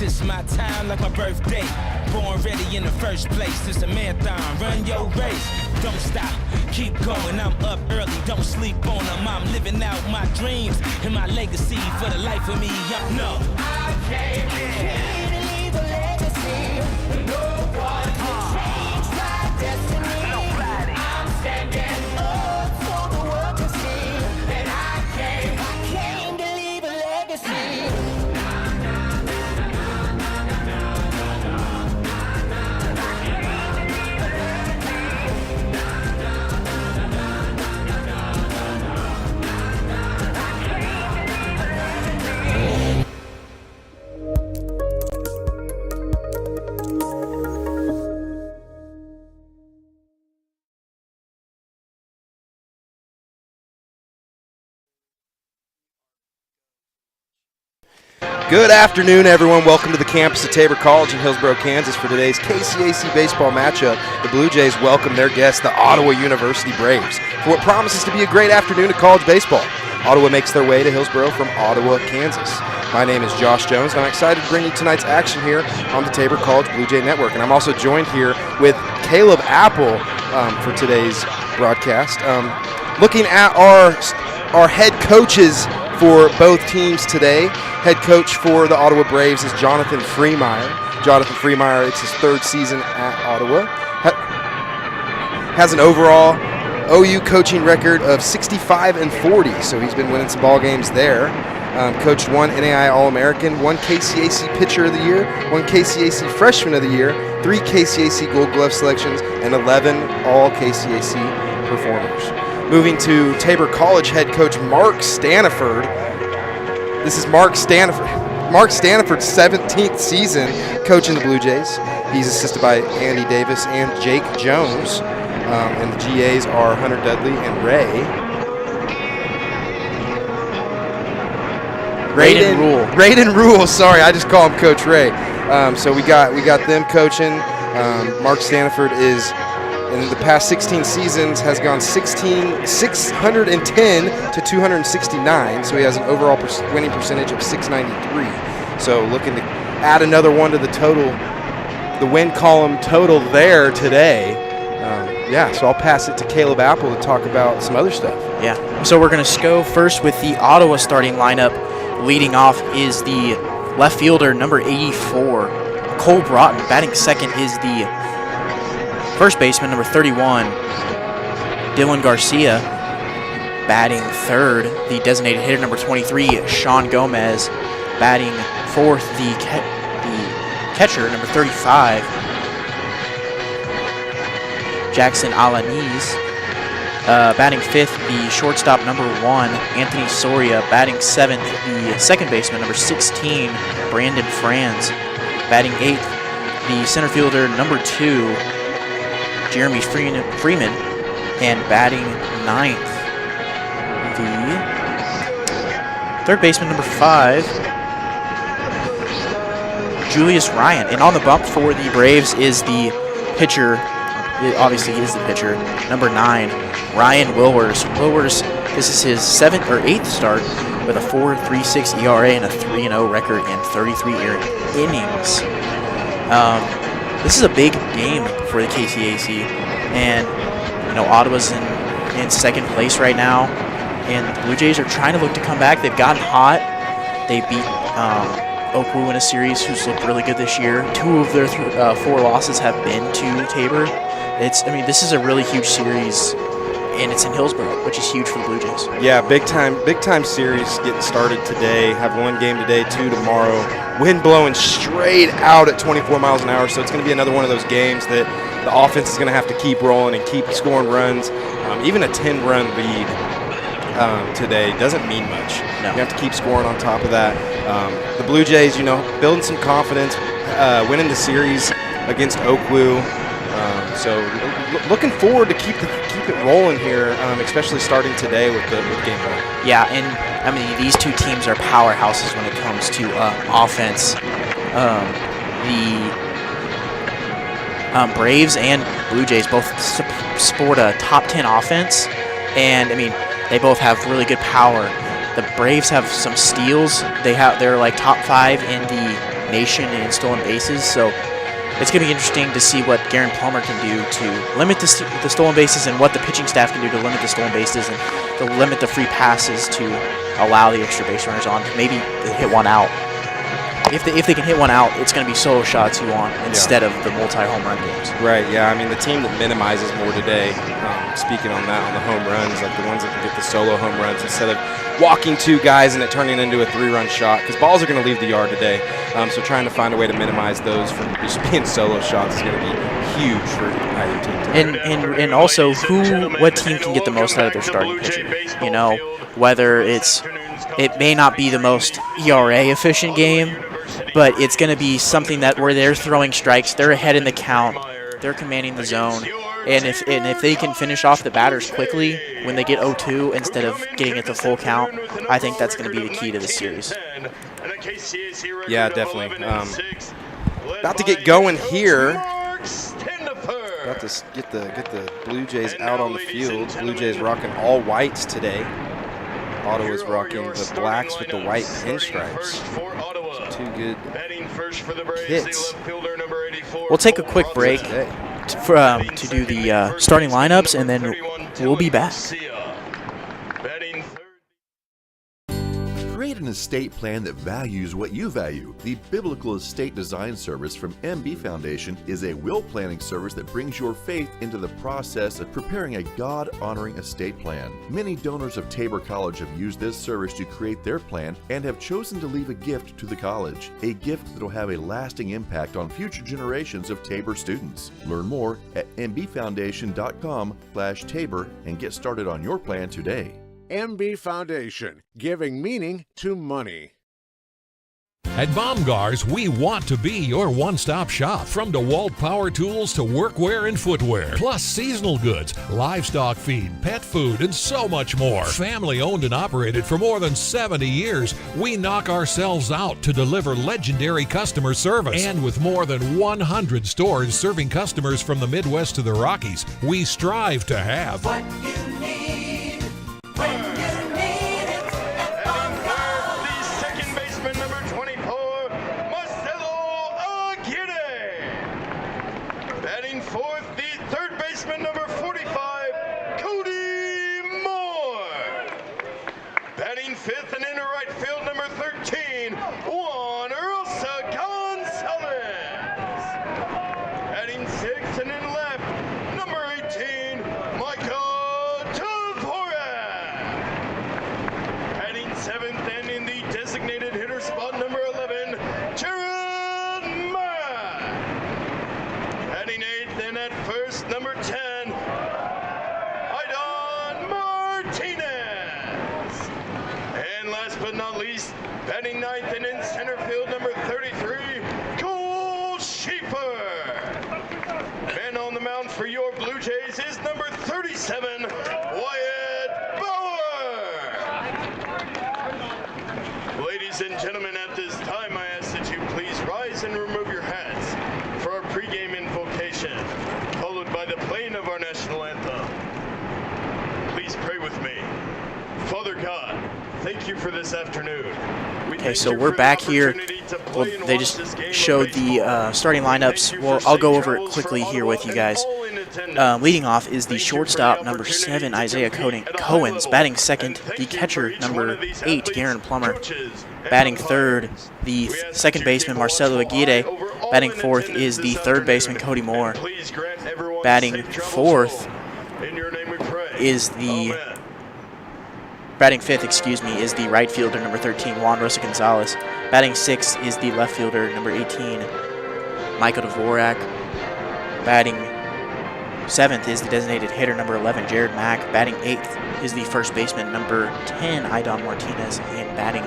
It's my time like my birthday. Born ready in the first place. It's a marathon. Run your race. Don't stop. Keep going. I'm up early. Don't sleep on them. I'm living out my dreams and my legacy for the life of me. I came here to leave a legacy. No one can change my destiny. Nobody. I'm standing up for the world to see. And I came to leave a legacy. Good afternoon, everyone. Welcome to the campus of Tabor College in Hillsborough, Kansas for today's KCAC baseball matchup. The Blue Jays welcome their guests, the Ottawa University Braves, for what promises to be a great afternoon of college baseball. Ottawa makes their way to Hillsborough from Ottawa, Kansas. My name is Josh Jones, and I'm excited to bring you tonight's action here on the Tabor College Blue Jay Network. And I'm also joined here with Caleb Apple for today's broadcast. Looking at our head coaches for both teams today. Head coach for the Ottawa Braves is Jonathan Freemeyer. Jonathan Freemeyer, it's his third season at Ottawa. Has an overall OU coaching record of 65-40, so he's been winning some ball games there. Coached one NAI All-American, one KCAC Pitcher of the Year, one KCAC Freshman of the Year, 3 KCAC Gold Glove selections, and 11 All-KCAC performers. Moving to Tabor College head coach Mark Staniford. This is Mark Staniford. Mark Staniford's 17th season coaching the Blue Jays. He's assisted by Andy Davis and Jake Jones. And the GAs are Hunter Dudley and Ray. Raiden Rule. Sorry, I just call him Coach Ray. So we got them coaching. Mark Staniford is, in the past 16 seasons, has gone 610 to 269. So he has an overall winning percentage of 693. So looking to add another one to the total, the win column total there today. So I'll pass it to Caleb Apple to talk about some other stuff. Yeah, so we're going to go first with the Ottawa starting lineup. Leading off is the left fielder, number 84, Cole Broughton. Batting second is the first baseman, number 31, Dylan Garcia. Batting third, the designated hitter, number 23, Sean Gomez. Batting fourth, the catcher, number 35, Jackson Alanis. Batting fifth, the shortstop, number 1, Anthony Soria. Batting seventh, the second baseman, number 16, Brandon Franz. Batting eighth, the center fielder, number 2, Jeremy Freeman. And batting ninth, the third baseman, number 5, Julius Ryan. And on the bump for the Braves is the pitcher. It obviously is the pitcher, number 9, Ryan Wilwers. Wilwers, this is his 7th or 8th start with a 4.36 ERA and a 3-0 record in 33 innings. This is a big game for the KCAC, and Ottawa's in second place right now, and the Blue Jays are trying to look to come back. They've gotten hot. They beat Oakwood in a series who's looked really good this year. 2 of their 4 losses have been to Tabor. This is a really huge series, and it's in Hillsborough, which is huge for the Blue Jays. Yeah, big time series getting started today. Have 1 game today, 2 tomorrow. Wind blowing straight out at 24 miles an hour, so it's going to be another one of those games that the offense is going to have to keep rolling and keep scoring runs. Even a 10-run lead today doesn't mean much. No. You have to keep scoring on top of that. The Blue Jays, building some confidence, winning the series against Oakwood. So looking forward to keep it rolling here, especially starting today with game 1. Yeah, and these 2 teams are powerhouses when it comes to offense. The Braves and Blue Jays both sport a top 10 offense, and they both have really good power. The Braves have some steals. They're like top 5 in the nation in stolen bases. So it's going to be interesting to see what Garen Plummer can do to limit the stolen bases, and what the pitching staff can do to limit the stolen bases and to limit the free passes to allow the extra base runners on. Maybe they hit one out. If they can hit one out, it's going to be solo shots you want instead of the multi-home run games. Right, yeah. I mean, the team that minimizes more today, speaking on that, on the home runs, like the ones that can get the solo home runs instead of walking 2 guys and it turning into a 3-run shot, because balls are going to leave the yard today. So trying to find a way to minimize those from just being solo shots is going to be huge for either team today. And also, what team can get the most out of their starting pitcher? You know, whether it may not be the most ERA efficient game, but it's going to be something where they're throwing strikes, they're ahead in the count, they're commanding the zone, and if they can finish off the batters quickly when they get 0-2 instead of getting it to full count, I think that's going to be the key to the series. Yeah, definitely. About to get going here. About to get the Blue Jays out on the field. Blue Jays rocking all whites today. Ottawa's rocking the blacks with the white pinstripes. Two good hits. We'll take a quick break to do the starting lineups, and then we'll be back. Create an estate plan that values what you value. The Biblical Estate Design Service from MB Foundation is a will planning service that brings your faith into the process of preparing a God-honoring estate plan. Many donors of Tabor College have used this service to create their plan and have chosen to leave a gift to the college, a gift that will have a lasting impact on future generations of Tabor students. Learn more at mbfoundation.com/Tabor and get started on your plan today. MB Foundation, giving meaning to money. At Baumgars, we want to be your one-stop shop. From DeWalt power tools to workwear and footwear, plus seasonal goods, livestock feed, pet food, and so much more. Family owned and operated for more than 70 years, we knock ourselves out to deliver legendary customer service. And with more than 100 stores serving customers from the Midwest to the Rockies, we strive to have What you need when you need it. The second baseman, number 24, Marcelo Aguirre. Batting fourth, the third baseman, number 45, Cody Moore. Batting fifth and into right field, number 13, Juan Rosa Gonzalez. Batting sixth and in left, number 18, Michael Tabor. Batting seventh and in the designated hitter spot, number 11, Jared Mack. Batting eighth and at first, number 10, Aidan Martinez. And last but not least, batting ninth and in center field, number 33, Cole Schaefer. And on the mound for your Blue Jays is number 37, Wyatt Bauer. Ladies and gentlemen, at this time, I ask that you please rise and remove your hats for our pregame invocation, followed by the playing of our national anthem. Please pray with me. Father God, thank you for this afternoon. Okay, so we're back here. Well, they just showed the starting lineups. Well, I'll go over it quickly here with you guys. Leading off is the shortstop, number 7, Isaiah Cohens. Batting second, the catcher, number 8, Garen Plummer. Batting third, the second baseman, Marcelo Aguirre. Batting fourth is the third baseman, Cody Moore. Batting fourth is the... Batting fifth, is the right fielder, number 13, Juan Rosa Gonzalez. Batting sixth is the left fielder, number 18, Michael Dvorak. Batting seventh is the designated hitter, number 11, Jared Mack. Batting eighth is the first baseman, number 10, Aidan Martinez. And batting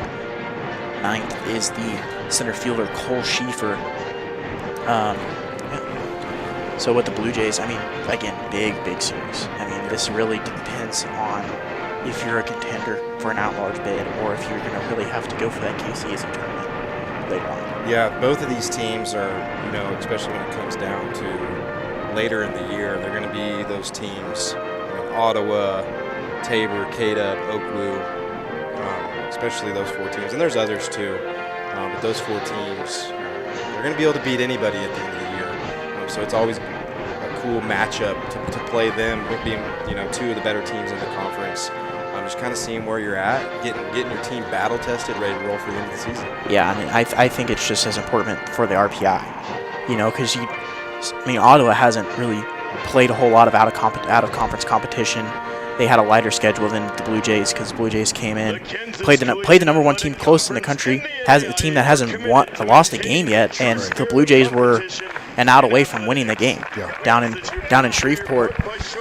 ninth is the center fielder, Cole Schaefer. So with the Blue Jays, I mean, again, big series. I mean, this really depends on if you're a contender for an at-large bid, or if you're going to really have to go for that KCAC tournament later on. Yeah, both of these teams are, especially when it comes down to later in the year, they're going to be those teams, Ottawa, Tabor, Cada, Oakville, especially those 4 teams. And there's others too, but those 4 teams they're going to be able to beat anybody at the end of the year. So it's always a cool matchup to play them, being two of the better teams in the conference. Just kind of seeing where you're at, getting your team battle tested, ready to roll for the end of the season. Yeah, I mean, I think it's just as important for the RPI, because Ottawa hasn't really played a whole lot of out of conference competition. They had a lighter schedule than the Blue Jays because the Blue Jays came in, played the number one team close in the country, has a team that hasn't lost a game yet, and the Blue Jays were an out away from winning the game down in Shreveport.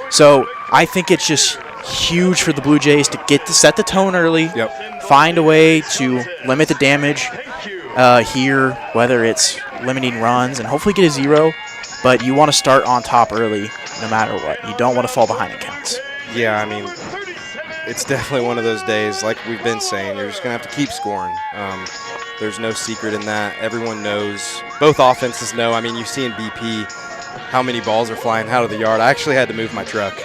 So I think it's just huge for the Blue Jays to set the tone early, find a way to limit the damage here, whether it's limiting runs and hopefully get a 0, but you want to start on top early no matter what. You don't want to fall behind in counts. Yeah, I mean, it's definitely one of those days, like we've been saying, you're just going to have to keep scoring. There's no secret in that. Everyone knows. Both offenses know. I mean, you see in BP how many balls are flying out of the yard. I actually had to move my truck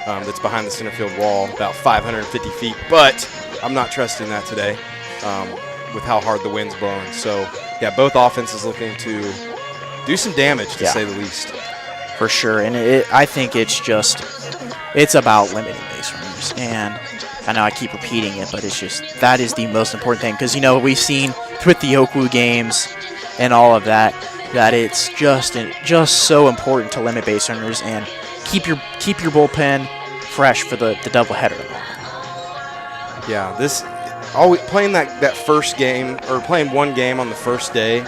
that's behind the center field wall about 550 feet, but I'm not trusting that today with how hard the wind's blowing. So, yeah, both offenses looking to do some damage, to say the least. For sure, and I think it's about limiting base runners, and I know I keep repeating it, but that is the most important thing, because we've seen with the Oakwood games and all of that it's just so important to limit base runners and keep your bullpen fresh for the doubleheader. Yeah, this always playing that first game, or playing one game on the first day.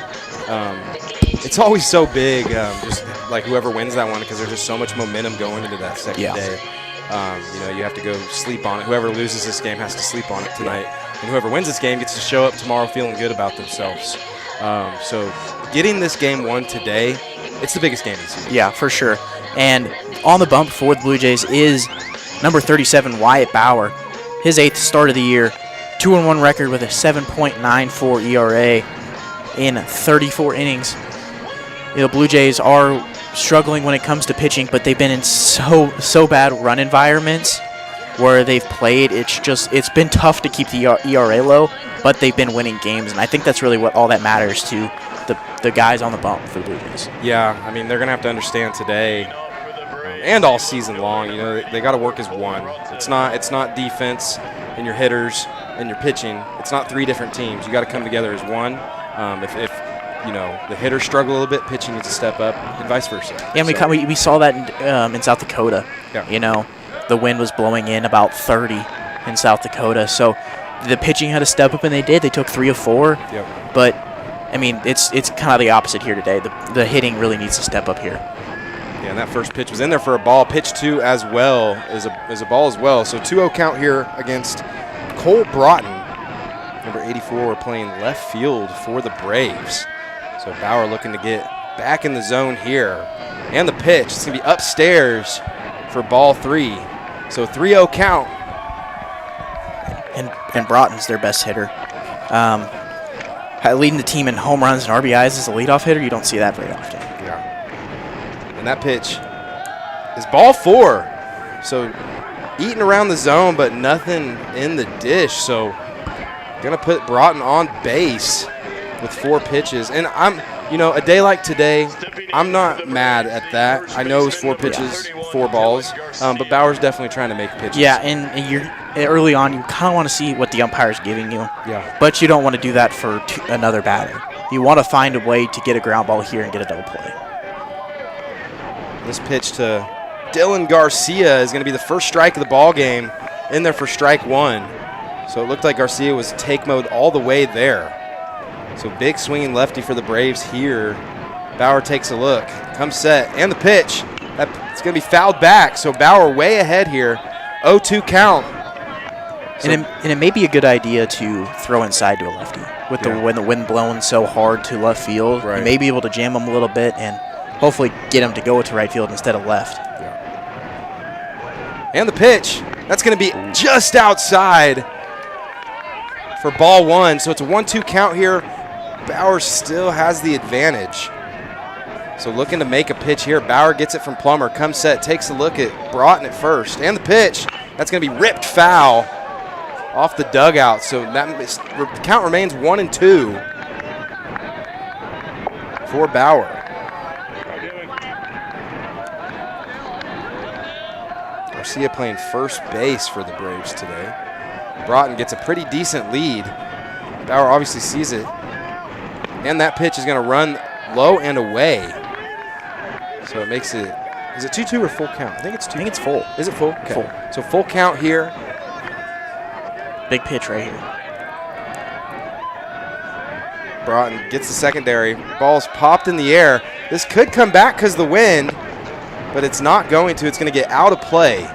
It's always so big, just like whoever wins that one, because there's just so much momentum going into that second day. You have to go sleep on it. Whoever loses this game has to sleep on it tonight, and whoever wins this game gets to show up tomorrow feeling good about themselves. So getting this game won today, it's the biggest game of the season. Yeah, for sure. And on the bump for the Blue Jays is number 37, Wyatt Bauer. His 8th start of the year, 2-1 record with a 7.94 ERA in 34 innings. The Blue Jays are struggling when it comes to pitching, but they've been in so bad run environments where they've played. It's been tough to keep the ERA low, but they've been winning games, and I think that's really what all that matters to the guys on the bump for the Blue Jays. Yeah, I mean, they're going to have to understand today and all season long, they got to work as one. It's not defense and your hitters and your pitching. It's not 3 different teams. You got to come together as one. If the hitters struggle a little bit, pitching needs to step up, and vice versa. Yeah, and we saw that in South Dakota. Yeah. The wind was blowing in about 30 in South Dakota, so the pitching had to step up, and they did. They took 3 of 4. Yep. But I mean, it's kind of the opposite here today. The hitting really needs to step up here. Yeah, and that first pitch was in there for a ball. Pitch 2 as well is a ball as well. So 2-0 count here against Cole Broughton. Number 84, we're playing left field for the Braves. So Bauer looking to get back in the zone here. And the pitch, it's going to be upstairs for ball 3. So 3-0 count. And Broughton's their best hitter. Leading the team in home runs and RBIs as a leadoff hitter, you don't see that very often. Yeah. And that pitch is ball 4. So eating around the zone, but nothing in the dish. So going to put Broughton on base with 4 pitches. And a day like today, I'm not mad at that. I know it was 4 pitches, 4 balls, but Bauer's definitely trying to make pitches. Yeah, and you're early on, you kind of want to see what the umpire's giving you. Yeah. But you don't want to do that for another batter. You want to find a way to get a ground ball here and get a double play. This pitch to Dylan Garcia is going to be the first strike of the ball game, in there for strike 1. So it looked like Garcia was take mode all the way there. So big swinging lefty for the Braves here. Bauer takes a look, comes set, and the pitch. It's going to be fouled back. So Bauer way ahead here. 0-2 count. So and it may be a good idea to throw inside to a lefty. When the wind blowing so hard to left field, you may be able to jam him a little bit and hopefully get him to go to right field instead of left. Yeah. And the pitch. That's going to be just outside for ball 1. So it's a 1-2 count here. Bauer still has the advantage. So looking to make a pitch here. Bauer gets it from Plummer. Comes set, takes a look at Broughton at first. And the pitch. That's going to be ripped foul off the dugout. So that count remains 1-2. for Bauer. Garcia playing first base for the Braves today. Broughton gets a pretty decent lead. Bauer obviously sees it. And that pitch is going to run low and away. So it makes it, is it 2-2 or full count? I think it's 2. I think it's full. Is it full? Okay. Full. So full count here. Big pitch right here. Broughton gets the secondary. Ball's popped in the air. This could come back because of the wind, but it's not going to. It's going to get out of play.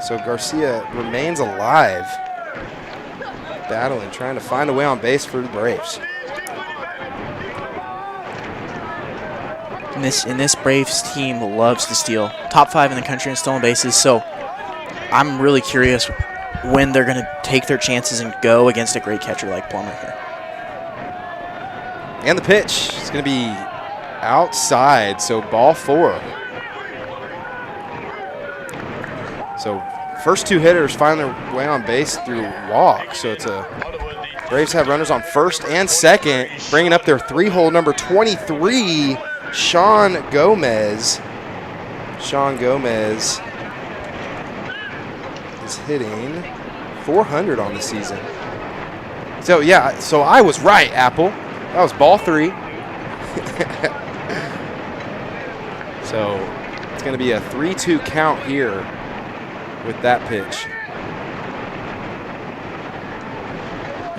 So Garcia remains alive, battling, trying to find a way on base for the Braves. And this Braves team loves to steal. Top 5 in the country in stolen bases, so I'm really curious when they're going to take their chances and go against a great catcher like Plummer here. And the pitch is going to be outside, so ball 4. So first 2 hitters find their way on base through walk. So it's a Braves have runners on first and second, bringing up their 3-hole number 23, Sean Gomez. Sean Gomez is hitting .400 on the season. So yeah, so I was right, Apple. That was ball 3. So it's going to be a 3-2 count here with that pitch.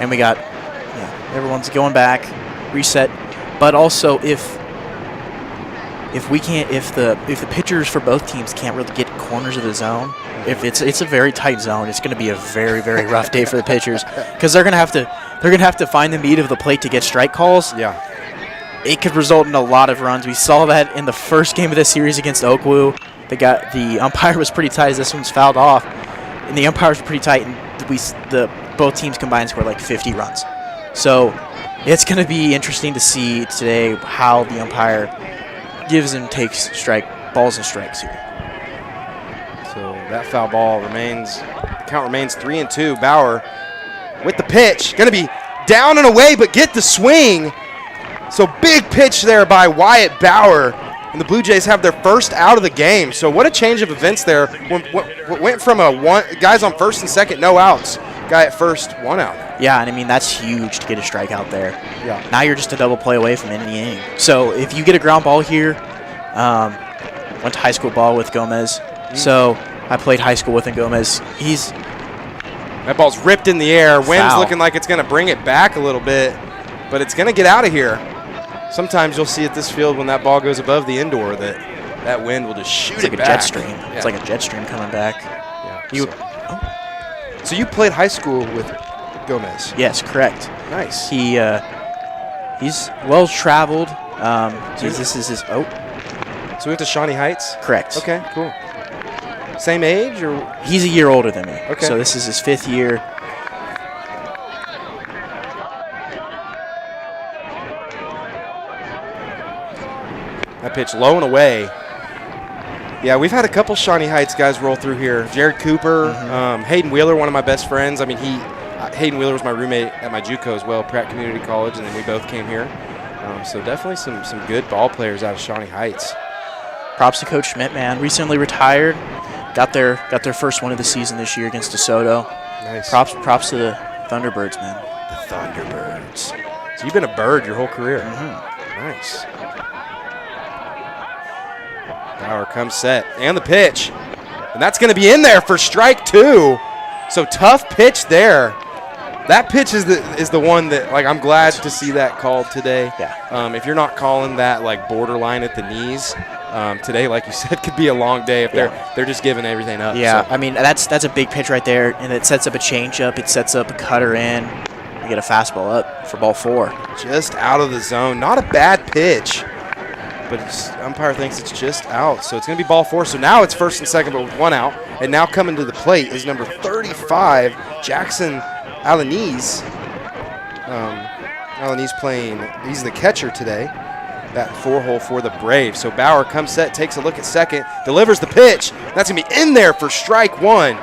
And we got, everyone's going back, reset. But also, if the pitchers for both teams can't really get corners of the zone, if it's a very tight zone, it's going to be a very, very rough day for the pitchers because they're going to have to find the meat of the plate to get strike calls. Yeah. It could result in a lot of runs. We saw that in the first game of the series against Oakwood. The umpire was pretty tight as this one's fouled off, and the umpire was pretty tight, and both teams combined scored like 50 runs. So it's going to be interesting to see today how the umpire gives and takes balls and strikes here. So that foul ball count remains 3-2. Bauer with the pitch, going to be down and away, but get the swing. So big pitch there by Wyatt Bauer, and the Blue Jays have their first out of the game. So what a change of events there. Went from guys on first and second, no outs, guy at first, 1 out. Yeah, and I mean, that's huge to get a strikeout there. Yeah. Now you're just a double play away from ending the inning. So if you get a ground ball here, went to high school ball with Gomez. So I played high school with Gomez. That ball's ripped in the air. Wind's Foul. looking like it's going to bring it back a little bit, but it's going to get out of here. Sometimes you'll see at this field when that ball goes above the indoor that wind will just shoot It's like it a back. jet stream. Yeah. It's like a jet stream coming back. Yeah. So you played high school with Gomez? Yes, correct. Nice. He's well traveled. This is his. So we went to Shawnee Heights? Correct. Okay, cool. Same age or? He's a year older than me. Okay. So this is his 5th year. That pitch low and away. Yeah, we've had a couple Shawnee Heights guys roll through here. Jared Cooper, Hayden Wheeler, one of my best friends. I mean, Hayden Wheeler was my roommate at my JUCO as well, Pratt Community College, and then we both came here. So definitely some good ball players out of Shawnee Heights. Props to Coach Schmidt, man. Recently retired. Got their first win of the season this year against DeSoto. Nice. Props to the Thunderbirds, man. The Thunderbirds. So you've been a bird your whole career. Nice. Bauer comes set, and the pitch. And that's going to be in there for strike 2. So tough pitch there. That pitch is the one that, like, I'm glad to see that called today. Yeah. If you're not calling that, like, borderline at the knees, today, like you said, could be a long day if they're just giving everything up. Yeah, So. I mean, that's a big pitch right there, and it sets up a changeup. It sets up a cutter in. You get a fastball up for ball 4. Just out of the zone. Not a bad pitch, but umpire thinks it's just out. So it's going to be ball 4. So now it's first and second, but with 1 out. And now coming to the plate is number 35, Jackson Alanese. Alanese playing, he's the catcher today. That 4-hole for the Braves. So Bauer comes set, takes a look at second, delivers the pitch. That's going to be in there for strike 1.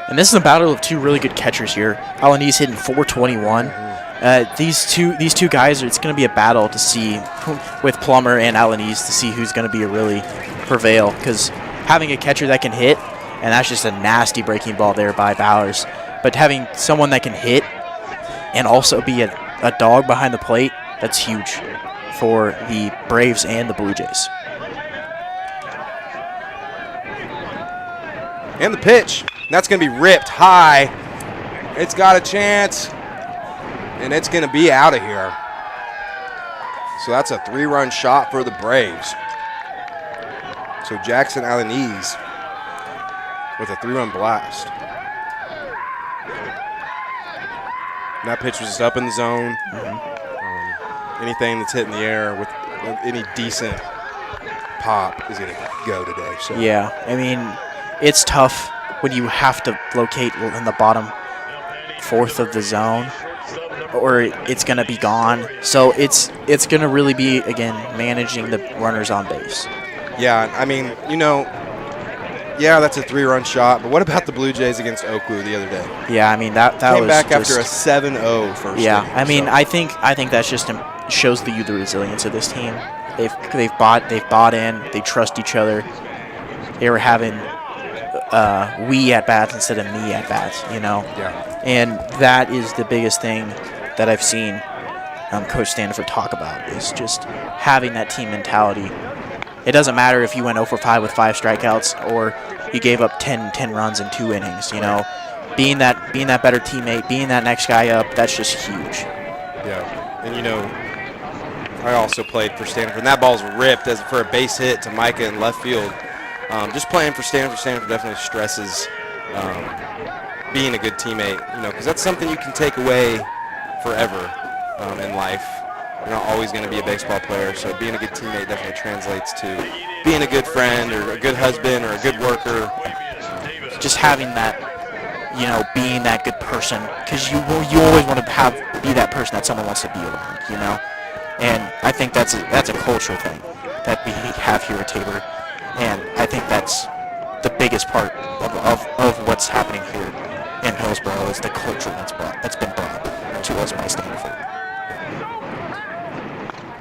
And this is a battle of 2 really good catchers here. Alanese hitting .421. these two guys, it's going to be a battle to see with Plummer and Alanis to see who's going to be really prevail, because having a catcher that can hit, and that's just a nasty breaking ball there by Bowers, but having someone that can hit and also be a dog behind the plate, that's huge for the Braves and the Blue Jays. And the pitch. That's going to be ripped high. It's got a chance. And it's going to be out of here. So that's a 3-run shot for the Braves. So Jackson Alanis with a 3-run blast. And that pitch was just up in the zone. Anything that's hitting the air with any decent pop is going to go today. So. Yeah, I mean, it's tough when you have to locate in the bottom fourth of the zone, or it's going to be gone. So it's going to really be, again, managing the runners on base. Yeah, I mean, yeah, that's a 3-run shot. But what about the Blue Jays against Oakwood the other day? Yeah, I mean that came was back just, after a 7-0 first. Yeah, inning, I mean, so. I think that's just shows the resilience of this team. They've bought in. They trust each other. They were having we at bats instead of me at bats, Yeah. And that is the biggest thing that I've seen Coach Stanford talk about, is just having that team mentality. It doesn't matter if you went 0 for 5 with 5 strikeouts or you gave up 10 runs in 2 innings. Being that better teammate, being that next guy up, that's just huge. Yeah, and I also played for Stanford, and that ball's ripped for a base hit to Micah in left field. Just playing for Stanford definitely stresses being a good teammate, because that's something you can take away forever in life. You're not always going to be a baseball player, so being a good teammate definitely translates to being a good friend or a good husband or a good worker. Just having that, being that good person, because you always want to be that person that someone wants to be around, And I think that's a cultural thing that we have here at Tabor, and I think that's the biggest part of what's happening here in Hillsborough is the culture that's been brought to us by Stanford.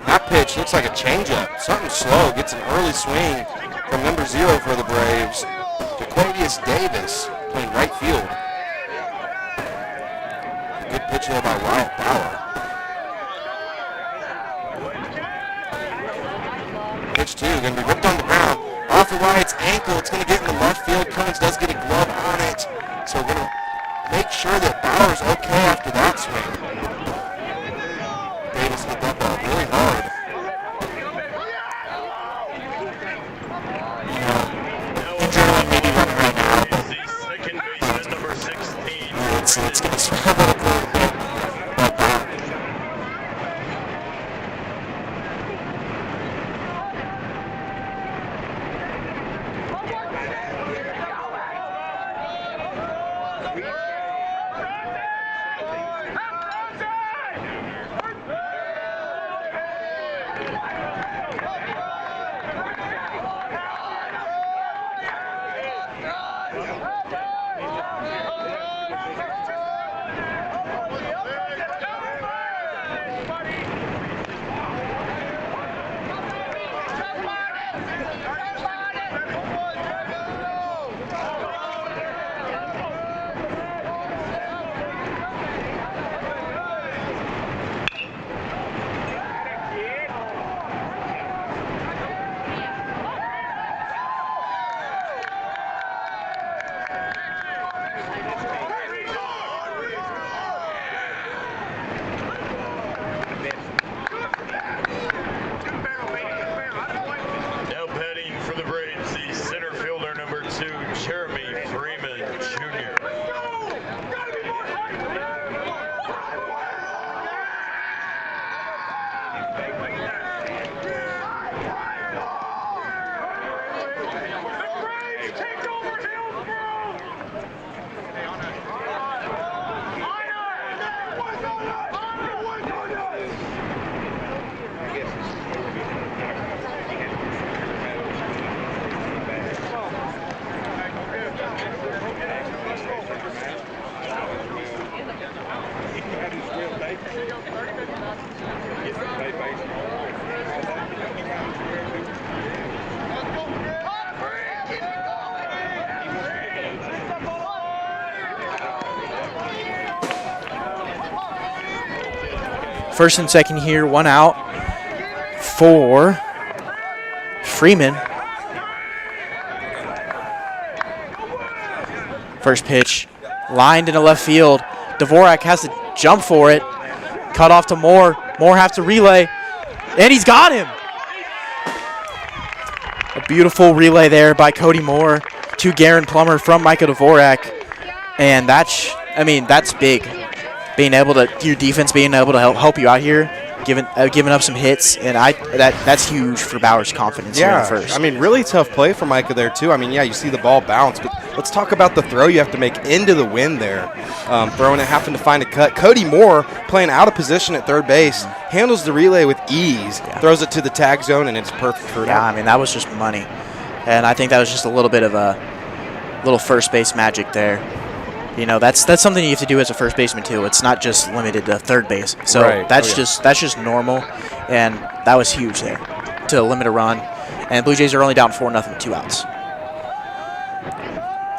That pitch looks like a changeup. Something slow. Gets an early swing from number 0 for the Braves. Jaquadius Davis playing right field. Good pitch there by Wyatt Bauer. Pitch 2 going to be ripped on the ground. Off of Wyatt's ankle. It's going to get in the left field. Cummins does get a glove on it. So we're going to make sure that Bauer's okay after that swing. Davis hit that ball really hard. Adrenaline may be running right now, but Second baseman number 16. it's going to swing a little bit. But First and second here, 1 out for Freeman. First pitch, lined into left field. Dvorak has to jump for it. Cut off to Moore. Moore has to relay, and he's got him. A beautiful relay there by Cody Moore to Garen Plummer from Micah Dvorak, and that's big. Being able to, your defense being able to help you out here, giving up some hits, and that's huge for Bauer's confidence here in the first. I mean, really tough play for Micah there too. I mean, yeah, you see the ball bounce, but let's talk about the throw you have to make into the wind there. Throwing it, having to find a cut. Cody Moore playing out of position at third base, handles the relay with ease, throws it to the tag zone, and it's perfect for I mean, that was just money, and I think that was just a little bit of a little first base magic there. You know, that's something you have to do as a first baseman too. It's not just limited to third base. So that's just normal, and that was huge there to limit a run. And Blue Jays are only down 4-0 with 2 outs.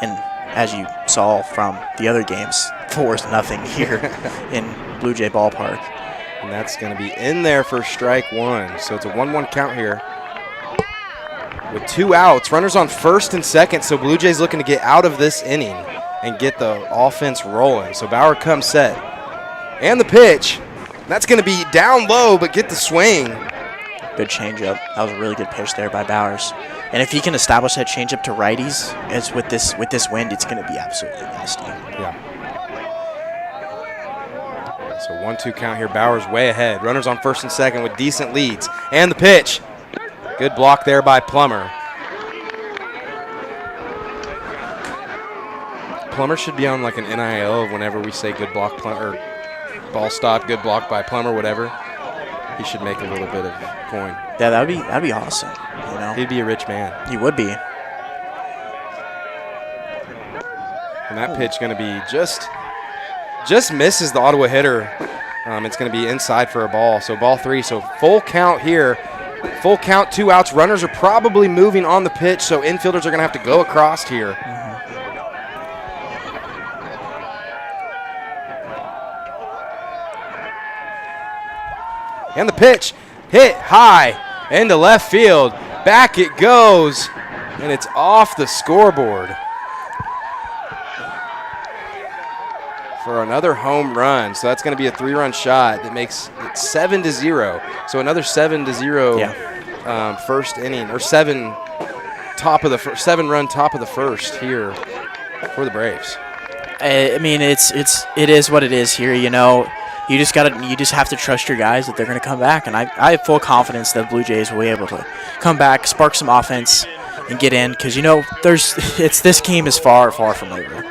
And as you saw from the other games, 4-0 here in Blue Jay ballpark. And that's going to be in there for strike one. So it's a 1-1 count here. With 2 outs, runners on first and second. So Blue Jays looking to get out of this inning and get the offense rolling. So Bauer comes set. And the pitch. That's going to be down low, but get the swing. Good changeup. That was a really good pitch there by Bowers. And if he can establish that changeup to righties, as with this wind, it's going to be absolutely nasty. Yeah. So 1-2 count here. Bauer's way ahead. Runners on first and second with decent leads. And the pitch. Good block there by Plummer. Plummer should be on like an NIL whenever we say good block, or ball stop, good block by Plummer, whatever. He should make a little bit of coin. Yeah, that'd be awesome. You know, he'd be a rich man. He would be. And that pitch going to be just misses the Ottawa hitter. It's going to be inside for a ball. So ball 3. So full count here. Full count, 2 outs. Runners are probably moving on the pitch, so infielders are going to have to go across here. And the pitch hit high into left field. Back it goes, and it's off the scoreboard for another home run. So that's going to be a 3-run shot that makes it 7-0. So another 7-0 first inning, or 7-run top of the first here for the Braves. I mean, it is what it is here. You know, you just have to trust your guys that they're going to come back, and I have full confidence that Blue Jays will be able to come back, spark some offense, and get in. Because you know, this game is far from over.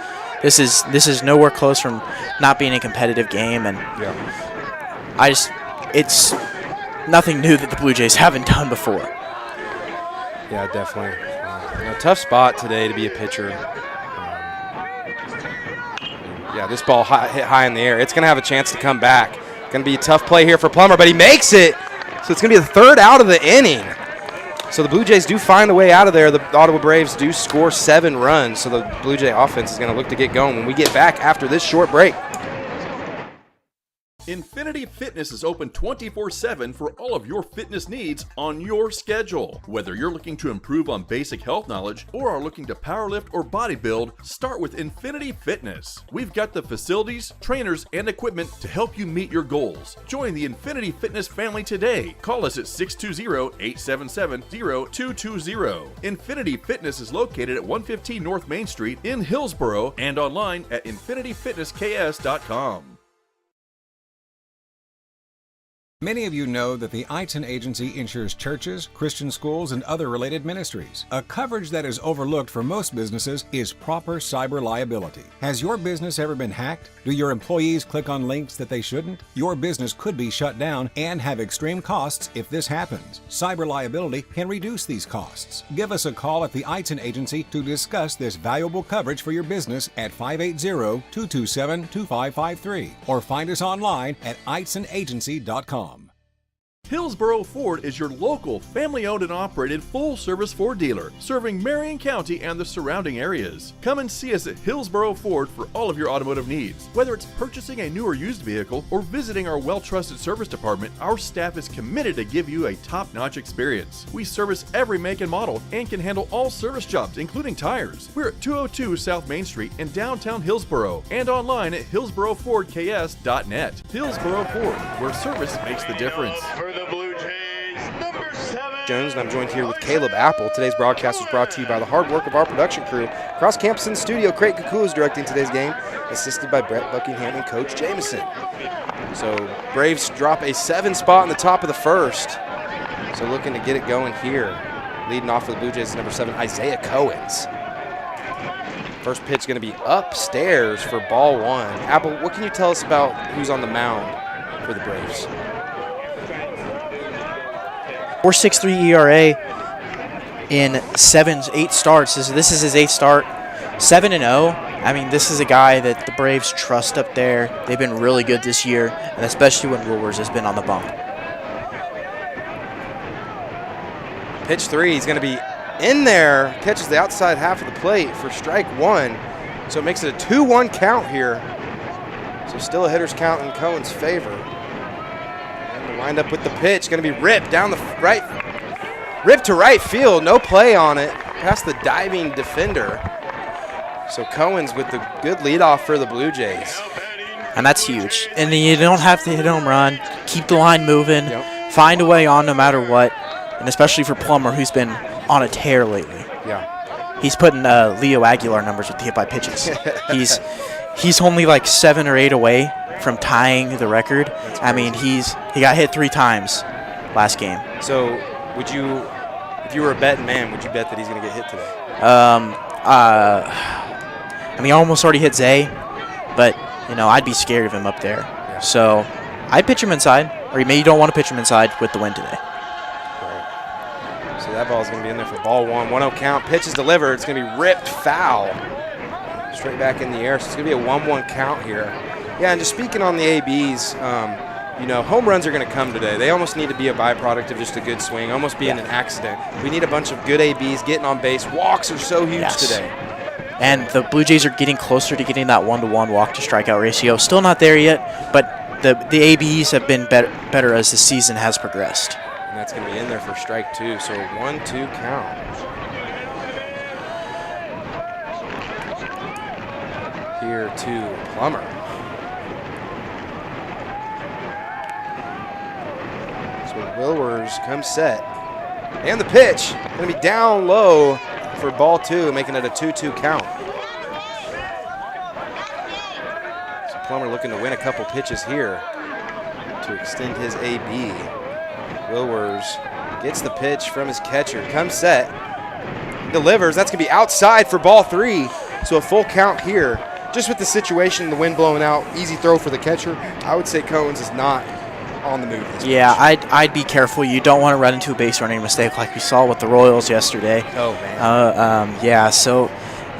This is nowhere close from not being a competitive game, and it's nothing new that the Blue Jays haven't done before. Yeah, definitely. Tough spot today to be a pitcher. This ball hit high in the air. It's going to have a chance to come back. Going to be a tough play here for Plummer, but he makes it. So it's going to be the 3rd out of the inning. So the Blue Jays do find a way out of there. The Ottawa Braves do score 7 runs. So the Blue Jay offense is going to look to get going when we get back after this short break. Infinity Fitness is open 24/7 for all of your fitness needs on your schedule. Whether you're looking to improve on basic health knowledge or are looking to powerlift or bodybuild, start with Infinity Fitness. We've got the facilities, trainers, and equipment to help you meet your goals. Join the Infinity Fitness family today. Call us at 620-877-0220. Infinity Fitness is located at 115 North Main Street in Hillsboro and online at infinityfitnessks.com. Many of you know that the Eitzen Agency insures churches, Christian schools, and other related ministries. A coverage that is overlooked for most businesses is proper cyber liability. Has your business ever been hacked? Do your employees click on links that they shouldn't? Your business could be shut down and have extreme costs if this happens. Cyber liability can reduce these costs. Give us a call at the Eitzen Agency to discuss this valuable coverage for your business at 580-227-2553 or find us online at eitzenagency.com. Hillsboro Ford is your local, family-owned and operated full-service Ford dealer, serving Marion County and the surrounding areas. Come and see us at Hillsboro Ford for all of your automotive needs. Whether it's purchasing a new or used vehicle or visiting our well-trusted service department, our staff is committed to give you a top-notch experience. We service every make and model and can handle all service jobs, including tires. We're at 202 South Main Street in downtown Hillsboro and online at hillsborofordks.net. Hillsboro Ford, where service makes the difference. For the Blue Jays, number 7. Jones, and I'm joined here with Caleb Apple. Today's broadcast was brought to you by the hard work of our production crew. Across campus in the studio, Craig Kukula is directing today's game, assisted by Brett Buckingham and Coach Jameson. So Braves drop a 7 spot in the top of the first. So looking to get it going here. Leading off for the Blue Jays is number 7, Isaiah Cohens. First pitch going to be upstairs for ball 1. Apple, what can you tell us about who's on the mound for the Braves? 4.63 ERA in 8 starts. This is his 8th start. 7-0. I mean, this is a guy that the Braves trust up there. They've been really good this year, and especially when Woolworths has been on the bump. Pitch 3, he's going to be in there, catches the outside half of the plate for strike 1. So it makes it a 2-1 count here. So still a hitter's count in Cohen's favor. And the wind up with the pitch, going to be ripped down the ripped to right field, no play on it, past the diving defender. So Cohen's with the good leadoff for the Blue Jays. And that's huge. And you don't have to hit a home run. Keep the line moving. Find a way on no matter what. And especially for Plummer, who's been on a tear lately. Yeah. He's putting Leo Aguilar numbers with the hit by pitches. He's only like 7 or 8 away from tying the record. I mean, he got hit 3 times last game. So would you, if you were a betting man, would you bet that he's going to get hit today? I mean, I almost already hit Zay, but, you know, I'd be scared of him up there. Yeah. So I'd pitch him inside, or maybe you don't want to pitch him inside with the wind today. Right. So that ball's going to be in there for ball 1. 1-0 count. Pitch is delivered. It's going to be ripped foul. Straight back in the air. So it's going to be a 1-1 count here. Yeah, and just speaking on the ABs, you know, home runs are going to come today. They almost need to be a byproduct of just a good swing, almost being an accident. We need a bunch of good ABs getting on base. Walks are so huge today. And the Blue Jays are getting closer to getting that 1-to-1 walk-to-strikeout ratio. Still not there yet, but the ABs have been better as the season has progressed. And that's going to be in there for strike 2, so 1-2 count. Here to Plummer. So Wilwers comes set. And the pitch, going to be down low for ball 2, making it a 2-2 count. So Plummer looking to win a couple pitches here to extend his AB. Wilwers gets the pitch from his catcher, comes set, delivers. That's going to be outside for ball 3, so a full count here. Just with the situation, the wind blowing out, easy throw for the catcher, I would say Cohens is not on the move. Yeah, I'd be careful. You don't want to run into a base running mistake like we saw with the Royals yesterday. Oh, man. Yeah, so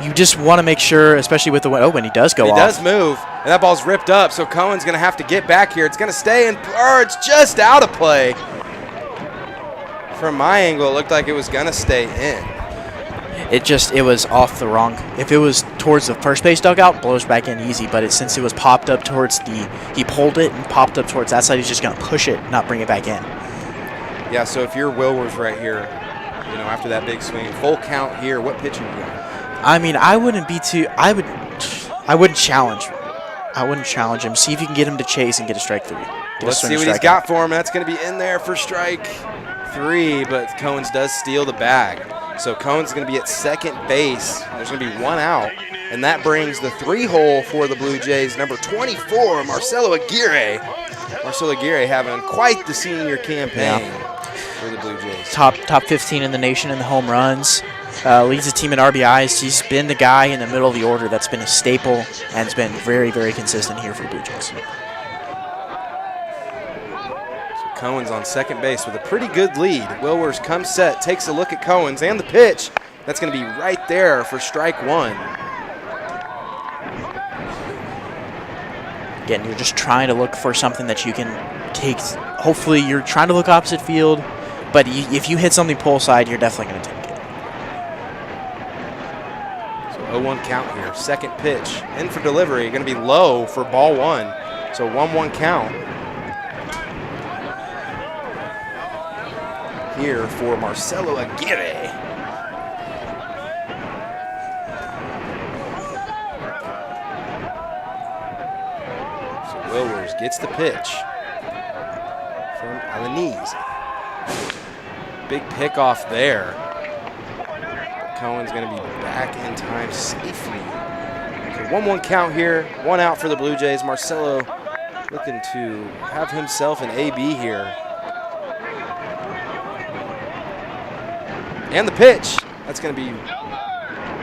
you just want to make sure, especially with the wind. Oh, when he does go off. He does move, and that ball's ripped up, so Cohen's going to have to get back here. It's going to stay in, or it's just out of play. From my angle, it looked like it was going to stay in. It was off the wrong. If it was towards the first base dugout, blows back in easy. But since it was popped up towards he pulled it and popped up towards that side, he's just going to push it, not bring it back in. Yeah, so if you're Wilwers right here, you know, after that big swing, full count here, what pitch are you going? I mean, I wouldn't challenge. I wouldn't challenge him. See if you can get him to chase and get a strike 3. Let's see what he's got for him. That's going to be in there for strike 3, but Cohens does steal the bag. So Cohen's going to be at second base. There's going to be 1 out, and that brings the 3-hole for the Blue Jays. Number 24, Marcelo Aguirre. Marcelo Aguirre having quite the senior campaign for the Blue Jays. Top 15 in the nation in the home runs. Leads the team in RBIs. He's been the guy in the middle of the order that's been a staple and has been very, very consistent here for the Blue Jays. Cohen's on second base with a pretty good lead. Wilwers comes set, takes a look at Cohen's and the pitch. That's going to be right there for strike 1. Again, you're just trying to look for something that you can take hopefully you're trying to look opposite field, but if you hit something pole side, you're definitely going to take it. So 0-1 count here. Second pitch in for delivery. Going to be low for ball 1. So 1-1 count here for Marcelo Aguirre. Wilwers gets the pitch from Alanis. Big pickoff there. Cohen's going to be back in time safely. So 1-1 count here. 1 out for the Blue Jays. Marcelo looking to have himself an AB here. And the pitch. That's going to be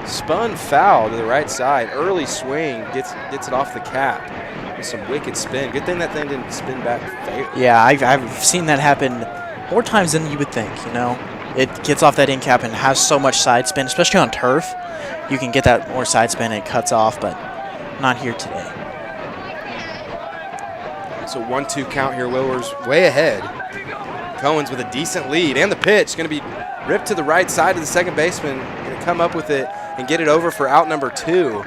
spun foul to the right side. Early swing gets it off the cap. Some wicked spin. Good thing that thing didn't spin back fair. Yeah, I've seen that happen more times than you would think, you know. It gets off that end cap and has so much side spin, especially on turf. You can get that more side spin and it cuts off, but not here today. So 1-2 count here. Wilwers way ahead. Cohen's with a decent lead. And the pitch going to be ripped to the right side of the second baseman. Going to come up with it and get it over for out number 2.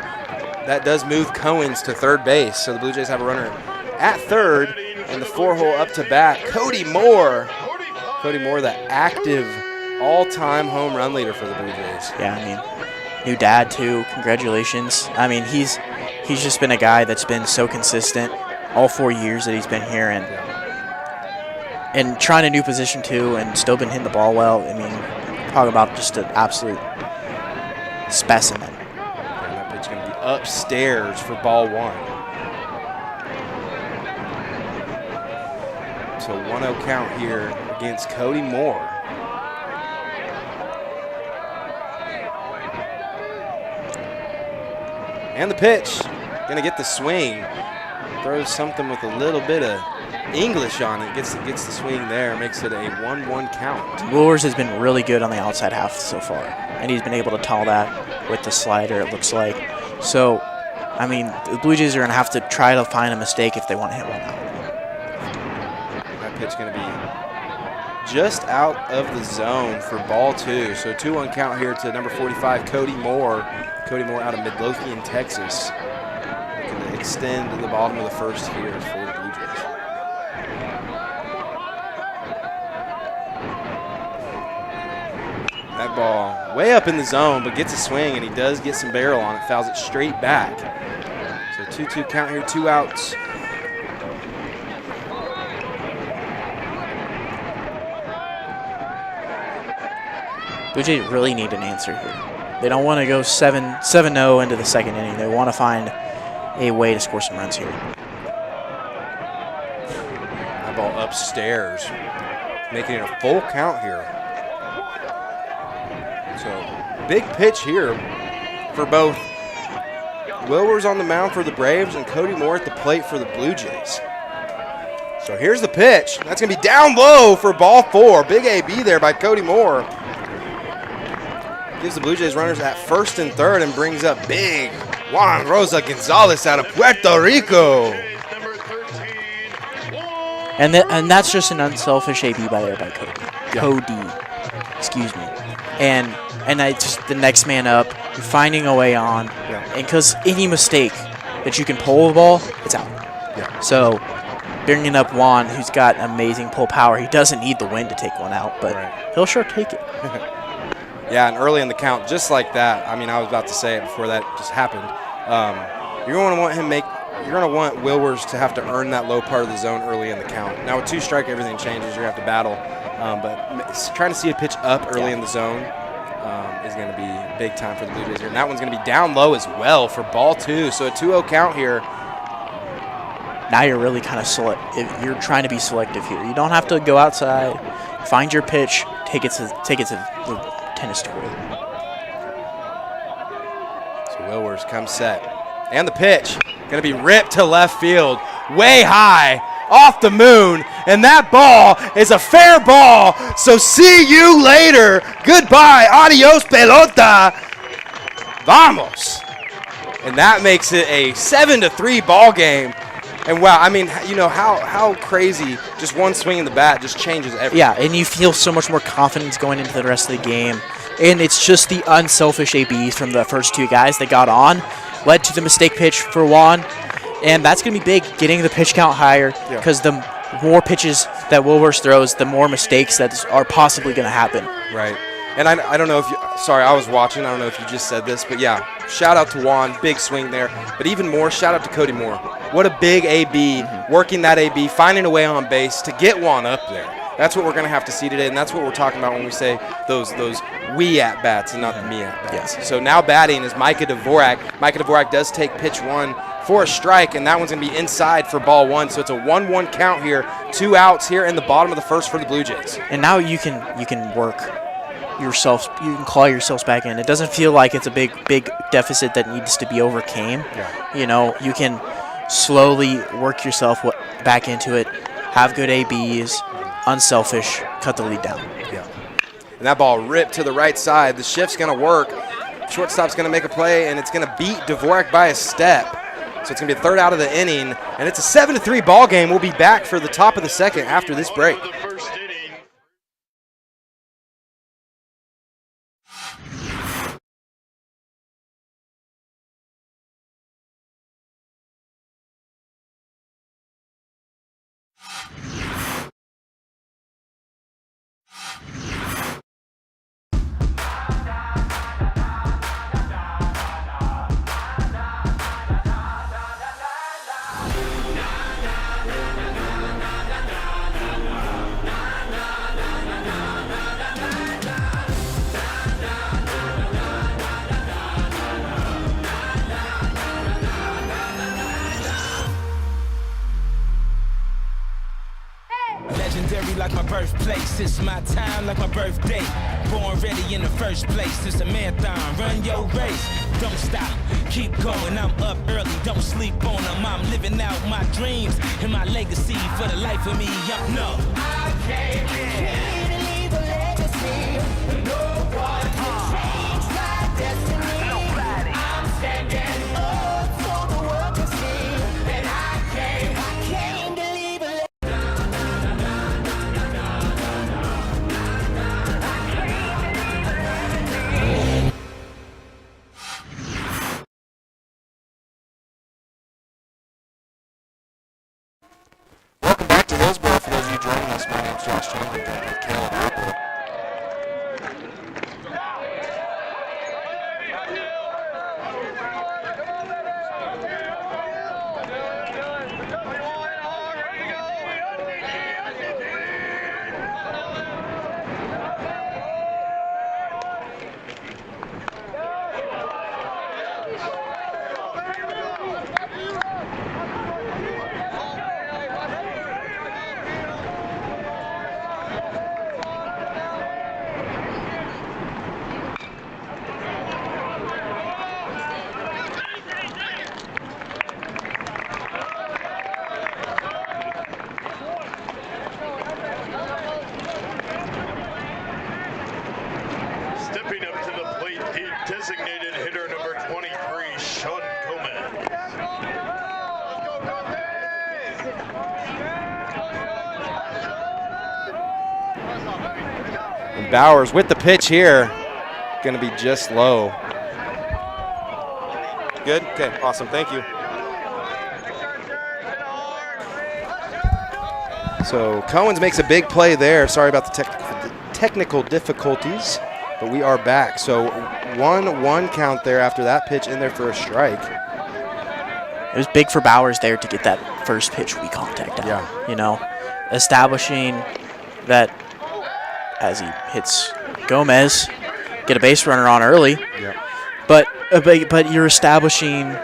That does move Cohen's to third base, so the Blue Jays have a runner at third, and the 4-hole up to bat, Cody Moore. Cody Moore, the active all-time home run leader for the Blue Jays. Yeah, I mean, new dad too. Congratulations. I mean, he's just been a guy that's been so consistent all 4 years that he's been here, and trying a new position too, and still been hitting the ball well. I mean, talk about just an absolute specimen. It's going to be upstairs for ball 1. So 1-0 count here against Cody Moore. And the pitch. Going to get the swing. Throws something with a little bit of English on it. Gets the swing there. Makes it a 1-1 count. Wilwers has been really good on the outside half so far, and he's been able to tell that with the slider, it looks like. So, I mean, the Blue Jays are going to have to try to find a mistake if they want to hit one out. That pitch going to be just out of the zone for ball 2. So 2-1 count here to number 45, Cody Moore. Cody Moore out of Midlothian, Texas. Looking to extend to the bottom of the first here for the Blue Jays. That ball way up in the zone, but gets a swing, and he does get some barrel on it. Fouls it straight back. So 2-2 count here, 2 outs. Blue Jays really need an answer here. They don't want to go 7-0 into the second inning. They want to find a way to score some runs here. That ball upstairs, making it a full count here. So, big pitch here for both Wilwers on the mound for the Braves and Cody Moore at the plate for the Blue Jays. So here's the pitch. That's going to be down low for ball 4. Big AB there by Cody Moore. Gives the Blue Jays runners at first and third and brings up big Juan Rosa Gonzalez out of Puerto Rico. And that's just an unselfish AB by Cody. Yeah. Cody, excuse me. And I just the next man up, you're finding a way on, and because any mistake that you can pull the ball, it's out. Yeah. So bringing up Juan, who's got amazing pull power, he doesn't need the wind to take one out, but he'll sure take it. Yeah, and early in the count, just like that. I mean, I was about to say it before that just happened. You're going to want You're going to want Wilwers to have to earn that low part of the zone early in the count. Now with 2 strike, everything changes. You're going to have to battle. But trying to see a pitch up early in the zone is going to be big time for the Blue Jays here. And that one's going to be down low as well for ball 2. So a 2-0 count here. Now you're really kind of you're trying to be selective here. You don't have to go outside, find your pitch, take it to the tennis court. So Wilwers comes set. And the pitch. Going to be ripped to left field. Way high. Off the moon. And that ball is a fair ball. So see you later. Goodbye. Adios, pelota. Vamos. And that makes it a 7-3 ball game. And wow, I mean, you know, how crazy just one swing in the bat just changes everything. Yeah, and you feel so much more confidence going into the rest of the game. And it's just the unselfish ABs from the first two guys that got on led to the mistake pitch for Juan. And that's going to be big, getting the pitch count higher, because the more pitches that Wilworth throws, the more mistakes that are possibly going to happen. Right. And I don't know if you – sorry, I was watching. I don't know if you just said this. But, yeah, shout out to Juan. Big swing there. But even more, shout out to Cody Moore. What a big AB, working that AB, finding a way on base to get Juan up there. That's what we're going to have to see today, and that's what we're talking about when we say those we at-bats and not the me at-bats. Yes. So now batting is Micah Dvorak. Micah Dvorak does take pitch one for a strike, and that one's going to be inside for ball one. So it's a 1-1 count here. 2 outs here in the bottom of the first for the Blue Jays. And now you can work yourself, you can claw yourselves back in. It doesn't feel like it's a big deficit that needs to be overcame. Yeah. You know, you can slowly work yourself back into it, have good ABs, unselfish, cut the lead down. Yeah. And that ball ripped to the right side. The shift's going to work. Shortstop's going to make a play, and it's going to beat Dvorak by a step. So it's going to be a third out of the inning, and it's a 7-3 ball game. We'll be back for the top of the second after this break. The first inning. Legendary like my birthplace, it's my time like my birthday. Born ready in the first place, it's a marathon, run your race. Don't stop, keep going, I'm up early, don't sleep on them. I'm living out my dreams and my legacy for the life of me, y'all know. I came here to leave a legacy, no one can change my destiny. Nobody. I'm standing up so the world can see, and I came to leave a legacy. Welcome back to Hillsborough. For those of you joining us, my name's Josh Chandler, joined with Caleb Apple. Stepping up to the plate, the designated hitter number 23, Sean Gomez. And Bowers with the pitch here, going to be just low. Good? Okay, awesome. Thank you. So Cohen's makes a big play there. Sorry about the technical difficulties, but we are back. So 1-1 count there after that pitch in there for a strike. It was big for Bowers there to get that first pitch we contact out. Yeah. You know, establishing that as he hits Gomez, get a base runner on early. Yeah. But you're establishing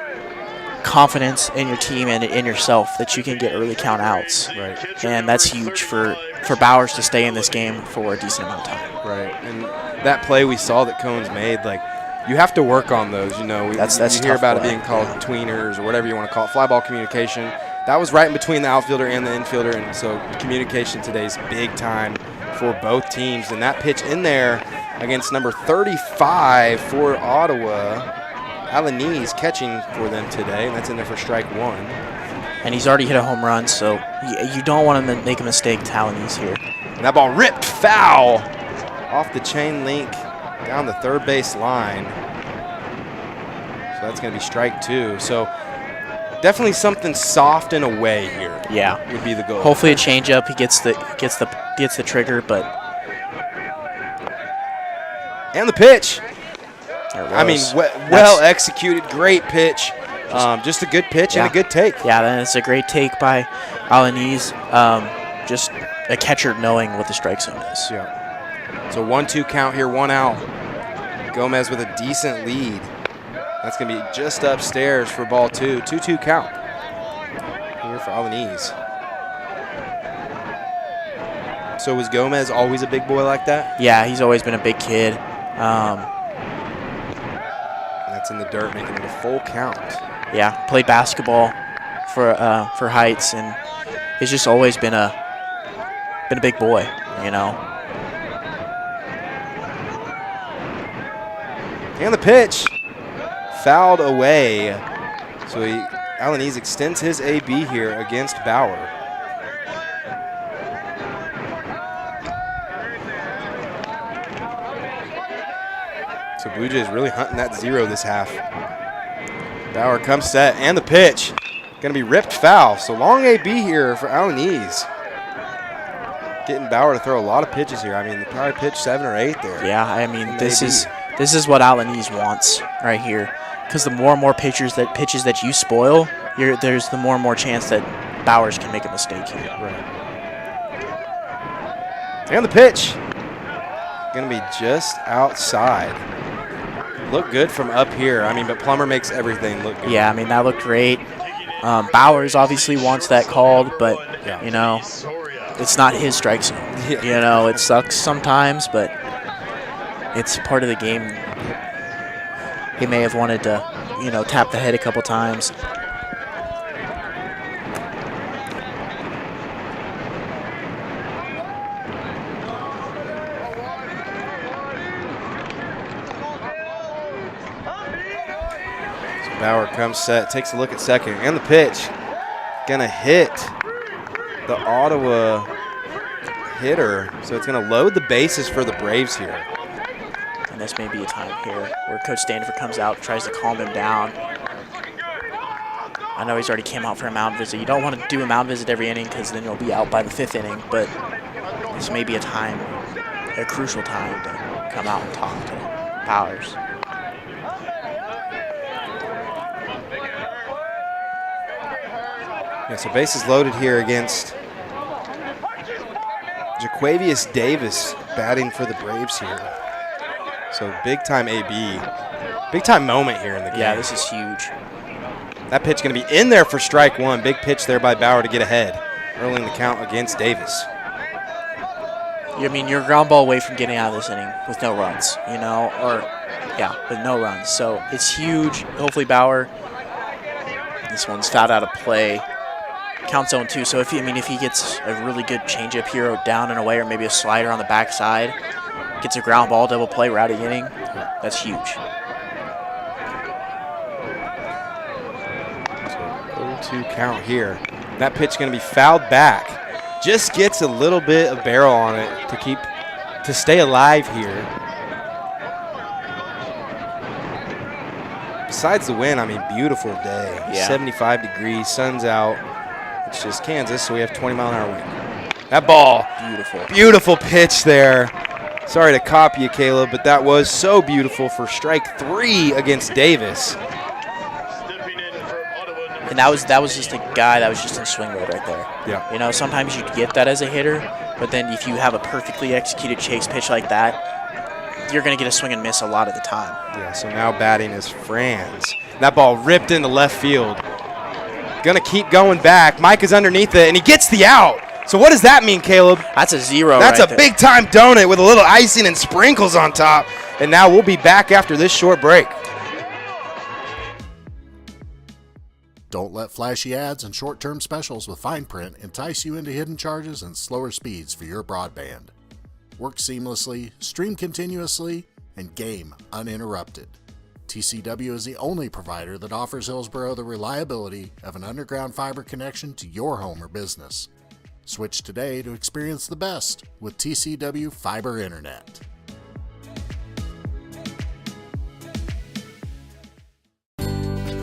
confidence in your team and in yourself that you can get early count outs. Right. And that's huge for Bowers to stay in this game for a decent amount of time. Right. And that play we saw that Cohen's made, like, you have to work on those. You know, That's you hear tough about play. it being called tweeners or whatever you want to call it, fly ball communication. That was right in between the outfielder and the infielder, and so communication today is big time for both teams. And that pitch in there against number 35 for Ottawa, Alanese catching for them today, and that's in there for strike one. And he's already hit a home run, so you don't want to make a mistake tallying these here. And that ball ripped foul off the chain link down the third base line. So that's going to be strike 2. So definitely something soft and away here. Yeah, would be the goal. Hopefully a changeup. He gets the trigger, but and the pitch. I mean, well executed, great pitch. Just a good pitch and a good take. Yeah, that's a great take by Alanis. Just a catcher knowing what the strike zone is. Yeah. So 1-2 count here, 1 out. Gomez with a decent lead. That's going to be just upstairs for ball 2. 2-2 count here for Alanis. So was Gomez always a big boy like that? Yeah, he's always been a big kid. That's in the dirt, making it a full count. Yeah, played basketball for Heights, and he's just always been a big boy, you know. And the pitch fouled away. So Alanis extends his AB here against Bauer. So Blue Jays really hunting that 0 this half. Bauer comes set, and the pitch. Going to be ripped foul. So long AB here for Alanis. Getting Bauer to throw a lot of pitches here. I mean, they probably pitched 7 or 8 there. Yeah, I mean, this is what Alanis wants right here. Because the more and more pitches that you spoil, there's the more and more chance that Bowers can make a mistake here. Right. And the pitch. Going to be just outside. Look good from up here. I mean, but Plummer makes everything look good. Yeah, I mean, that looked great. Bowers obviously wants that called, but, you know, it's not his strike zone. Yeah. You know, it sucks sometimes, but it's part of the game. He may have wanted to, you know, tap the head a couple times. Bauer comes set, takes a look at second, and the pitch. Gonna hit the Ottawa hitter, so it's gonna load the bases for the Braves here. And this may be a time here where Coach Standiford comes out, tries to calm him down. I know he's already came out for a mound visit. You don't want to do a mound visit every inning because then you'll be out by the 5th inning, but this may be a time, a crucial time to come out and talk to Bowers. Yeah, so bases loaded here against Jaquavius Davis batting for the Braves here. So big time AB. Big time moment here in the game. Yeah, this is huge. That pitch going to be in there for strike 1. Big pitch there by Bauer to get ahead. Early in the count against Davis. I mean, you're a ground ball away from getting out of this inning with no runs, you know, with no runs. So it's huge. Hopefully Bauer, this one's fouled out of play. Count zone 2. So if he gets a really good changeup here down and away, or maybe a slider on the backside, gets a ground ball double play, we're out of the inning. That's huge. So 0-2 count here. That pitch going to be fouled back. Just gets a little bit of barrel on it to stay alive here. Besides the wind, I mean, beautiful day. Yeah. 75 degrees, sun's out. It's just Kansas, so we have 20-mile-an-hour wind. That ball, beautiful pitch there. Sorry to copy you, Caleb, but that was so beautiful for strike 3 against Davis. And that was just a guy that was just in swing mode right there. Yeah. You know, sometimes you get that as a hitter, but then if you have a perfectly executed chase pitch like that, you're going to get a swing and miss a lot of the time. Yeah, so now batting is Franz. That ball ripped into left field. Going to keep going back. Mike is underneath it, and he gets the out. So what does that mean, Caleb? That's a 0 That's right a big-time donut with a little icing and sprinkles on top. And now we'll be back after this short break. Don't let flashy ads and short-term specials with fine print entice you into hidden charges and slower speeds for your broadband. Work seamlessly, stream continuously, and game uninterrupted. TCW is the only provider that offers Hillsboro the reliability of an underground fiber connection to your home or business. Switch today to experience the best with TCW Fiber Internet.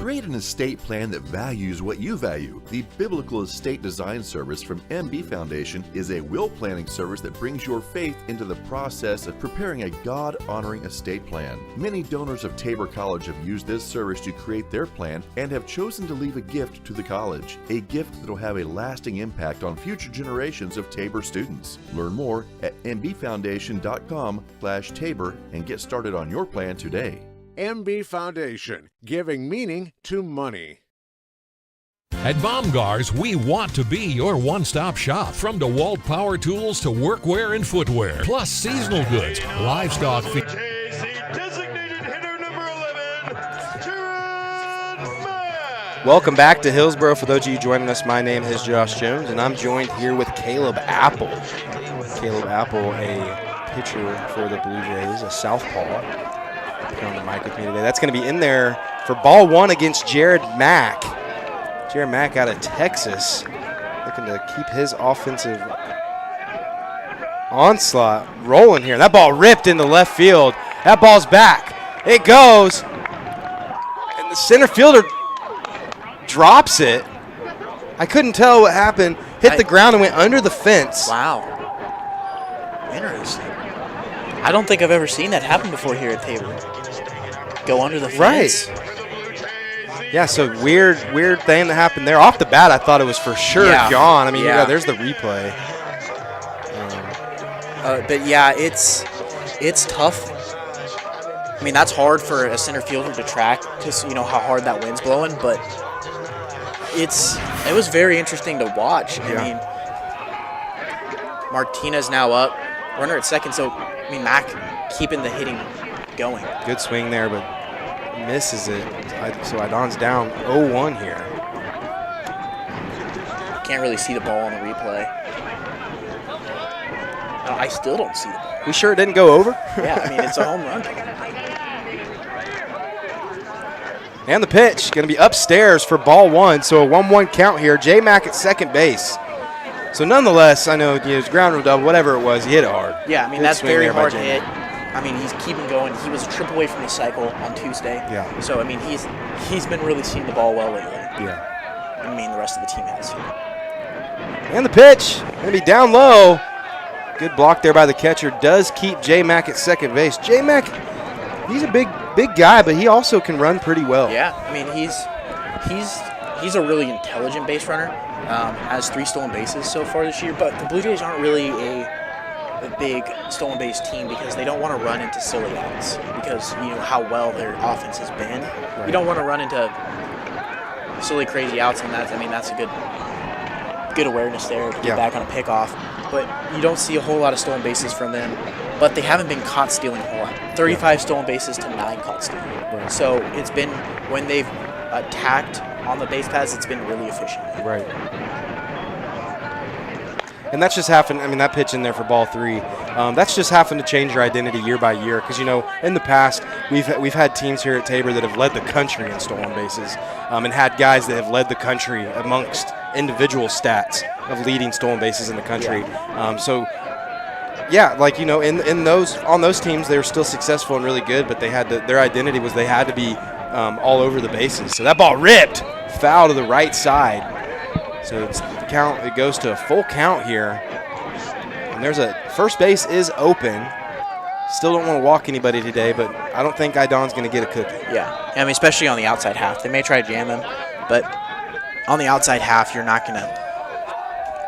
Create an estate plan that values what you value. The Biblical Estate Design Service from MB Foundation is a will planning service that brings your faith into the process of preparing a God-honoring estate plan. Many donors of Tabor College have used this service to create their plan and have chosen to leave a gift to the college, a gift that will have a lasting impact on future generations of Tabor students. Learn more at mbfoundation.com/Tabor and get started on your plan today. MB Foundation, giving meaning to money. At Baumgars, we want to be your one-stop shop. From DeWalt power tools to workwear and footwear, plus seasonal goods, livestock feed. Designated hitter number 11, Jared Mack. Welcome back to Hillsboro. For those of you joining us, my name is Josh Jones, and I'm joined here with Caleb Apple. Caleb Apple, a pitcher for the Blue Jays, a southpaw. On the mic with me today. That's going to be in there for ball one against Jared Mack. Jared Mack out of Texas, looking to keep his offensive onslaught rolling here. That ball ripped into left field. That ball's back. It goes. And the center fielder drops it. I couldn't tell what happened. Hit the ground and went under the fence. Wow. Interesting. I don't think I've ever seen that happen before here at Tabor. Go under the fence. Right. Yeah, so weird thing that happened there. Off the bat, I thought it was for sure gone. I mean, yeah, there's the replay. But yeah, it's tough. I mean, that's hard for a center fielder to track because you know how hard that wind's blowing. But it was very interesting to watch. Yeah. I mean, Martinez now up, runner at second. So I mean, Mack keeping the hitting going. Good swing there, but misses it. So Idon's down 0-1 here. Can't really see the ball on the replay. No, I still don't see the ball. We sure it didn't go over? Yeah, I mean, it's a home run. And the pitch going to be upstairs for ball one. So a 1-1 count here. J Mack at second base. So nonetheless, I know it was ground rule double, whatever it was, he hit it hard. Yeah, I mean, Good that's swing very there by hard J hit. Mack. I mean, he's keeping going. He was a trip away from the cycle on Tuesday. Yeah. So, I mean, he's been really seeing the ball well lately. Yeah. I mean, the rest of the team has. And the pitch going to be down low. Good block there by the catcher. Does keep J Mack at second base. J Mack, he's a big guy, but he also can run pretty well. Yeah, I mean, he's a really intelligent base runner. Has 3 stolen bases so far this year, but the Blue Jays aren't really a big stolen base team because they don't want to run into silly outs because you know how well their offense has been. Right. You don't want to run into silly crazy outs, and that's a good awareness there to get back on a pickoff. But you don't see a whole lot of stolen bases from them, but they haven't been caught stealing a whole lot. 35 stolen bases to 9 caught stealing. Right. So it's been when they've attacked on the base paths, it's been really efficient. Right. And that's just happened. I mean, that pitch in there for ball 3, that's just happened to change your identity year by year. Because, you know, in the past, we've had teams here at Tabor that have led the country in stolen bases and had guys that have led the country amongst individual stats of leading stolen bases in the country. Yeah, like, you know, on those teams, they were still successful and really good, but they had their identity was they had to be all over the bases. So that ball ripped foul to the right side. So it goes to a full count here. And there's first base is open. Still don't want to walk anybody today, but I don't think Idon's going to get a cookie. Yeah, I mean, especially on the outside half. They may try to jam him, but on the outside half, you're not going to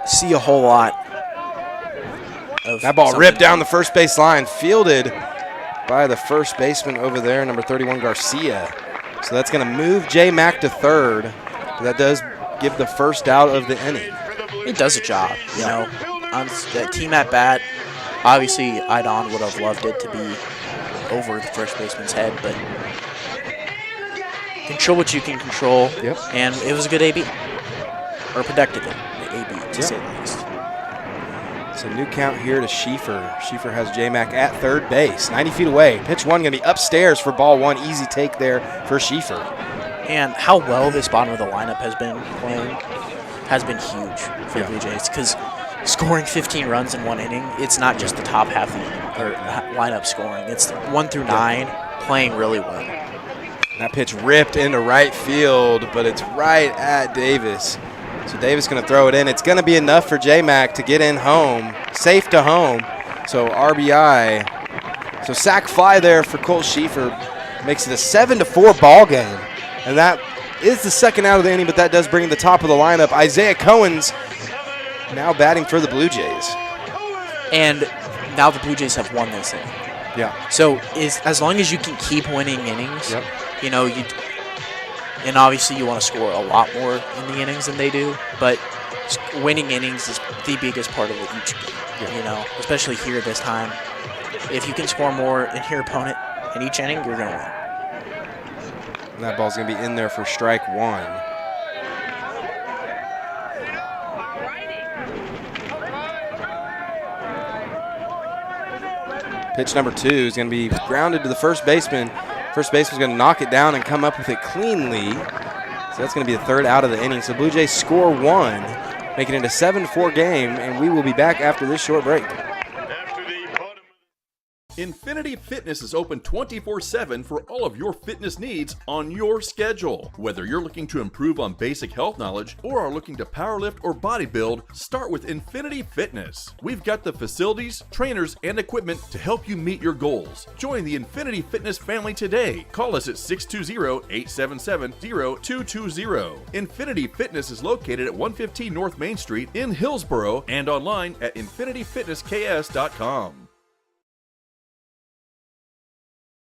see a whole lot of that ball ripped down the first base line, fielded by the first baseman over there, number 31, Garcia. So that's going to move J Mack to third. But that does give the first out of the inning. It does a job, you know. On the team at bat, obviously Idon would have loved it to be over the first baseman's head, but control what you can control. Yep. And it was a good AB, or productive AB to say the least. So new count here to Schieffer. Schieffer has J-Mac at third base, 90 feet away. Pitch one going to be upstairs for ball one. Easy take there for Schieffer. And how well this bottom of the lineup has been playing has been huge for the Blue Jays, because scoring 15 runs in one inning, it's not just the top half of the lineup scoring. It's 1 through 9 playing really well. That pitch ripped into right field, but it's right at Davis. So Davis going to throw it in. It's going to be enough for J-Mac to get in home, safe to home. So RBI. So sac fly there for Cole Schieffer makes it a 7-4 ball game. And that is the second out of the inning, but that does bring the top of the lineup. Isaiah Cohen's now batting for the Blue Jays. And now the Blue Jays have won this inning. Yeah. So as long as you can keep winning innings, you know, and obviously you want to score a lot more in the innings than they do, but winning innings is the biggest part of each game, you know, especially here this time. If you can score more in your opponent in each inning, you're going to win. And that ball's going to be in there for strike one. Pitch number 2 is going to be grounded to the first baseman. First baseman's going to knock it down and come up with it cleanly. So that's going to be the third out of the inning. So Blue Jays score 1, making it a 7-4 game, and we will be back after this short break. Infinity Fitness is open 24/7 for all of your fitness needs on your schedule. Whether you're looking to improve on basic health knowledge or are looking to powerlift or bodybuild, start with Infinity Fitness. We've got the facilities, trainers, and equipment to help you meet your goals. Join the Infinity Fitness family today. Call us at 620-877-0220. Infinity Fitness is located at 115 North Main Street in Hillsboro and online at infinityfitnessks.com.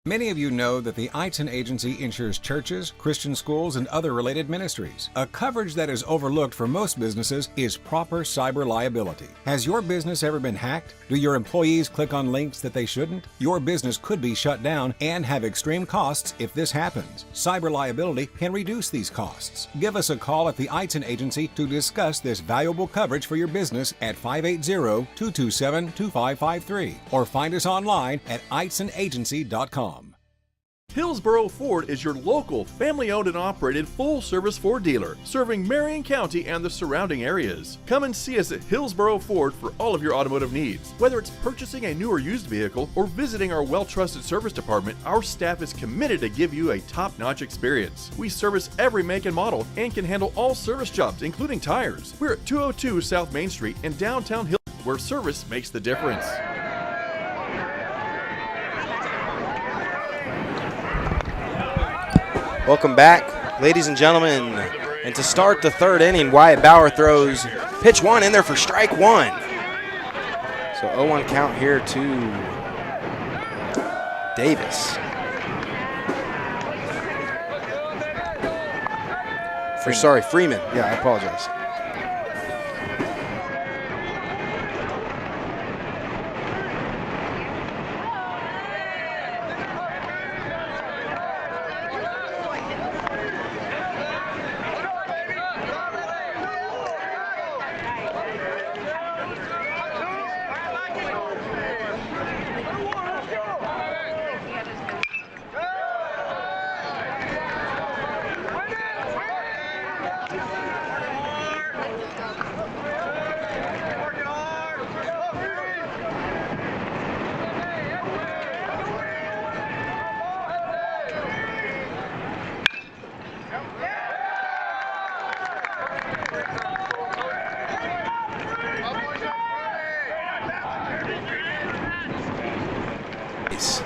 Many of you know that the Eitzen Agency insures churches, Christian schools, and other related ministries. A coverage that is overlooked for most businesses is proper cyber liability. Has your business ever been hacked? Do your employees click on links that they shouldn't? Your business could be shut down and have extreme costs if this happens. Cyber liability can reduce these costs. Give us a call at the Eitzen Agency to discuss this valuable coverage for your business at 580-227-2553 or find us online at eitzenagency.com. Hillsboro Ford is your local, family-owned and operated full-service Ford dealer, serving Marion County and the surrounding areas. Come and see us at Hillsboro Ford for all of your automotive needs. Whether it's purchasing a new or used vehicle or visiting our well-trusted service department, our staff is committed to give you a top-notch experience. We service every make and model and can handle all service jobs, including tires. We're at 202 South Main Street in downtown Hillsboro, where service makes the difference. Welcome back, ladies and gentlemen. And to start the third inning, Wyatt Bauer throws pitch 1 in there for strike 1. So 0-1 count here to Davis. Freeman. Yeah, I apologize.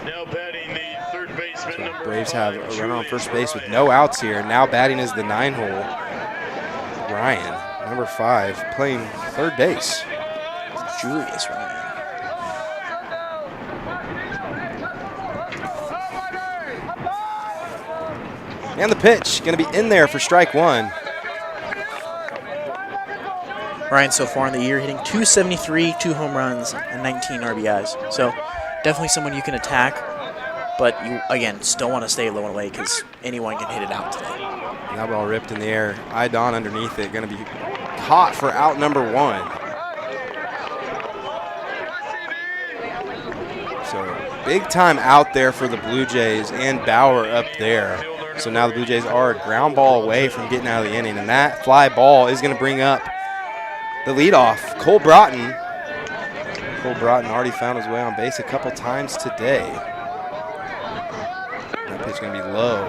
Now batting the third baseman, number Braves 5, have a runner on first base with no outs here. Now batting is the 9-hole. Ryan, number 5, playing third base. Julius Ryan. And the pitch, going to be in there for strike 1. Ryan so far in the year hitting .273, 2 home runs, and 19 RBIs. So definitely someone you can attack, but you, again, still want to stay low and away because anyone can hit it out today. And that ball ripped in the air. Idon underneath it, going to be caught for out number 1. Big time out there for the Blue Jays and Bauer up there. So now the Blue Jays are a ground ball away from getting out of the inning, and that fly ball is going to bring up the leadoff, Cole Broughton. Cole Broughton already found his way on base a couple times today. That pitch going to be low.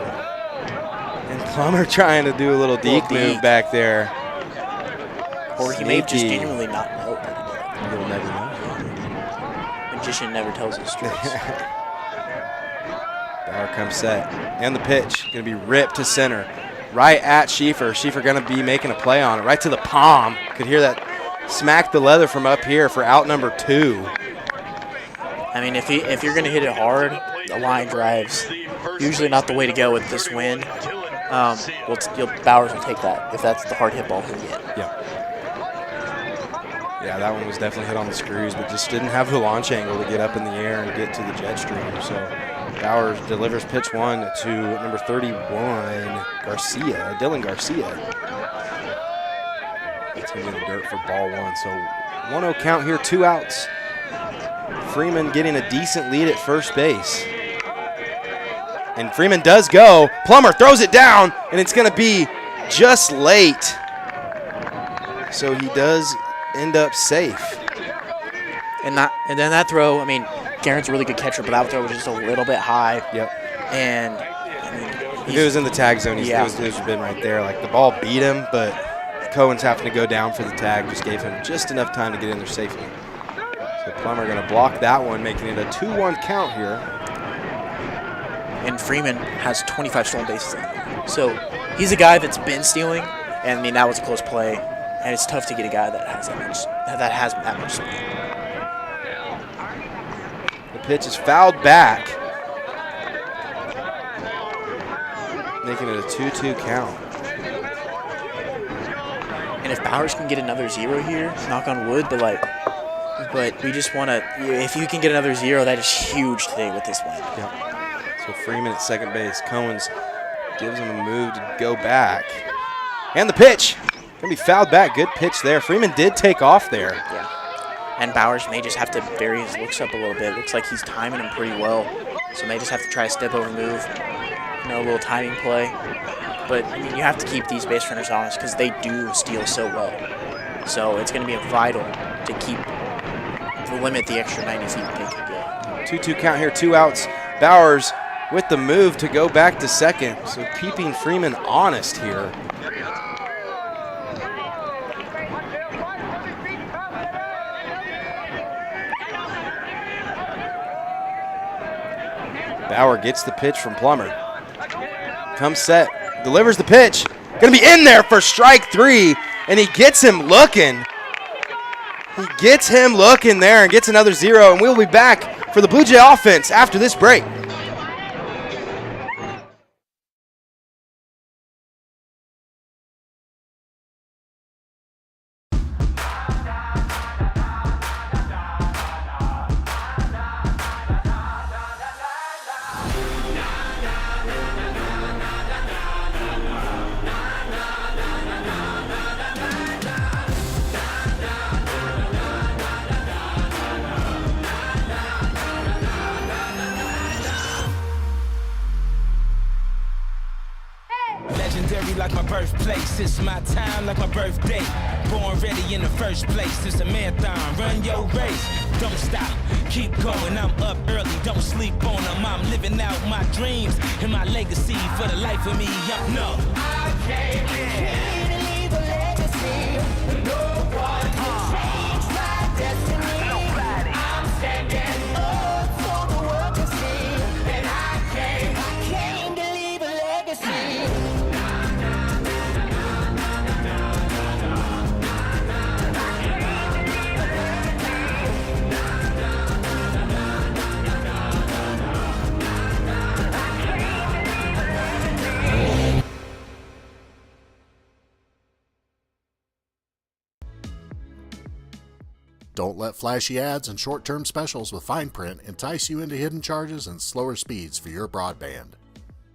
And Plummer trying to do a little deke move back there. Or he may just genuinely not know what he did. You'll never know. Magician never tells his tricks. Bauer comes set. And the pitch going to be ripped to center. Right at Schieffer. Schieffer going to be making a play on it. Right to the palm. Could hear that smack the leather from up here for out number 2. I mean, if you're going to hit it hard, the line drive's usually not the way to go with this wind. Bowers will take that if that's the hard hit ball he'll get. Yeah, that one was definitely hit on the screws, but just didn't have the launch angle to get up in the air and get to the jet stream. So Bowers delivers pitch 1 to number 31, Garcia, Dylan Garcia. It's going to be in the dirt for ball 1. So 1-0 count here, 2 outs. Freeman getting a decent lead at first base. And Freeman does go. Plummer throws it down, and it's going to be just late. So he does end up safe. And then that throw, I mean, Garen's a really good catcher, but that throw was just a little bit high. Yep. And if it was in the tag zone, it would have been right there. Like the ball beat him, but Cohen's having to go down for the tag. Just gave him just enough time to get in there safely. So Plummer going to block that one, making it a 2-1 count here. And Freeman has 25 stolen bases. So he's a guy that's been stealing, and I mean that was a close play. And it's tough to get a guy that has that much speed. The pitch is fouled back, making it a 2-2 count. And if Bowers can get another 0 here, knock on wood, but we just want to. If you can get another 0, that is huge today with this win. Yep. So Freeman at second base. Cohen's gives him a move to go back, and the pitch. Going to be fouled back. Good pitch there. Freeman did take off there. Yeah. And Bowers may just have to vary his looks up a little bit. Looks like he's timing him pretty well. So may just have to try a step over move. A little timing play. But, I mean, you have to keep these base runners honest because they do steal so well. So it's going to be vital to limit the extra 90 feet they can get. 2-2 count here. 2 outs. Bowers with the move to go back to second. So keeping Freeman honest here. Bauer gets the pitch from Plummer. Comes set, delivers the pitch. Gonna be in there for strike 3, and he gets him looking. He gets him looking there and gets another 0, and we'll be back for the Blue Jay offense after this break. Like my birthplace, it's my time like my birthday. Born ready in the first place, it's a marathon, run your race. Don't stop, keep going, I'm up early, don't sleep on them. I'm living out my dreams and my legacy for the life of me. I came here to leave a legacy. No one can change my destiny. Nobody. I'm standing up so the world can see. And I came to leave a legacy. Don't let flashy ads and short-term specials with fine print entice you into hidden charges and slower speeds for your broadband.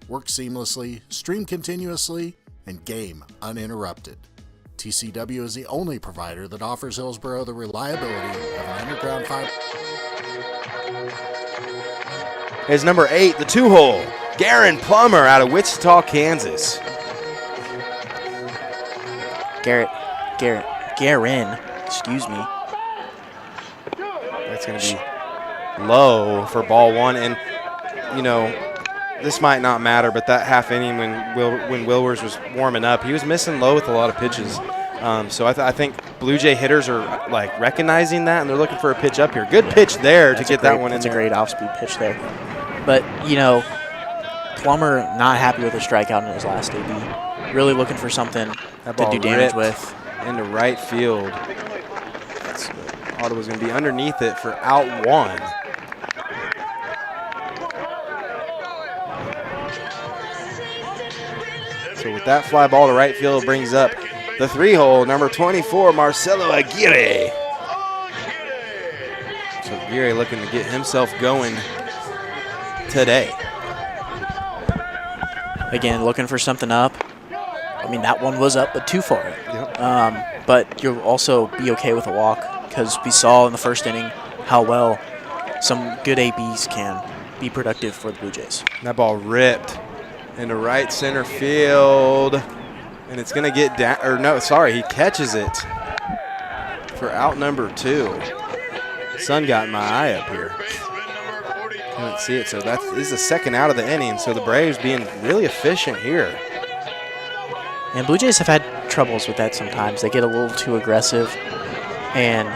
Work seamlessly, stream continuously, and game uninterrupted. TCW is the only provider that offers Hillsborough the reliability of an underground fiber. is number 8, the 2-hole, Garen Plummer out of Wichita, Kansas. Garen, excuse me. That's going to be low for ball 1. And, you know, this might not matter, but that half inning when Wilwers was warming up, he was missing low with a lot of pitches. So I think Blue Jay hitters are like recognizing that, and they're looking for a pitch up here. Good pitch there to get that one in there. That's a great off-speed pitch there. But, you know, Plummer not happy with a strikeout in his last AB. Really looking for something to do damage with. Into right field. Ottawa's going to be underneath it for out 1. So with that fly ball to right field, brings up the 3-hole, number 24, Marcelo Aguirre. So Aguirre looking to get himself going today. Again, looking for something up. I mean, that one was up, but too far. Yep. But you'll also be okay with a walk, because we saw in the first inning how well some good ABs can be productive for the Blue Jays. That ball ripped into right center field, and it's going to get down, or no, sorry, he catches it for out number 2. Sun got my eye up here. Couldn't see it, so this is the second out of the inning, so the Braves being really efficient here. And Blue Jays have had troubles with that sometimes. They get a little too aggressive, and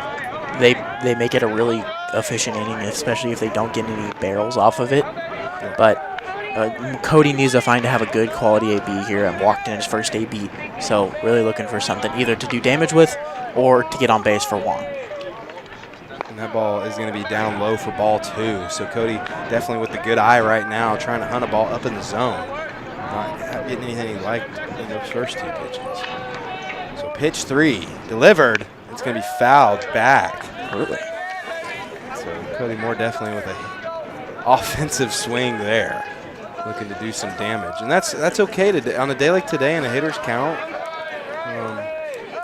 they make it a really efficient inning, especially if they don't get any barrels off of it. But Cody needs to have a good quality AB here, and walked in his first AB. So really looking for something either to do damage with or to get on base for 1. And that ball is going to be down low for ball 2. So Cody definitely with the good eye right now, trying to hunt a ball up in the zone. Not getting anything he liked in those first 2 pitches. So pitch 3 delivered. It's going to be fouled back. Really? So Cody Moore definitely with an offensive swing there, looking to do some damage. And that's okay today. On a day like today in a hitter's count,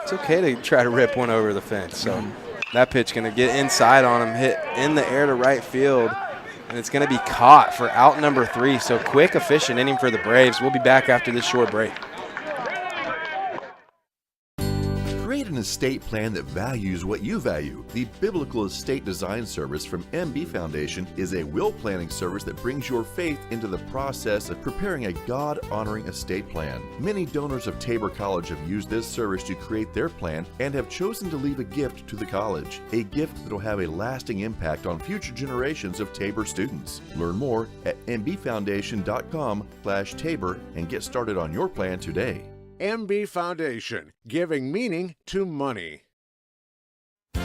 it's okay to try to rip one over the fence. So that pitch going to get inside on him, hit in the air to right field, and it's going to be caught for out number 3. So quick, efficient inning for the Braves. We'll be back after this short break. Create an estate plan that values what you value. The Biblical Estate Design Service from MB Foundation is a will planning service that brings your faith into the process of preparing a God-honoring estate plan. Many donors of Tabor College have used this service to create their plan and have chosen to leave a gift to the college, a gift that will have a lasting impact on future generations of Tabor students. Learn more at mbfoundation.com/Tabor and get started on your plan today. MB Foundation, giving meaning to money.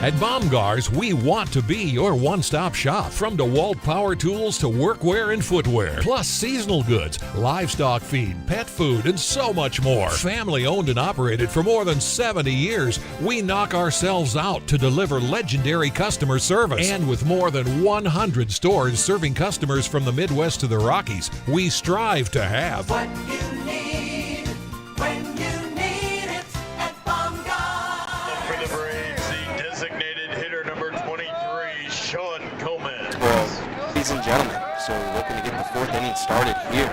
At Baumgars, we want to be your one-stop shop. From DeWalt power tools to workwear and footwear, plus seasonal goods, livestock feed, pet food, and so much more. Family owned and operated for more than 70 years, we knock ourselves out to deliver legendary customer service. And with more than 100 stores serving customers from the Midwest to the Rockies, we strive to have What you need when you need it at Baumgars. For the Braves, the designated hitter number 23, Sean Gomez. Well, ladies and gentlemen, so we're looking to get the 4th inning started here.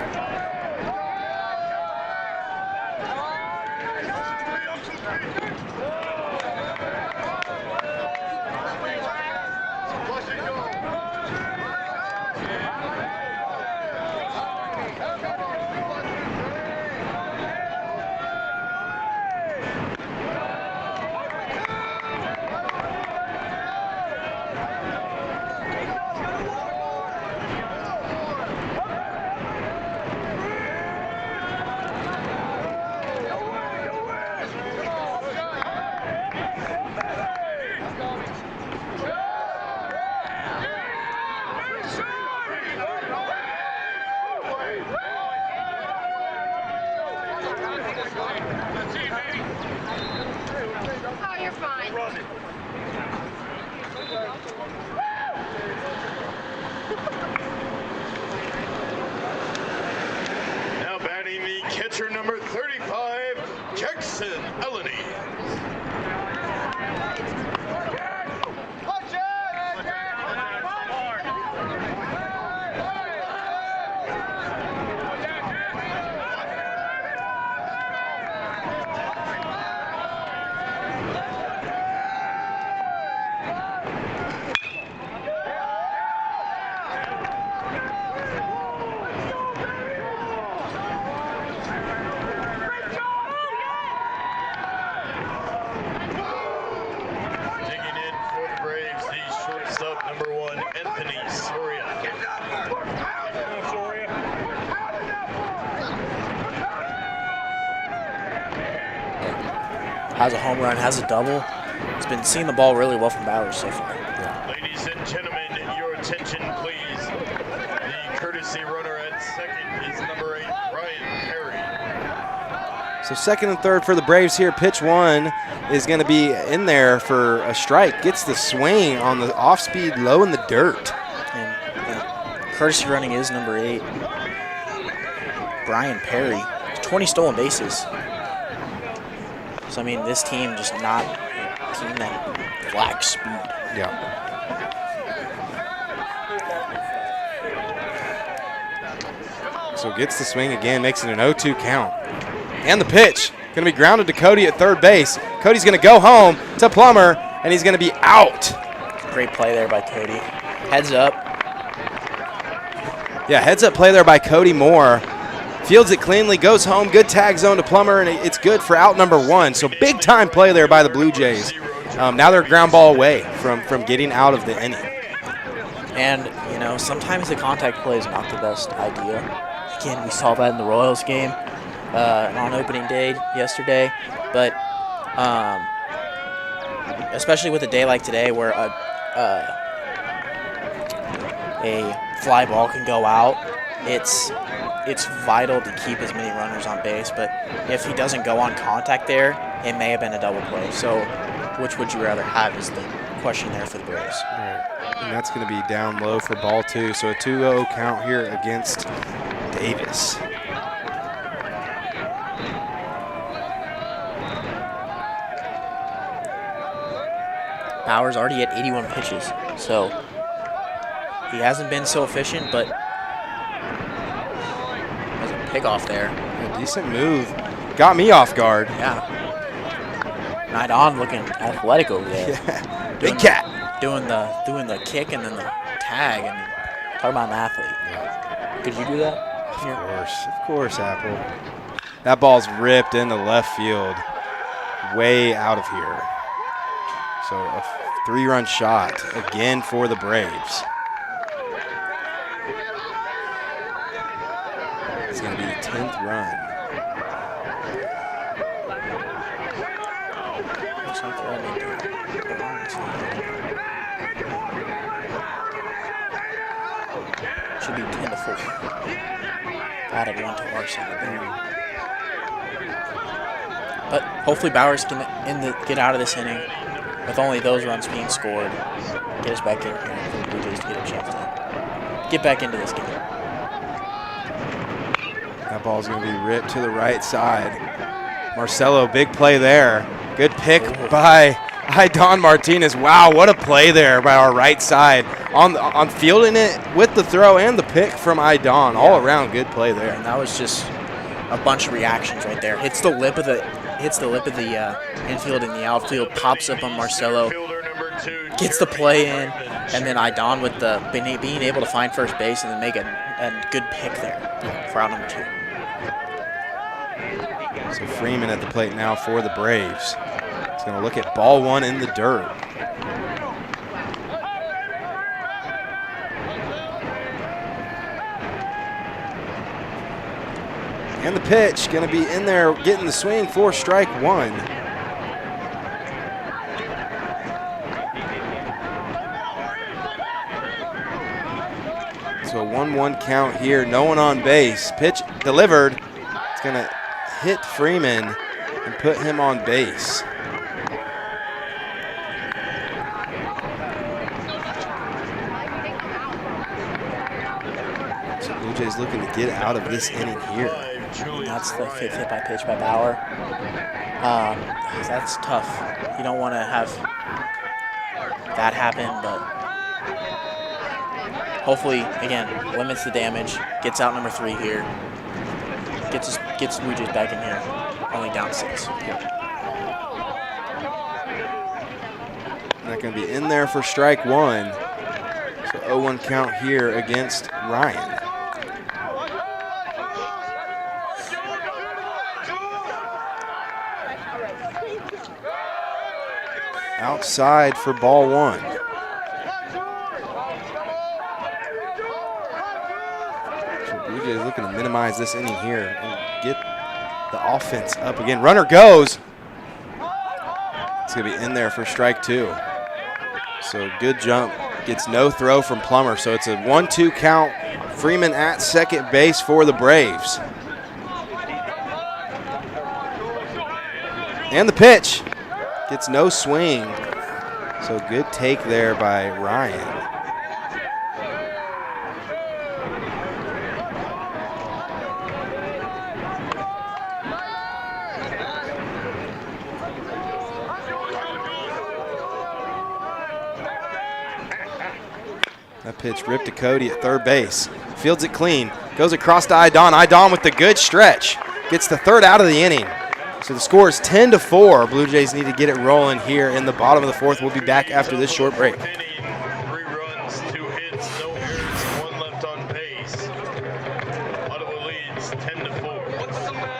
Oh, you're fine. Now batting the catcher number 35, Jackson Eleni. Has a home run, has a double. He's been seeing the ball really well from Bowers so far. Ladies and gentlemen, your attention please. The courtesy runner at second is number 8, Ryan Perry. So second and third for the Braves here. Pitch one is going to be in there for a strike. Gets the swing on the off-speed low in the dirt. And courtesy running is number 8, Brian Perry. 20 stolen bases. So, I mean, this team just not a team that lacks speed. Yeah. So gets the swing again, makes it an 0-2 count. And the pitch, going to be grounded to Cody at third base. Cody's going to go home to Plummer, and he's going to be out. Great play there by Cody. Heads up. Yeah, heads up play there by Cody Moore. Fields it cleanly, goes home, good tag zone to Plummer, and it's good for out number 1. So big time play there by the Blue Jays. Now they're ground ball away from getting out of the inning. And, you know, sometimes the contact play is not the best idea. Again, we saw that in the Royals game on opening day yesterday. But especially with a day like today where a fly ball can go out, it's vital to keep as many runners on base, but if he doesn't go on contact there, it may have been a double play. So which would you rather have is the question there for the Braves. Right. And that's going to be down low for ball 2. So a 2-0 count here against Davis. Bowers already at 81 pitches, so he hasn't been so efficient, but there's a pick off there. A decent move. Got me off guard. Yeah. Night on looking athletic over there. Yeah. Big cat. Doing the kick and then the tag. I mean, talk about an athlete. Yeah. Could you do that? Of course, Apple. That ball's ripped into left field, way out of here. So a 3-run shot again for the Braves. It's going to be the 10th run. Looks like they're heading to should be 10-4. Added 1 to our side there. But hopefully Bowers can get out of this inning with only those runs being scored. Get us back in here for the Blue Jays to get a chance to get back into this game. That ball's going to be ripped to the right side. Marcelo, big play there. Good pick by Don Martinez. Wow, what a play there by our right side. On fielding it with the throw and the pick from Idon. All around good play there. And that was just a bunch of reactions right there. Hits the lip of the infield and the outfield, pops up on Marcelo, gets the play in, and then Idon with the being able to find first base and then make a good pick there for out number 2. So Freeman at the plate now for the Braves. He's going to look at ball 1 in the dirt. And the pitch going to be in there getting the swing for strike 1. So a 1-1 count here. No one on base. Pitch delivered. It's going to hit Freeman and put him on base. So Blue Jays looking to get out of this inning here. That's the 5th hit by pitch by Bauer. That's tough. You don't want to have that happen, but hopefully, again, limits the damage, gets out number 3 here, gets Blue Jays back in here, only down 6. Not going to be in there for strike 1. So 0-1 count here against Ryan. Outside for ball 1. So Blue Jays looking to minimize this inning here and get the offense up again. Runner goes. It's going to be in there for strike 2. So good jump. Gets no throw from Plummer. So it's a 1-2 count. Freeman at second base for the Braves. And the pitch. Gets no swing. So good take there by Ryan. That pitch ripped to Cody at third base. Fields it clean. Goes across to Idon. Idon with the good stretch. Gets the third out of the inning. So the score is 10-4. Blue Jays need to get it rolling here in the bottom of the 4th. We'll be back after this short break. 3 runs, 2 hits, no errors, 1 left on base. Ottawa leads 10-4. What's the matter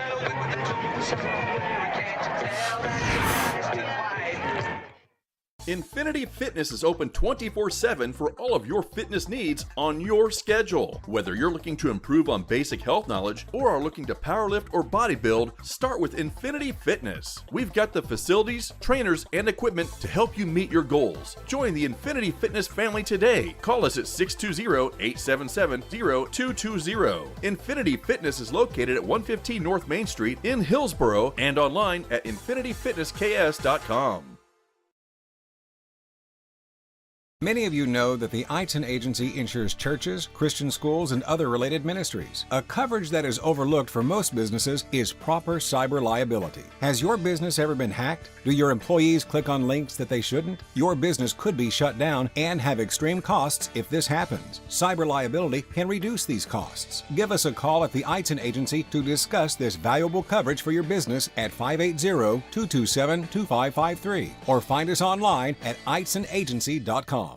Infinity Fitness is open 24/7 for all of your fitness needs on your schedule. Whether you're looking to improve on basic health knowledge or are looking to powerlift or bodybuild, start with Infinity Fitness. We've got the facilities, trainers, and equipment to help you meet your goals. Join the Infinity Fitness family today. Call us at 620-877-0220. Infinity Fitness is located at 115 North Main Street in Hillsboro and online at infinityfitnessks.com. Many of you know that the Eitzen Agency insures churches, Christian schools, and other related ministries. A coverage that is overlooked for most businesses is proper cyber liability. Has your business ever been hacked? Do your employees click on links that they shouldn't? Your business could be shut down and have extreme costs if this happens. Cyber liability can reduce these costs. Give us a call at the Eitzen Agency to discuss this valuable coverage for your business at 580-227-2553 or find us online at eitzenagency.com.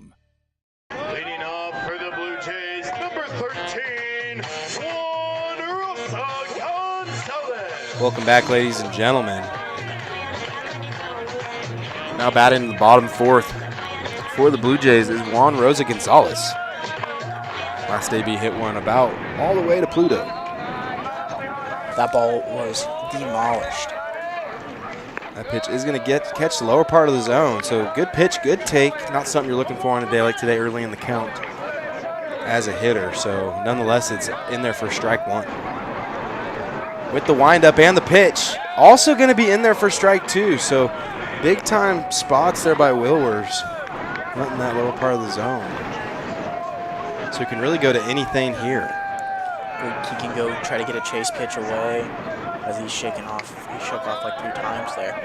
Leading off for the Blue Jays, number 13, Juan Rosa Gonzalez. Welcome back, ladies and gentlemen. Now batting in the bottom 4th for the Blue Jays is Juan Rosa Gonzalez. Last AB hit one about all the way to Pluto. That ball was demolished. That pitch is going to catch the lower part of the zone. So good pitch, good take. Not something you're looking for on a day like today early in the count as a hitter. So nonetheless, it's in there for strike 1. With the windup and the pitch, also going to be in there for strike 2. So big time spots there by Wilwers, not in that lower part of the zone. So he can really go to anything here. He can go try to get a chase pitch away as he's shaking off. He shook off like 3 times there.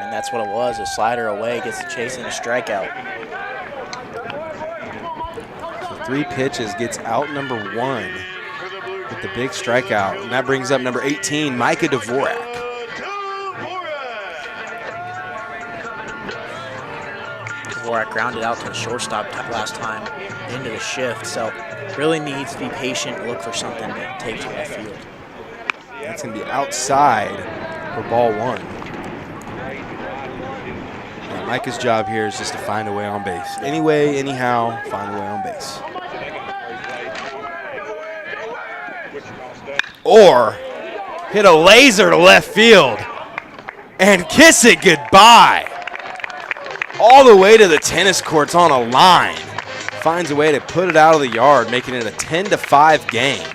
And that's what it was, a slider away, gets the chase and a strikeout. So 3 pitches, gets out number 1 with the big strikeout. And that brings up number 18, Micah Dvorak. Dvorak grounded out to the shortstop last time into the shift, so really needs to be patient, look for something to take to left field. That's going to be outside for ball 1. Now, Micah's job here is just to find a way on base. Any way, anyhow, find a way on base. Or hit a laser to left field and kiss it goodbye. All the way to the tennis courts on a line. Finds a way to put it out of the yard, making it a 10-5 game.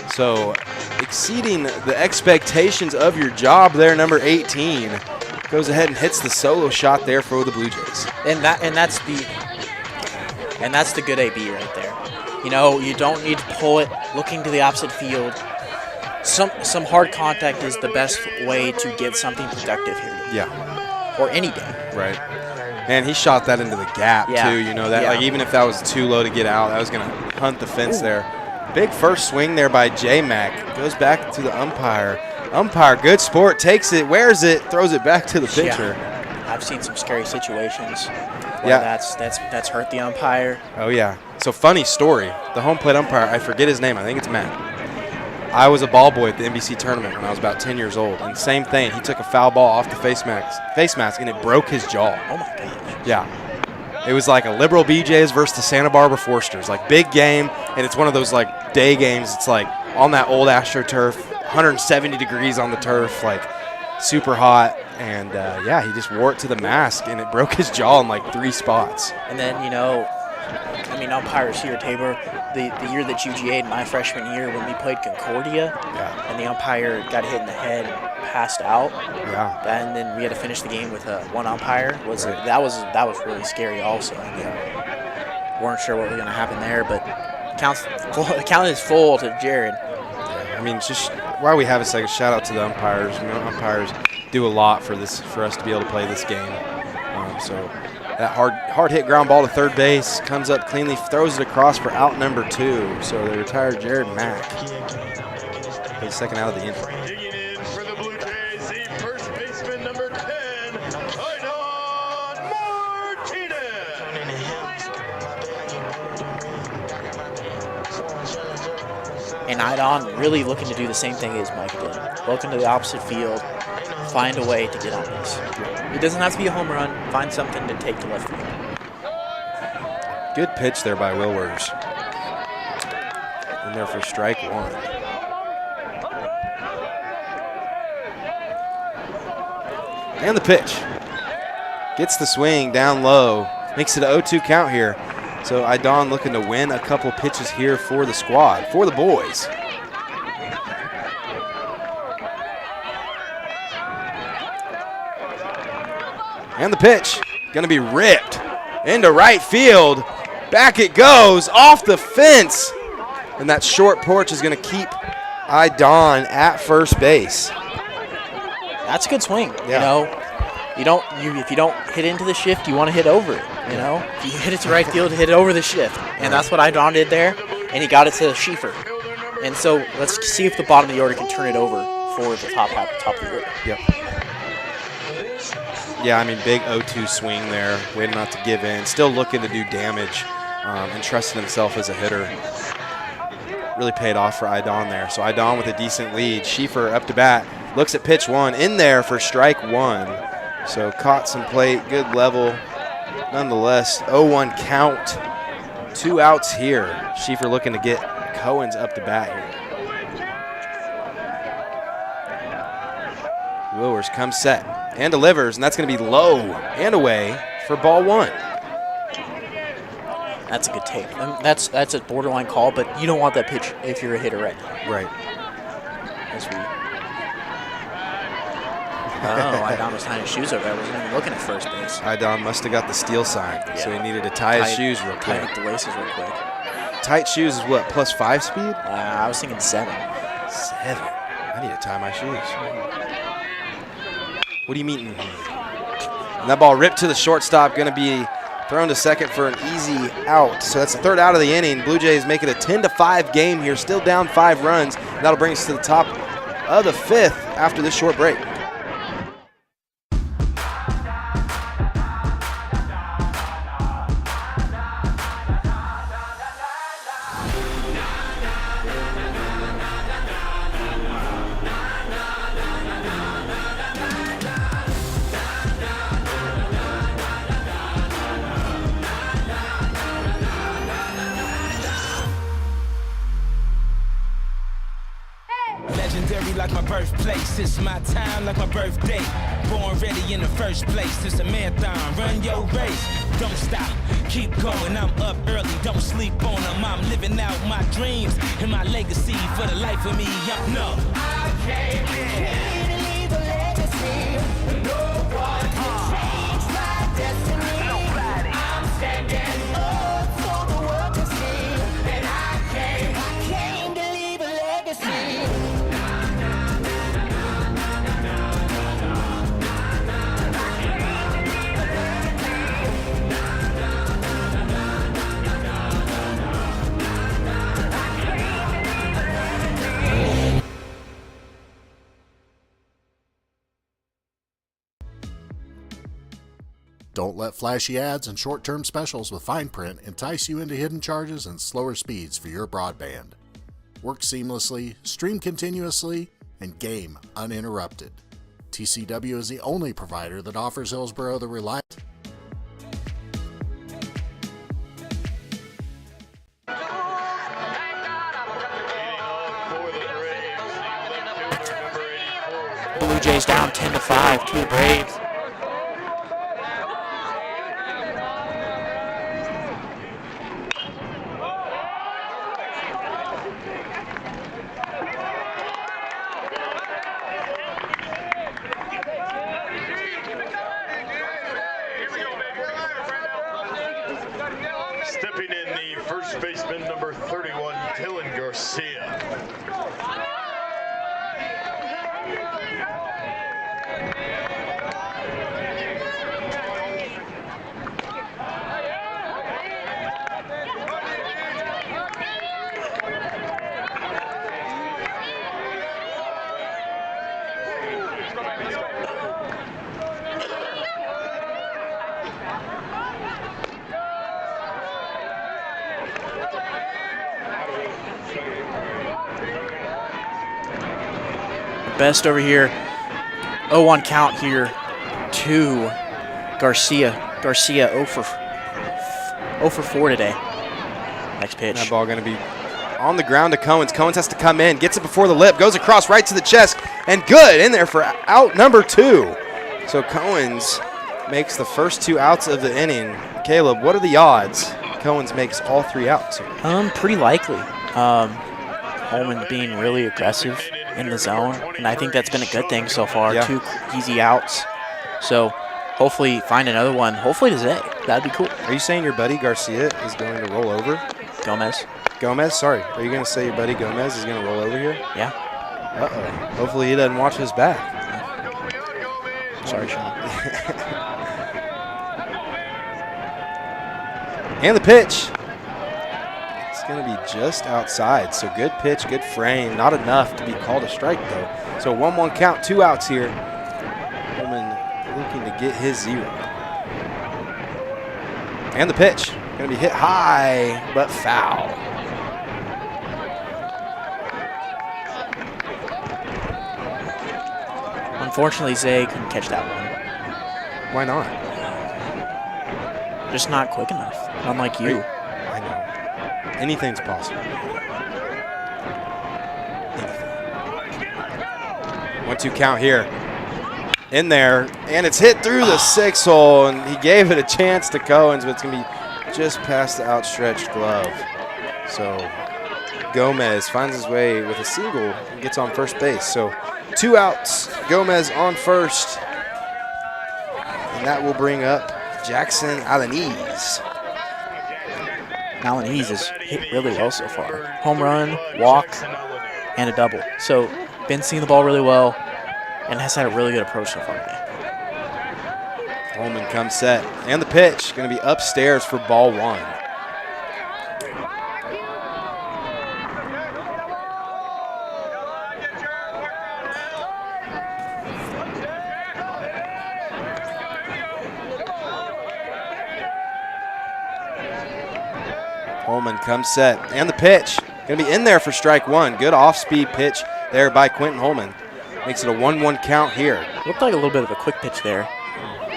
So exceeding the expectations of your job there, number 18. Goes ahead and hits the solo shot there for the Blue Jays. And that's the good AB right there. You know, you don't need to pull it looking to the opposite field. Some hard contact is the best way to get something productive here. Yeah. Or any day. Right. And he shot that into the gap, Yeah. too. You know, that like even if that was too low to get out, that was going to hunt the fence there. Big first swing there by J-Mac. Goes back to the umpire. Umpire, good sport, takes it, wears it, throws it back to the pitcher. Yeah. I've seen some scary situations where that's hurt the umpire. Oh, yeah. So, funny story. The home plate umpire, I forget his name. I think it's Matt. I was a ball boy at the NBC tournament when I was about 10 years old. And same thing. He took a foul ball off the face mask, and it broke his jaw. Oh, my gosh. Yeah. It was like a Liberal BJ's versus the Santa Barbara Forsters. Like, big game, and it's one of those, like, day games. It's, like, on that old AstroTurf, 170 degrees on the turf, like, super hot. And, he just wore it to the mask, and it broke his jaw in, like, 3 spots. And then, umpires here, Tabor, the year that you GA'd my freshman year when we played Concordia, and the umpire got hit in the head and passed out. Yeah. And then we had to finish the game with one umpire. That was really scary also. Weren't sure what was going to happen there, but count is full to Jared. I mean, just while we have a second, shout out to the umpires. Umpires do a lot for us to be able to play this game. So that hard hit ground ball to third base comes up cleanly, throws it across for out number 2. So they retired Jared Mack for the second out of the inning. Digging in for the Blue Jays, the first baseman number 10, Aydon Martinez. And Aydon really looking to do the same thing as Mike did. Look into the opposite field, find a way to get on this. It doesn't have to be a home run. Find something to take to left field. Good pitch there by Wilwers. In there for strike 1. And the pitch. Gets the swing down low. Makes it an 0-2 count here. So Aydon looking to win a couple pitches here for the squad, for the boys. And the pitch, going to be ripped into right field. Back it goes, off the fence. And that short porch is going to keep Aydon at first base. That's a good swing. If you don't hit into the shift, you want to hit over it. If you hit it to right field, hit it over the shift. And that's what Aydon did there, and he got it to Schieffer. And so let's see if the bottom of the order can turn it over for the top of the order. Yep. Yeah, I mean, big 0-2 swing there, waiting not to give in, still looking to do damage and trusting himself as a hitter. Really paid off for Aydon there. So Aydon with a decent lead. Schieffer up to bat, looks at pitch 1, in there for strike 1. So caught some plate, good level. Nonetheless, 0-1 count. 2 outs here. Schieffer looking to get Cohen's up to bat here. Wilwers comes set and delivers, and that's going to be low and away for ball 1. That's a good take. That's a borderline call, but you don't want that pitch if you're a hitter right now. Right. Aydon was tying his shoes over. I wasn't even looking at first base. Aydon must have got the steal sign, so he needed to tie his shoes real quick. Tie the laces real quick. Tight shoes is what, +5 speed? I was thinking 7. 7. I need to tie my shoes. What do you mean? And that ball ripped to the shortstop, going to be thrown to second for an easy out. So that's the 3rd out of the inning. Blue Jays make it a 10-5 game here, still down 5 runs. And that'll bring us to the top of the 5th after this short break. Legendary like my birthplace, it's my time like my birthday. Born ready in the first place, it's a marathon, run your race. Don't stop, keep going, I'm up early, don't sleep on them. I'm living out my dreams and my legacy for the life of me. I came in to leave a legacy. No one can change my destiny. Nobody. I'm standing up for the world to see. And I came to leave a legacy. Don't let flashy ads and short-term specials with fine print entice you into hidden charges and slower speeds for your broadband. Work seamlessly, stream continuously, and game uninterrupted. TCW is the only provider that offers Hillsboro the reliable. Blue Jays down 10-5 to the Braves. Stepping in the first baseman, number 31, Dylan Garcia. Best over here. 0-1 count here to Garcia. Garcia 0 for 4 today. Next pitch. That ball going to be on the ground to Cohens. Cohens has to come in, gets it before the lip, goes across right to the chest, and good in there for out number 2. So Cohens makes the first 2 outs of the inning. Caleb, what are the odds Cohens makes all 3 outs here? Pretty likely. Holman being really aggressive in the zone, and I think that's been a good thing so far. Yeah. 2 easy outs. So hopefully find another one. Hopefully today. That'd be cool. Are you saying your buddy Garcia is going to roll over? Gomez. Sorry. Are you going to say your buddy Gomez is going to roll over here? Yeah. Uh-oh. Hopefully he doesn't watch his back. Sorry, Sean. And the pitch. It's going to be just outside. So good pitch, good frame. Not enough to be called a strike, though. So 1-1 count, 2 outs here. Holman looking to get his 0. And the pitch. Going to be hit high, but foul. Unfortunately, Zay couldn't catch that one. Why not? Just not quick enough. Unlike you. I know. Anything's possible. Anything. 1-2 count here. In there, and it's hit through the 6 hole, and he gave it a chance to Cohens, but it's going to be just past the outstretched glove. So Gomez finds his way with a single and gets on first base. So 2 outs, Gomez on first, and that will bring up Jackson Alanese. Alanese has hit really well so far. Home run, walk, and a double. So been seeing the ball really well and has had a really good approach so far today. Holman comes set, and the pitch going to be upstairs for ball 1. Holman comes set, and the pitch going to be in there for strike 1. Good off-speed pitch there by Quentin Holman. Makes it a 1-1 count here. Looked like a little bit of a quick pitch there.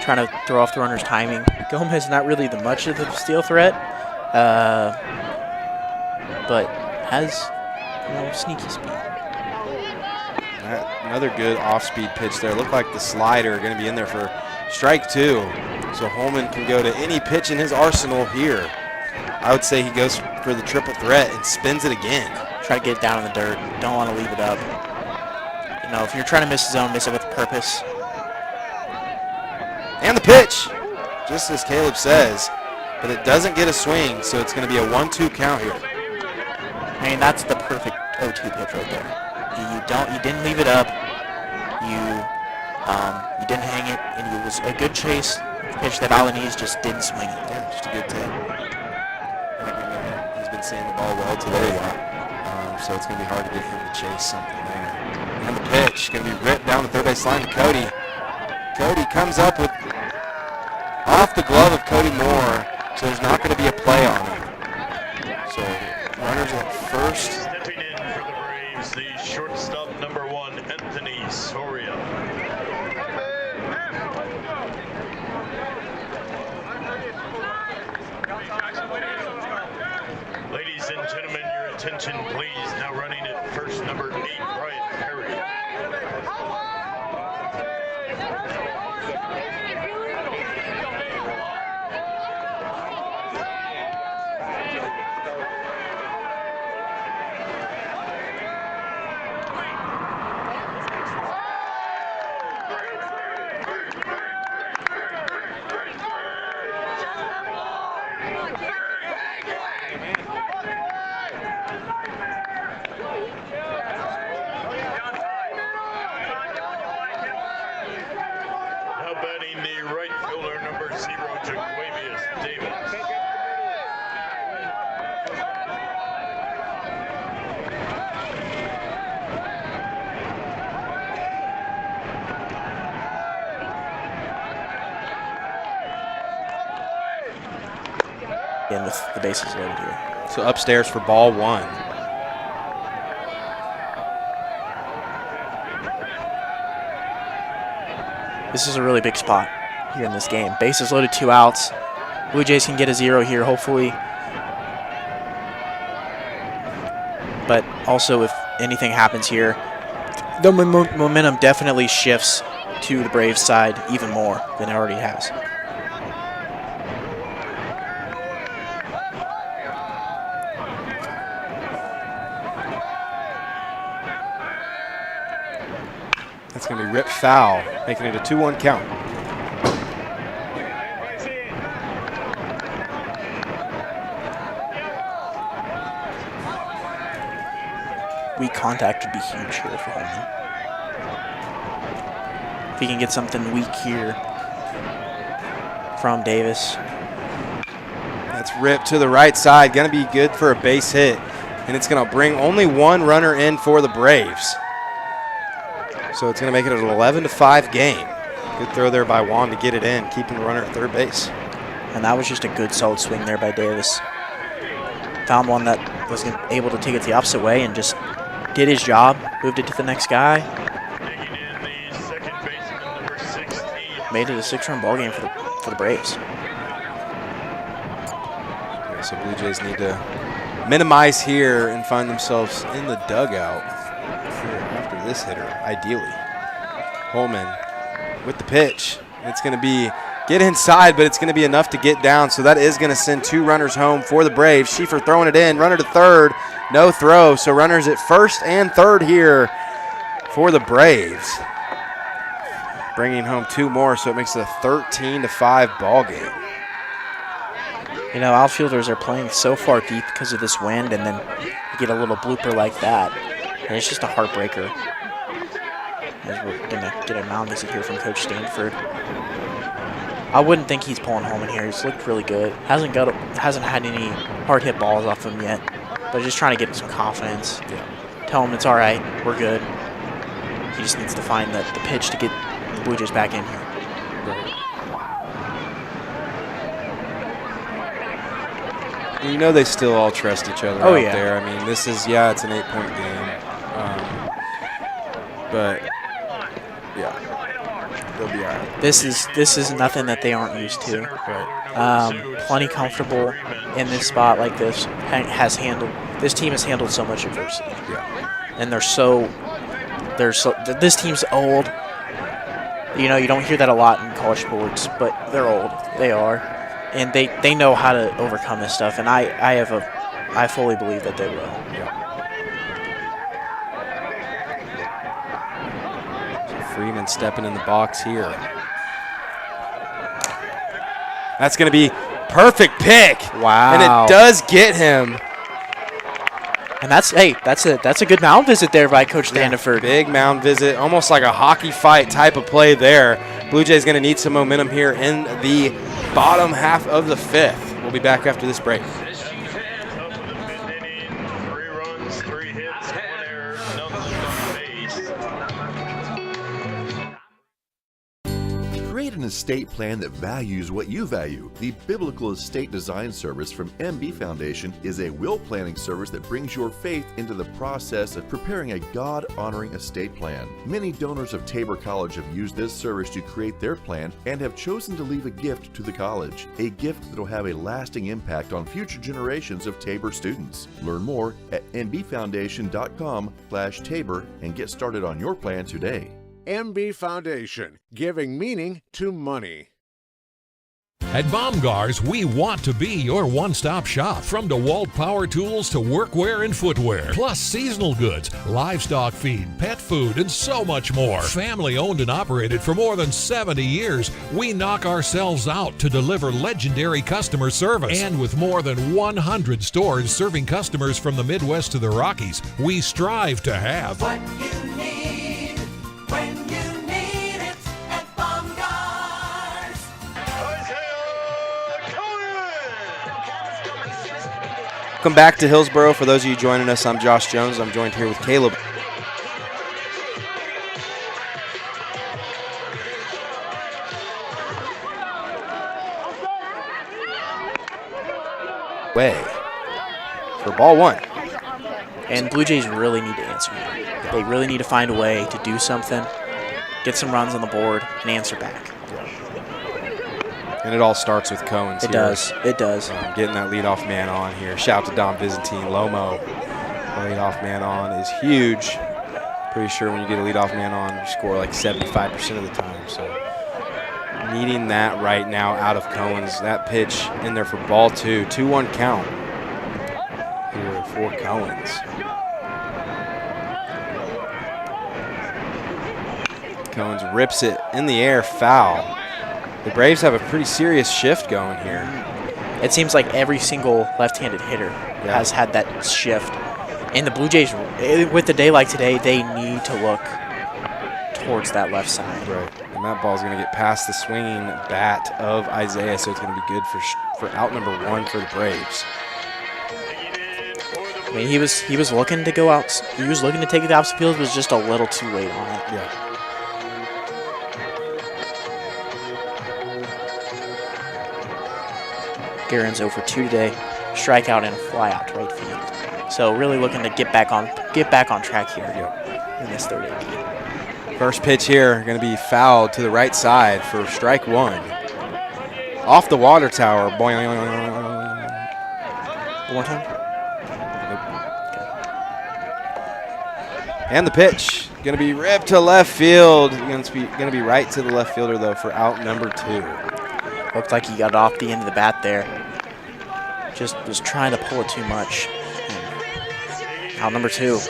Trying to throw off the runner's timing. Gomez not really the much of the steal threat, but has sneaky speed. Another good off-speed pitch there. Looked like the slider going to be in there for strike 2. So Holman can go to any pitch in his arsenal here. I would say he goes for the triple threat and spins it again. Try to get it down in the dirt. Don't want to leave it up. You know, if you're trying to miss the zone, miss it with purpose. And the pitch, just as Caleb says, but it doesn't get a swing, so it's going to be a 1-2 count here. I mean, that's the perfect 0-2 pitch right there. You didn't leave it up. You didn't hang it, and it was a good chase pitch that Alanese just didn't swing it. Yeah, just a good take. He's been seeing the ball well today, so it's going to be hard to get him to chase something there. And the pitch going to be ripped down the third base line to Cody. Cody comes up with off the glove of Cody Moore, so there's not going to be a play on it. So runners at first. Stepping in for the Braves, the shortstop number 1, Anthony Soria. Ladies and gentlemen, your attention please. Now running at first, number 8, Brian Perry. Now batting the right fielder, number 0, Jaquavius Davis. Again, with the bases loaded here. So upstairs for ball 1. This is a really big spot here in this game. Bases loaded, 2 outs. Blue Jays can get a 0 here, hopefully. But also, if anything happens here, the momentum definitely shifts to the Braves side even more than it already has. That's going to be ripped foul, making it a 2-1 count. Weak contact would be huge here for Holman. If he can get something weak here from Davis. That's ripped to the right side, going to be good for a base hit. And it's going to bring only 1 runner in for the Braves. So it's going to make it an 11-5 game. Good throw there by Juan to get it in, keeping the runner at third base. And that was just a good solid swing there by Davis. Found one that was able to take it the opposite way and just did his job, moved it to the next guy. Digging in the second baseman, number 16. Made it a 6-run ball game for the Braves. Yeah, so Blue Jays need to minimize here and find themselves in the dugout after this hitter, ideally. Holman with the pitch. It's going to be get inside, but it's going to be enough to get down. So that is going to send 2 runners home for the Braves. Schieffer throwing it in, runner to third, no throw. So runners at first and third here for the Braves. Bringing home 2 more, so it makes it a 13-5 ball game. You know, outfielders are playing so far deep because of this wind, and then you get a little blooper like that, and it's just a heartbreaker. As we're going to get a mound visit here from Coach Stanford. I wouldn't think he's pulling home in here. He's looked really good. Hasn't had any hard hit balls off him yet, but just trying to get him some confidence. Yeah. Tell him it's all right. We're good. He just needs to find the pitch to get the Blue Jays back in here. You know they still all trust each other out there. I mean, this is, it's an 8-point game. But, yeah, they'll be all right. This is nothing that they aren't used to. Plenty comfortable in this spot like this. This team has handled so much adversity. Yeah. And this team's old. You know, you don't hear that a lot in college sports, but they're old. They are. And they know how to overcome this stuff, and I fully believe that they will. Yeah. So Freeman stepping in the box here. That's going to be perfect pick. Wow. And it does get him. And that's a good mound visit there by Coach Stanford. Big mound visit, almost like a hockey fight type of play there. Blue Jays going to need some momentum here in the bottom half of the 5th. We'll be back after this break. Top of the 5th inning, 3 runs, 3 hits, 1 error, none on base. Create an an estate plan that values what you value. The Biblical Estate Design Service from MB Foundation is a will planning service that brings your faith into the process of preparing a God-honoring estate plan. Many donors of Tabor College have used this service to create their plan and have chosen to leave a gift to the college, a gift that will have a lasting impact on future generations of Tabor students. Learn more at mbfoundation.com/Tabor and get started on your plan today. MB Foundation, giving meaning to money. At Baumgars, we want to be your one-stop shop. From DeWalt power tools to workwear and footwear, plus seasonal goods, livestock feed, pet food, and so much more. Family owned and operated for more than 70 years, we knock ourselves out to deliver legendary customer service. And with more than 100 stores serving customers from the Midwest to the Rockies, we strive to have What you need when you need it at Baumgars. Welcome back to Hillsboro. For those of you joining us, I'm Josh Jones. I'm joined here with Caleb. Way for ball one. And Blue Jays really need to answer. They really need to find a way to do something, get some runs on the board, and answer back. And it all starts with Cohen's. It does. It does. Getting that leadoff man on here. Shout out to Don Byzantine. Lomo, the leadoff man on is huge. Pretty sure when you get a leadoff man on, you score like 75% of the time. So needing that right now out of Cohen's. That pitch in there for ball two. 2-1 count here for Cohen's. Cohen's rips it in the air, foul. The Braves have a pretty serious shift going here. It seems like every single left-handed hitter has had that shift. And the Blue Jays, with a day like today, they need to look towards that left side. Right. And that ball's going to get past the swinging bat of Isaiah, so it's going to be good for out number one for the Braves. I mean, he was looking to go out. He was looking to take it opposite field, was just a little too late on it. Yeah. Guerin's 0 for 2 today, strikeout and a fly out to right field. So really looking to get back on track here in this third inning. First pitch here going to be fouled to the right side for strike one. Off the water tower. Boing. One more time. And the pitch going to be ripped to left field. Going to be right to the left fielder though for out number two. Looked like he got off the end of the bat there. Just was trying to pull it too much. Out number two. It's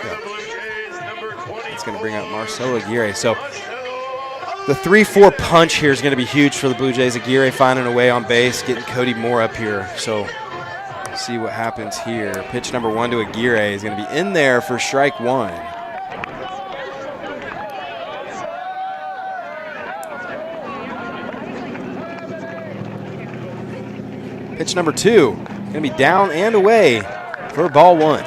going to bring up Marcelo Aguirre. So the 3-4 punch here is going to be huge for the Blue Jays. Aguirre finding a way on base, getting Cody Moore up here. So see what happens here. Pitch number one to Aguirre is going to be in there for strike one. Pitch number two, going to be down and away for ball one.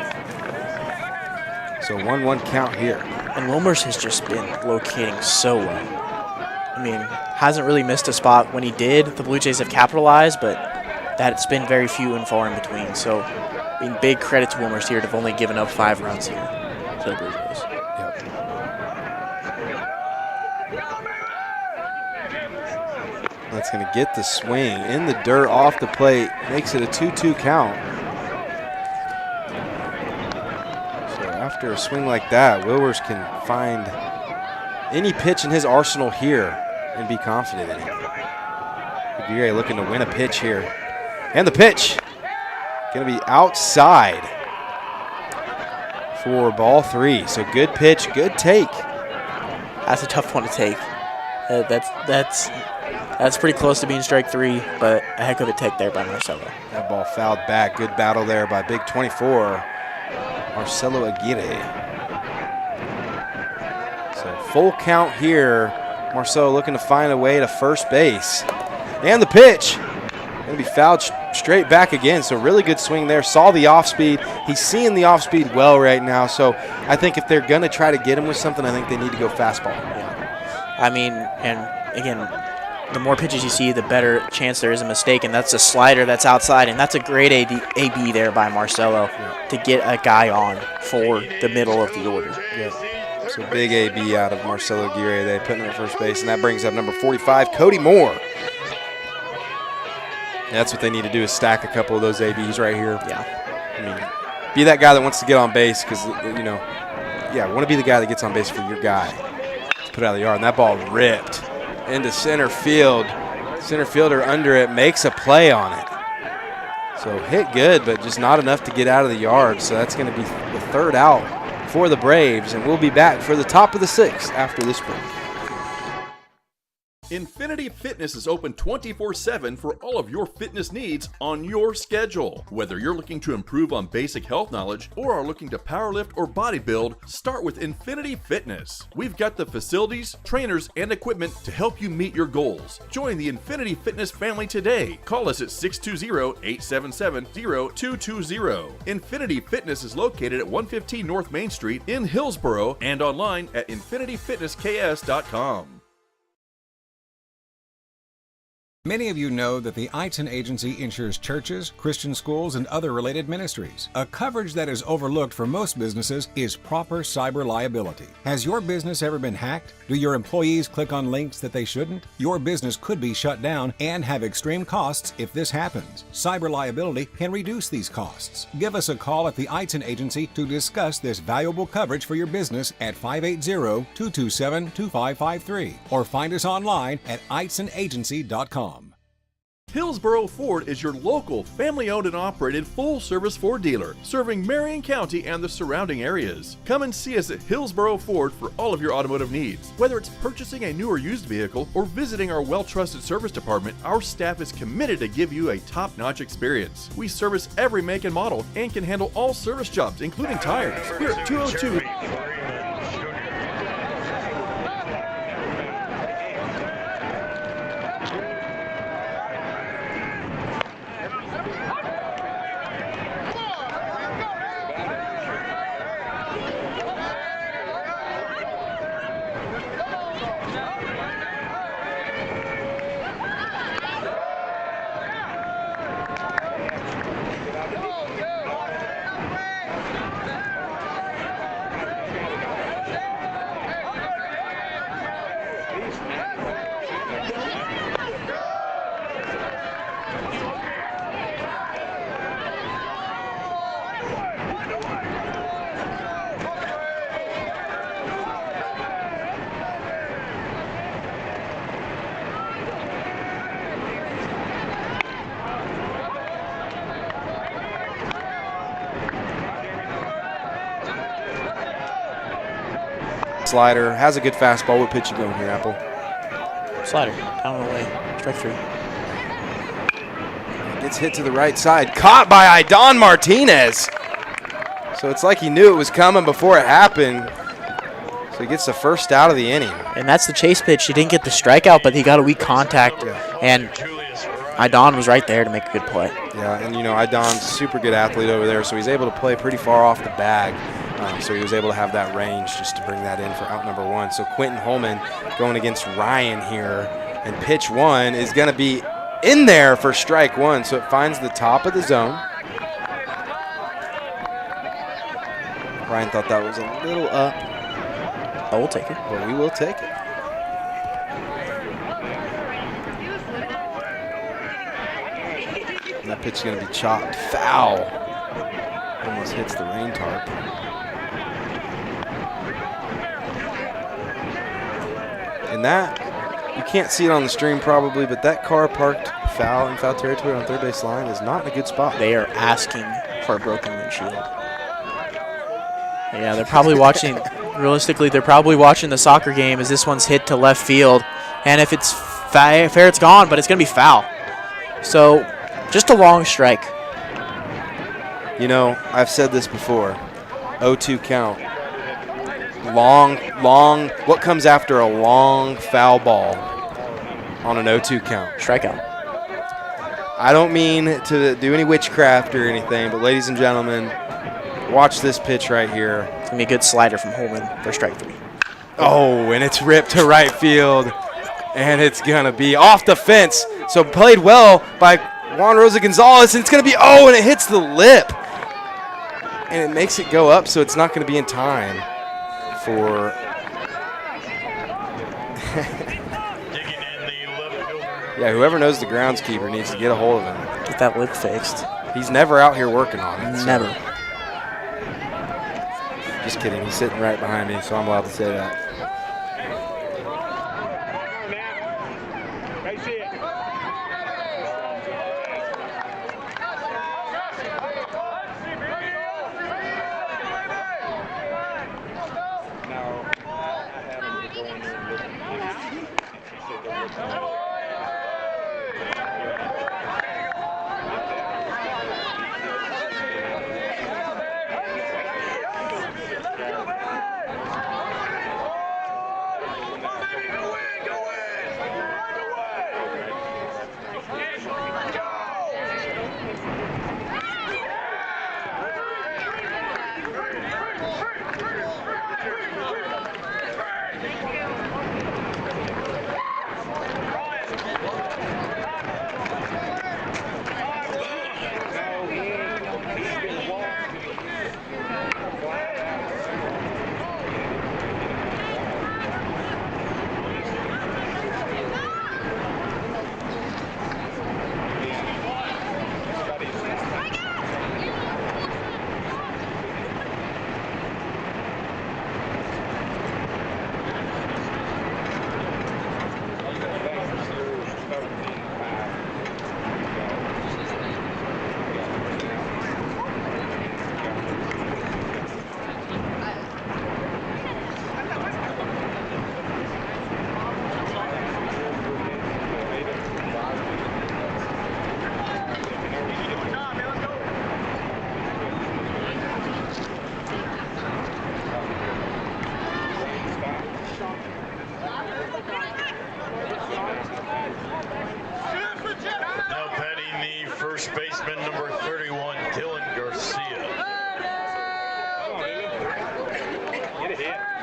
So 1-1 count here. And Wilmers has just been locating so well. I mean, hasn't really missed a spot. When he did, the Blue Jays have capitalized, but that's been very few and far in between. So, I mean, big credit to Wilmers here to have only given up 5 runs here to the Blue Jays. Yep. That's going to get the swing in the dirt off the plate. Makes it a 2-2 count. So after a swing like that, Wilmers can find any pitch in his arsenal here and be confident in it. Aguirre looking to win a pitch here. And the pitch going to be outside for ball three. So good pitch, good take. That's a tough one to take. That's pretty close to being strike three, but a heck of a take there by Marcelo. That ball fouled back. Good battle there by big 24, Marcelo Aguirre. So full count here. Marcelo looking to find a way to first base. And the pitch going to be fouled straight back again. So really good swing there. Saw the off speed. He's seeing the off speed well right now. So I think if they're going to try to get him with something, I think they need to go fastball. Yeah. I mean, and again, the more pitches you see, the better chance there is a mistake, and that's a slider that's outside, and that's a great AB there by Marcelo to get a guy on for the middle of the order. So big AB out of Marcelo Aguirre. They put him at first base, and that brings up number 45, Cody Moore. That's what they need to do is stack a couple of those ABs right here. Yeah. I mean, be that guy that wants to get on base because, you know, want to be the guy that gets on base for your guy to put it out of the yard. And that ball ripped into center field. Center fielder under it makes a play on it. So hit good, but just not enough to get out of the yard. So that's going to be the third out for the Braves. And we'll be back for the top of the sixth after this break. Infinity Fitness is open 24/7 for all of your fitness needs on your schedule. Whether you're looking to improve on basic health knowledge or are looking to powerlift or bodybuild, start with Infinity Fitness. We've got the facilities, trainers, and equipment to help you meet your goals. Join the Infinity Fitness family today. Call us at 620-877-0220. Infinity Fitness is located at 115 North Main Street in Hillsboro and online at infinityfitnessks.com. Many of you know that the Eitzen Agency insures churches, Christian schools, and other related ministries. A coverage that is overlooked for most businesses is proper cyber liability. Has your business ever been hacked? Do your employees click on links that they shouldn't? Your business could be shut down and have extreme costs if this happens. Cyber liability can reduce these costs. Give us a call at the Eitzen Agency to discuss this valuable coverage for your business at 580-227-2553 or find us online at eitzenagency.com. Hillsboro Ford is your local, family-owned and operated full-service Ford dealer, serving Marion County and the surrounding areas. Come and see us at Hillsboro Ford for all of your automotive needs. Whether it's purchasing a new or used vehicle or visiting our well-trusted service department, our staff is committed to give you a top-notch experience. We service every make and model and can handle all service jobs, including tires. We're at 202... Slider, has a good fastball. What pitch you going here, Apple? Slider, down and away, strike three. Gets hit to the right side, caught by Idon Martinez. So it's like he knew it was coming before it happened. So he gets the first out of the inning. And that's the chase pitch. He didn't get the strikeout, but he got a weak contact, and Idon was right there to make a good play. Yeah, and you know, Idon's a super good athlete over there, so he's able to play pretty far off the bag. So he was able to have that range just to bring that in for out number one. So Quentin Holman going against Ryan here, and pitch one is going to be in there for strike one. So it finds the top of the zone. Ryan thought that was a little up. But we'll take it. But we will take it. And that pitch is going to be chopped foul. Almost hits the rain tarp. And that, you can't see it on the stream probably, but that car parked foul in foul territory on third base line is not in a good spot. They are asking for a broken windshield. Yeah, they're probably watching, realistically, they're probably watching the soccer game as this one's hit to left field. And if it's fair, it's gone, but it's going to be foul. So, just a long strike. You know, I've said this before, 0-2 count. Long, what comes after a long foul ball on an 0-2 count? Strikeout. I don't mean to do any witchcraft or anything, but ladies and gentlemen, watch this pitch right here. It's going to be a good slider from Holman for strike three. Oh, and it's ripped to right field. And it's going to be off the fence. So played well by Juan Rosa Gonzalez, and it's going to be, and it hits the lip. And it makes it go up, so it's not going to be in time for yeah, whoever knows the groundskeeper needs to get a hold of him. Get that lip fixed. He's never out here working on it. So. Never. Just kidding. He's sitting right behind me, so I'm allowed to say that. First baseman number 31, Dylan Garcia. Get a hit.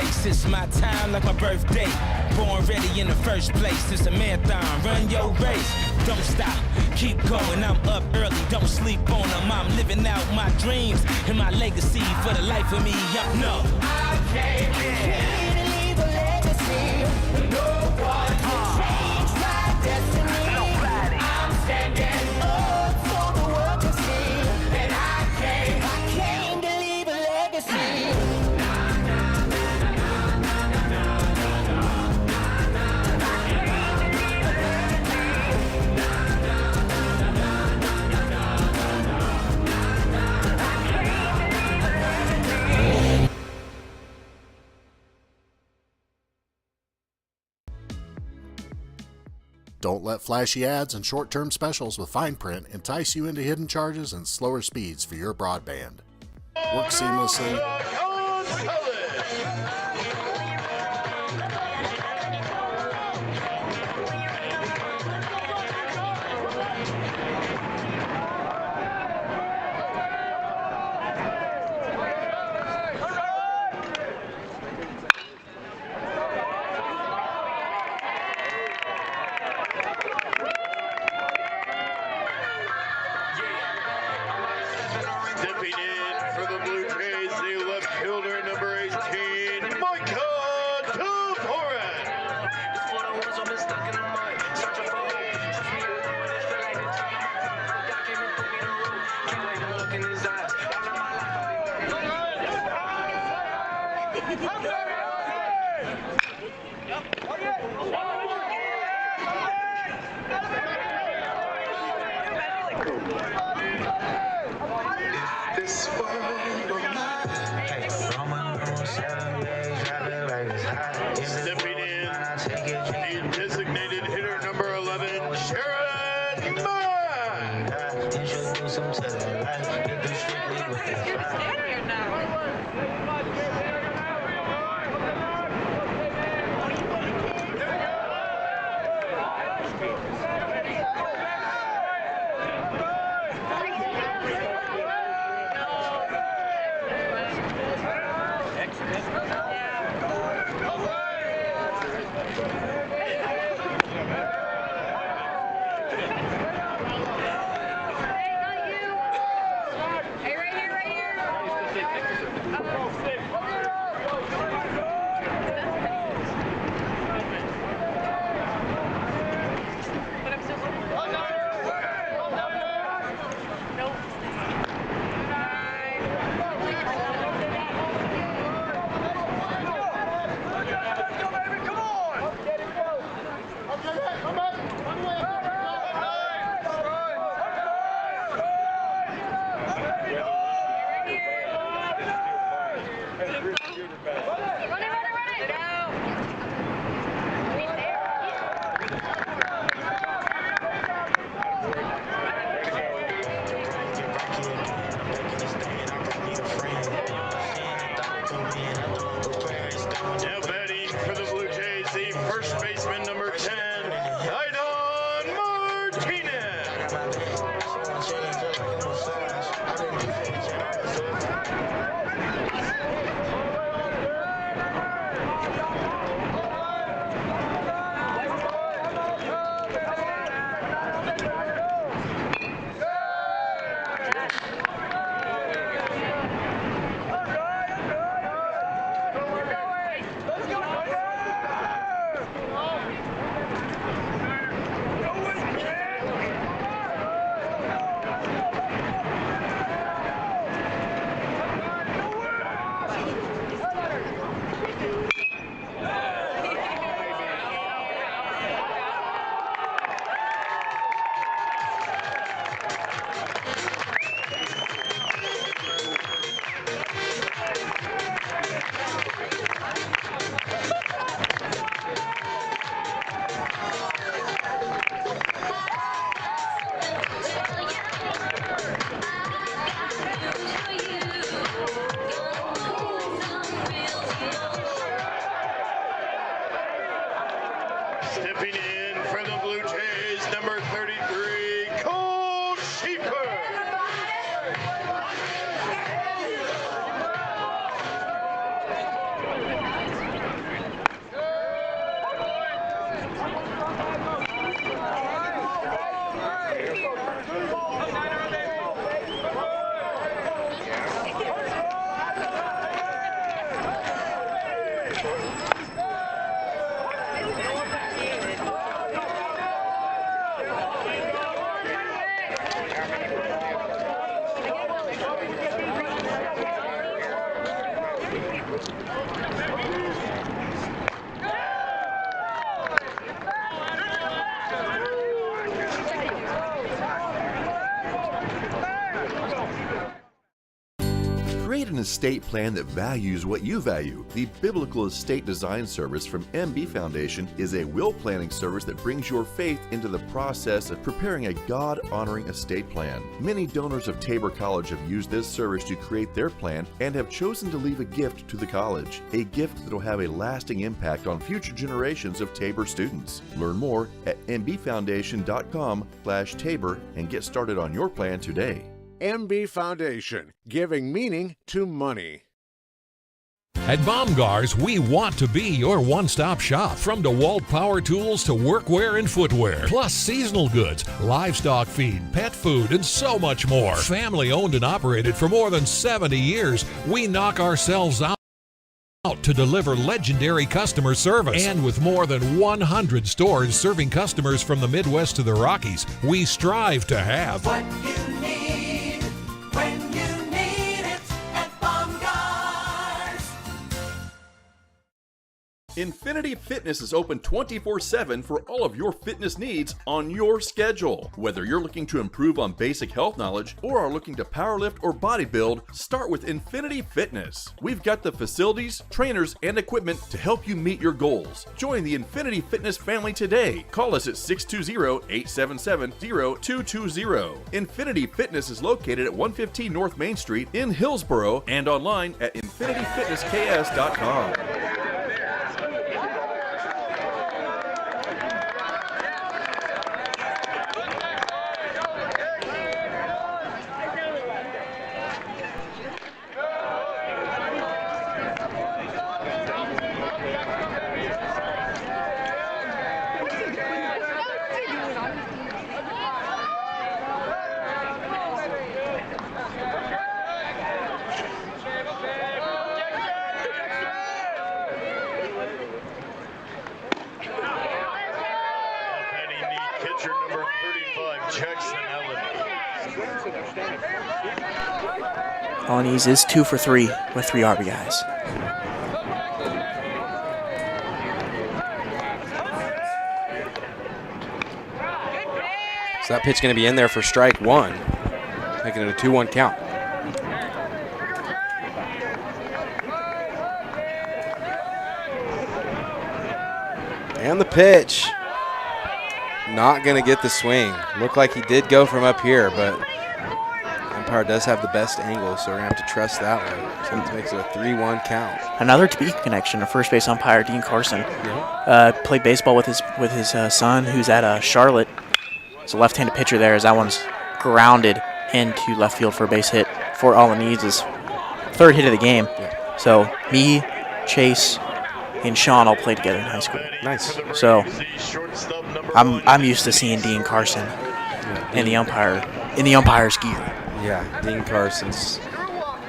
race. It's my time like my birthday. Born ready in the first place. It's a marathon. Run your race. Don't stop. Keep going. I'm up early. Don't sleep on them. I'm living out my dreams and my legacy for the life of me. No. I came here to leave a legacy. No one can change my destiny. Nobody. I'm standing up so the world can see. And I came to leave a legacy. Don't let flashy ads and short-term specials with fine print entice you into hidden charges and slower speeds for your broadband. Work seamlessly. Stepping in for the Blue Jays, the left fielder, number 18, Tabor. Stepping in, the designated hitter, number 11, Sharon Mann. Now batting for the Blue Jays, the first baseman, number 10, Martinez. Stepping in for the Blue Jays, number 33, Cole Sheeper. Create an estate plan that values what you value. The Biblical Estate Design Service from MB Foundation is a will planning service that brings your faith into the process of preparing a God-honoring estate plan. Many donors of Tabor College have used this service to create their plan and have chosen to leave a gift to the college, a gift that will have a lasting impact on future generations of Tabor students. Learn more at mbfoundation.com/Tabor and get started on your plan today. MB Foundation, giving meaning to money. At Baumgars, we want to be your one-stop shop. From DeWalt power tools to workwear and footwear, plus seasonal goods, livestock feed, pet food, and so much more. Family owned and operated for more than 70 years, we knock ourselves out to deliver legendary customer service. And with more than 100 stores serving customers from the Midwest to the Rockies, we strive to have what you need when you need it at Baumgars. Infinity Fitness is open 24/7 for all of your fitness needs on your schedule. Whether you're looking to improve on basic health knowledge or are looking to powerlift or bodybuild, start with Infinity Fitness. We've got the facilities, trainers, and equipment to help you meet your goals. Join the Infinity Fitness family today. Call us at 620-877-0220. Infinity Fitness is located at 115 North Main Street in Hillsboro and online at infinityfitnessks.com. Pitcher number 35, Jackson Alaniz is 2 for 3 with 3 RBIs. So that pitch going to be in there for strike one, making it a 2-1 count. And the pitch. Not going to get the swing. Looked like he did go from up here, but umpire does have the best angle, so we're going to have to trust that one. So it makes it a 3-1 count. Another Topeka connection, a first base umpire, Dean Carson. Played baseball with his son, who's at Charlotte. It's a left-handed pitcher there, as that one's grounded into left field for a base hit for Alaniz's third hit of the game. Yeah. So me, Chase, and Sean all played together in high school. Nice. So I'm used to seeing Dean Carson in the umpire's gear. Yeah, Dean Carson's.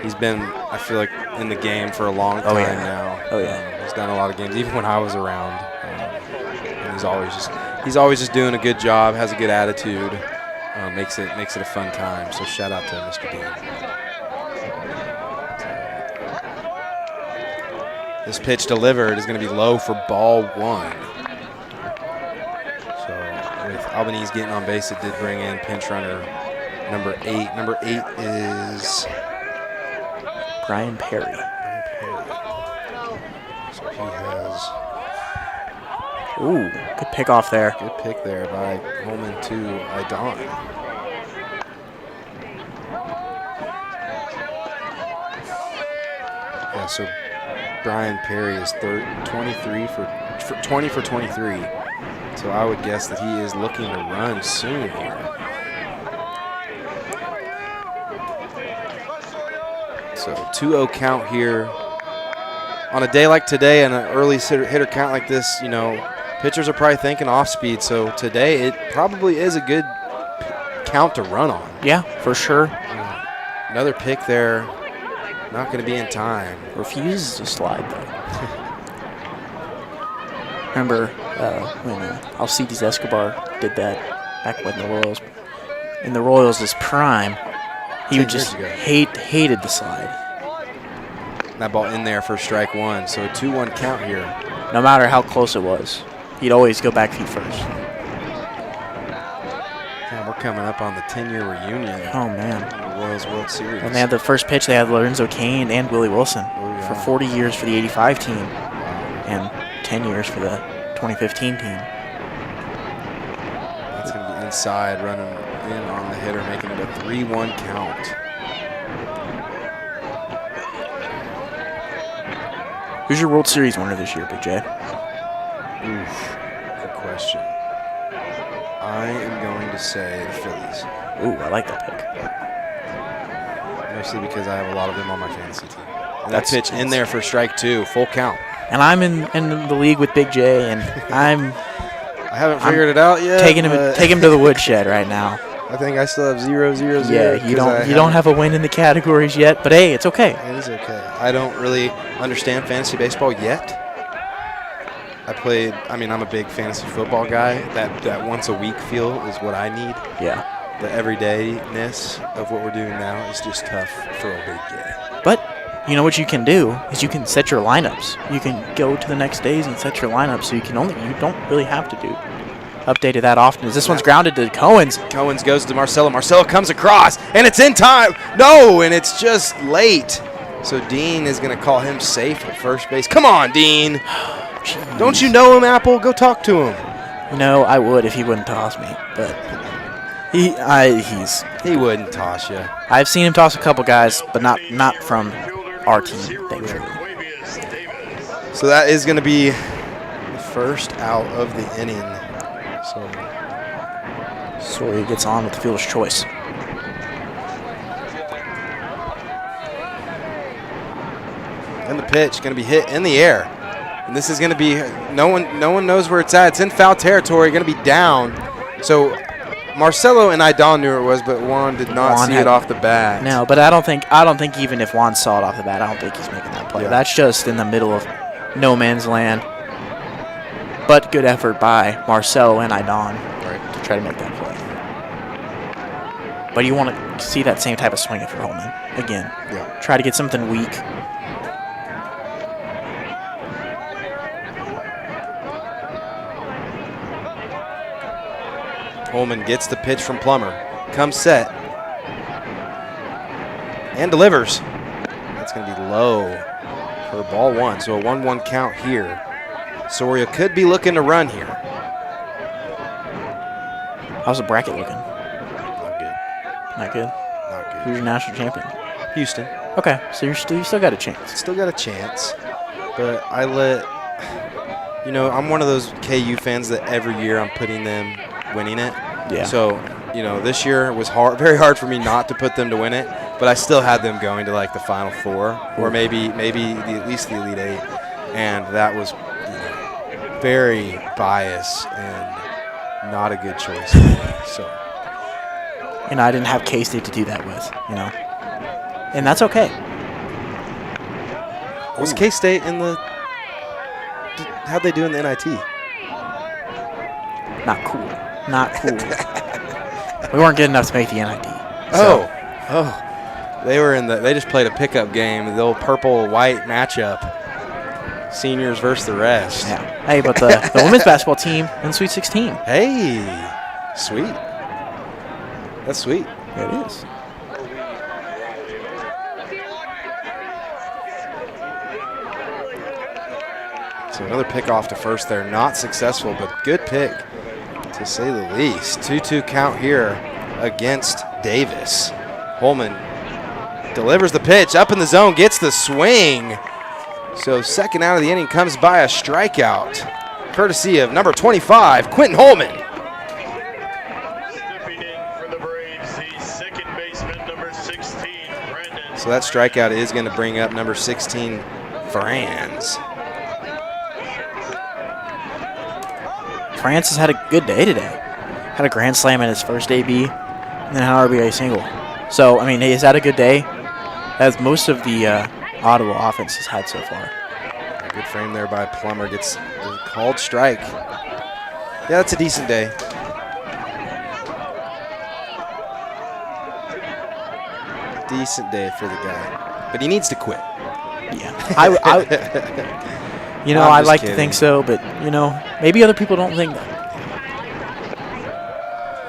He's been, I feel like, in the game for a long time now. Oh yeah. He's done a lot of games, even when I was around. And he's always just doing a good job. Has a good attitude. Makes it a fun time. So shout out to Mr. Dean. This pitch delivered is going to be low for ball one. So with Albanese getting on base, it did bring in pinch runner number 8. Number 8 is Brian Perry. So he has. Ooh, good pick off there. Good pick there by Holman to Idon. Yeah, so Brian Perry is 20 for 23. So I would guess that he is looking to run soon here. So 2-0 count here. On a day like today and an early hitter count like this, you know, pitchers are probably thinking off speed. So today it probably is a good count to run on. Yeah, for sure. Another pick there. Not going to be in time. Refuses to slide, though. Remember when Alcides Escobar did that back when the Royals, in the Royals' prime, he would just hated the slide. That ball in there for strike one, so a 2-1 count here. No matter how close it was, he'd always go back feet first. Yeah, we're coming up on the 10-year reunion. Oh, man. The Royals World Series. And they had the first pitch, they had Lorenzo Cain and Willie Wilson for 40 years for the 85 team and 10 years for the 2015 team. That's going to be inside, running in on the hitter, making it a 3-1 count. Who's your World Series winner this year, Big J? Oof, good question. I am going to say the Phillies. Ooh, I like that pick. Mostly because I have a lot of them on my fantasy team. And that pitch in there for strike two, full count. And I'm in the league with Big J, and I haven't figured it out yet. Take him to the woodshed right now. I think I still have 0-0-0. Yeah, you don't have a win in the categories yet, but hey, it's okay. It is okay. I don't really understand fantasy baseball yet. I'm a big fantasy football guy. That once a week feel is what I need. Yeah. The everydayness of what we're doing now is just tough for a Big J. But you know what you can do is you can set your lineups. You can go to the next days and set your lineup, so you don't really have to do updated that often. As this one's grounded to Cohen's. Cohen's goes to Marcelo. Marcelo comes across, and it's in time. No, and it's just late. So Dean is going to call him safe at first base. Come on, Dean. Don't you know him, Apple? Go talk to him. You know, I would if he wouldn't toss me, but he wouldn't toss you. I've seen him toss a couple guys, but not from our team, thankfully. So that is going to be the first out of the inning. So Sawyer gets on with the fielder's choice. And the pitch going to be hit in the air. And this is going to be no one knows where it's at. It's in foul territory, going to be down. So Marcelo and Idon knew where it was, but Juan did not see it off the bat. No, but I don't think even if Juan saw it off the bat, I don't think he's making that play. Yeah. That's just in the middle of no man's land. But good effort by Marcelo and Idon to try to make that play. But you want to see that same type of swing if you're Holman. Again, try to get something weak. Holman gets the pitch from Plummer. Comes set. And delivers. That's going to be low for ball one. So a 1-1 count here. Soria could be looking to run here. How's the bracket looking? Not good. Not good? Not good. Who's your national champion? Houston. Okay, so you still got a chance. Still got a chance. But I'm one of those KU fans that every year I'm putting them winning it. Yeah. So, this year was very hard for me not to put them to win it, but I still had them going to like the Final Four or maybe at least the Elite Eight, and that was very biased and not a good choice for me. So. And I didn't have K-State to do that with, and that's okay. Was K-State in the? How'd they do in the NIT? Not cool. Not cool. We weren't good enough to make the NIT. So. Oh. They were they just played a pickup game, the old purple-white matchup. Seniors versus the rest. Yeah. Hey, but the women's basketball team in Sweet 16. Hey. Sweet. That's sweet. Yeah, it is. So another pick off to first there. Not successful, but good pick, to say the least. 2-2 count here against Davis. Holman delivers the pitch up in the zone, gets the swing. So second out of the inning comes by a strikeout, courtesy of number 25, Quentin Holman. Stepping in for the Braves, the second baseman, number 16, Brandon. So that strikeout is going to bring up number 16, Franz. France has had a good day today. Had a grand slam in his first AB. and then an RBI single. So, I mean, he's had a good day, as most of the Ottawa offense has had so far. A good frame there by Plummer. Gets the called strike. Yeah, that's a decent day. Decent day for the guy. But he needs to quit. Yeah. I'd like to think so, but, maybe other people don't think that.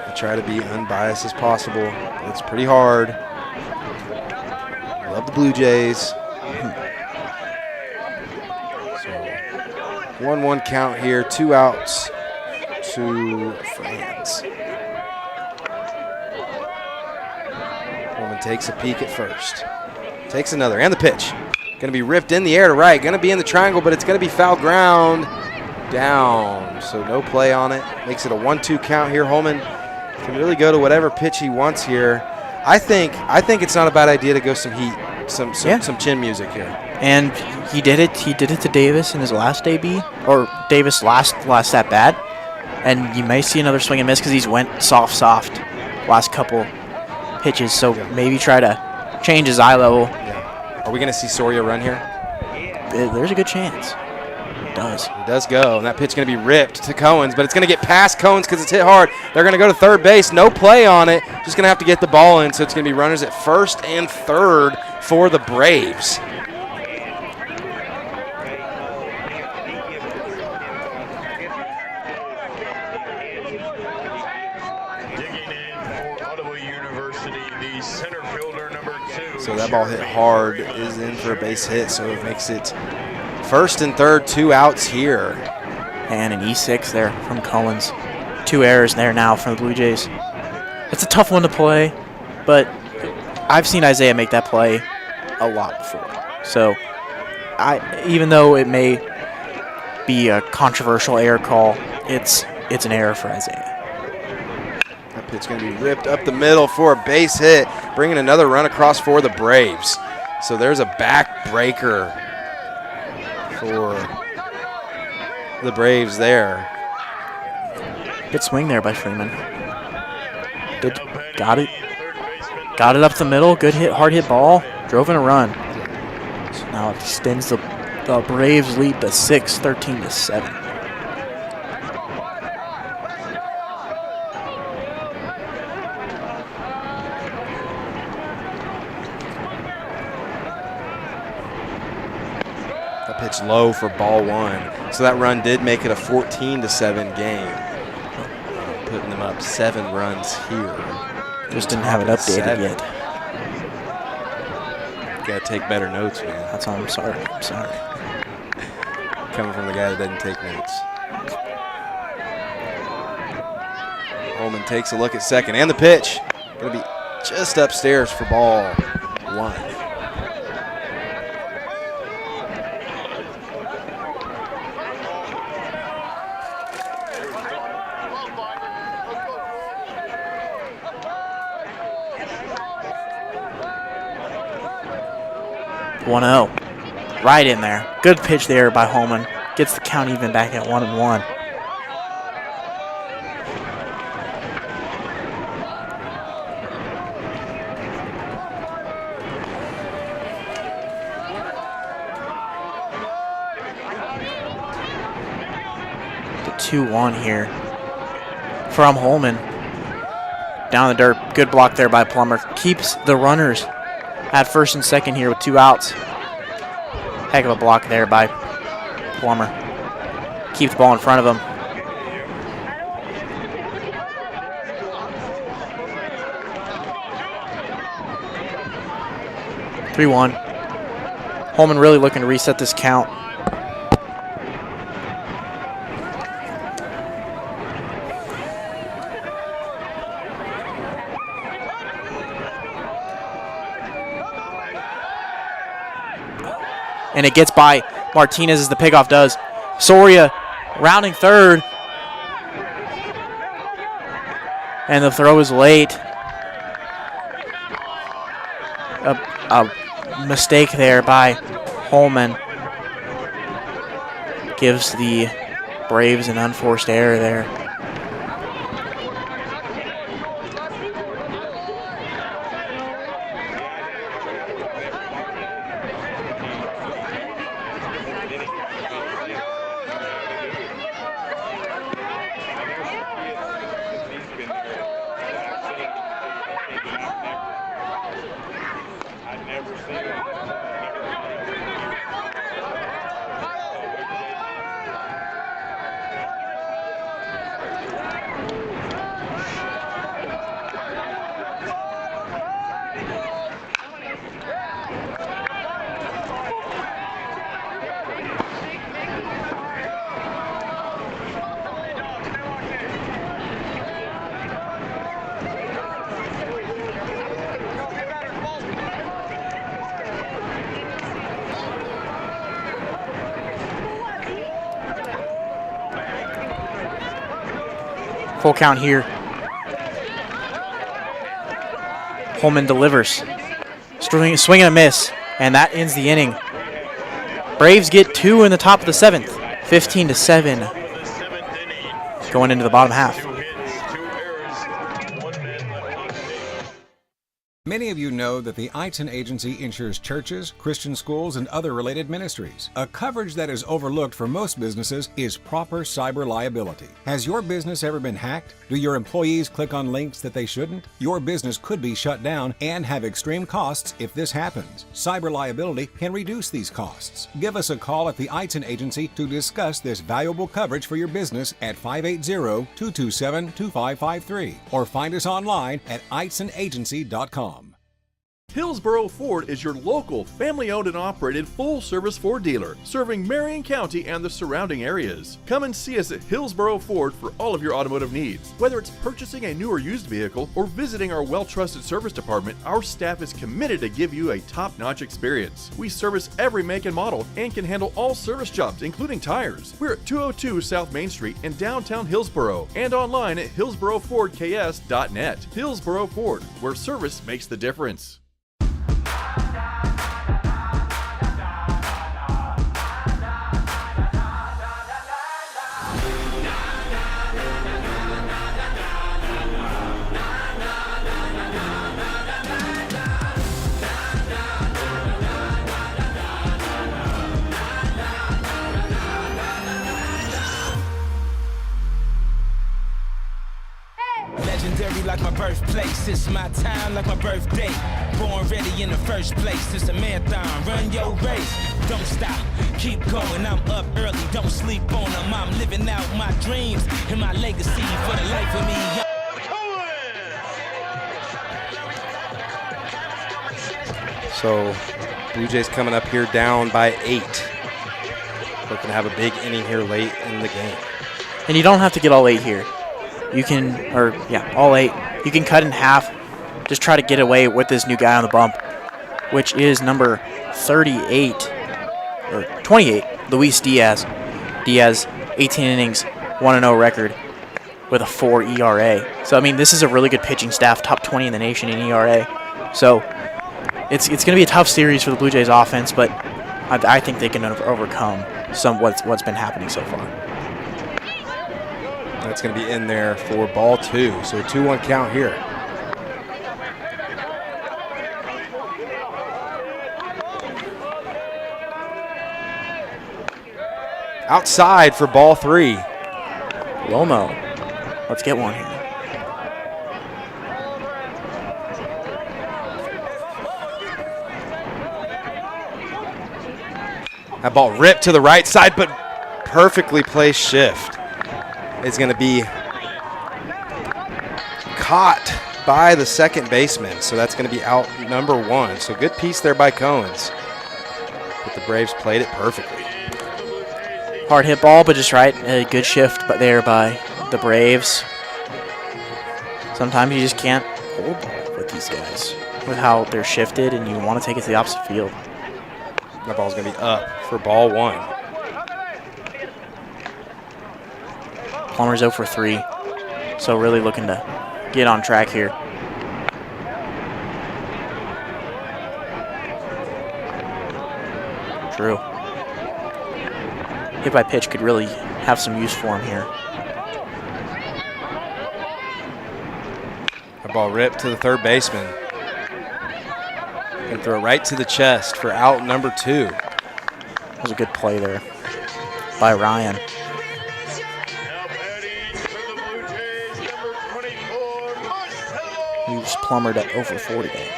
I try to be unbiased as possible. It's pretty hard. Love the Blue Jays. So 1-1 count here. 2 outs. 2 fans. Holman takes a peek at first. Takes another. And the pitch. Going to be ripped in the air to right. Going to be in the triangle, but it's going to be foul ground. Down. So no play on it. Makes it a 1-2 count here. Holman can really go to whatever pitch he wants here. I think it's not a bad idea to go some heat, some chin music here. And he did it. He did it to Davis in his last AB, or Davis last at bat. And you may see another swing and miss because he's went soft last couple pitches. So maybe try to change his eye level. Yeah. Are we going to see Soria run here? There's a good chance. It does. He does go, and that pitch is going to be ripped to Cohens, but it's going to get past Cohens because it's hit hard. They're going to go to third base. No play on it. Just going to have to get the ball in, so it's going to be runners at first and third for the Braves. Digging in for Ottawa University, the center fielder number 2. So that ball hit hard, is in for a base hit, so it makes it first and third, 2 outs here. And an E6 there from Cohens. 2 errors there now from the Blue Jays. It's a tough one to play, but I've seen Isaiah make that play a lot before. So even though it may be a controversial error call, it's an error for Isaiah. That pitch going to be ripped up the middle for a base hit, bringing another run across for the Braves. So there's a backbreaker for the Braves there. Good swing there by Freeman. Got it up the middle. Good hit, hard hit ball. Drove in a run. So now it extends the Braves lead to 6, 13-7. That pitch low for ball 1. So that run did make it a 14-7 game. Putting them up 7 runs here. Just didn't have it updated yet. Gotta take better notes, man. That's all. I'm sorry. Coming from the guy that doesn't take notes. Holman takes a look at second, and the pitch. Gonna be just upstairs for ball 1. Right in there. Good pitch there by Holman. Gets the count even back at 1-1. The 2-1 here from Holman. Down the dirt. Good block there by Plummer. Keeps the runners at first and second here with 2 outs. Heck of a block there by Plummer. Keep the ball in front of him. (3-1). Holman really looking to reset this count. And it gets by Martinez as the pickoff does. Soria rounding third. And the throw is late. A mistake there by Holman. Gives the Braves an unforced error there. I've never seen it. Full count here. Holman delivers. Swing and a miss, and that ends the inning. Braves get 2 in the top of the 7th, 15-7, going into the bottom half. Many of you know that the Eitzen Agency insures churches, Christian schools, and other related ministries. A coverage that is overlooked for most businesses is proper cyber liability. Has your business ever been hacked? Do your employees click on links that they shouldn't? Your business could be shut down and have extreme costs if this happens. Cyber liability can reduce these costs. Give us a call at the Eitzen Agency to discuss this valuable coverage for your business at 580-227-2553 or find us online at eitzenagency.com. Hillsboro Ford is your local, family-owned and operated full-service Ford dealer, serving Marion County and the surrounding areas. Come and see us at Hillsboro Ford for all of your automotive needs. Whether it's purchasing a new or used vehicle or visiting our well-trusted service department, our staff is committed to give you a top-notch experience. We service every make and model and can handle all service jobs, including tires. We're at 202 South Main Street in downtown Hillsboro and online at hillsborofordks.net. Hillsboro Ford, where service makes the difference. Legendary like my birthplace, it's my time like my birthday. Born ready in the first place, it's a marathon, run your race. Don't stop, keep going, I'm up early, don't sleep on them. I'm living out my dreams and my legacy for the life of me. So Blue Jays coming up here down by 8. Looking to have a big inning here late in the game. And you don't have to get all 8 here. You can, all 8. You can cut in half. Just try to get away with this new guy on the bump, which is number 38, or 28, Luis Diaz. Diaz, 18 innings, 1-0 record with a 4 ERA. So, I mean, this is a really good pitching staff, top 20 in the nation in ERA. So, it's going to be a tough series for the Blue Jays offense, but I think they can overcome what's been happening so far. That's going to be in there for ball 2. So a 2-1 count here. Outside for ball 3. Lomo. Let's get one here. That ball ripped to the right side, but perfectly placed shift. Is going to be caught by the second baseman, so that's going to be out number 1. So good piece there by Cohens, but the Braves played it perfectly. Hard hit ball, but just right. A good shift but there by the Braves. Sometimes you just can't hold ball with these guys, with how they're shifted, and you want to take it to the opposite field. That ball's going to be up for ball 1. Plummer's 0 for 3, so really looking to get on track here. True. Hit by pitch could really have some use for him here. That ball ripped to the third baseman. And throw it right to the chest for out number 2. That was a good play there by Ryan. just plummeted at over 4 today.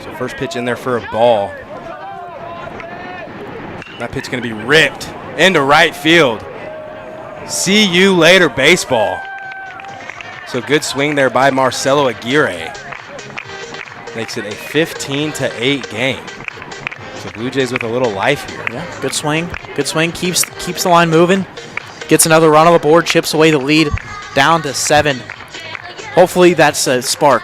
So first pitch in there for a ball. That pitch going to be ripped into right field. See you later, baseball. So good swing there by Marcelo Aguirre. Makes it a 15-8 game. So Blue Jays with a little life here. Yeah, good swing. Good swing. Keeps the line moving. Gets another run on the board. Chips away the lead down to 7. Hopefully that's a spark.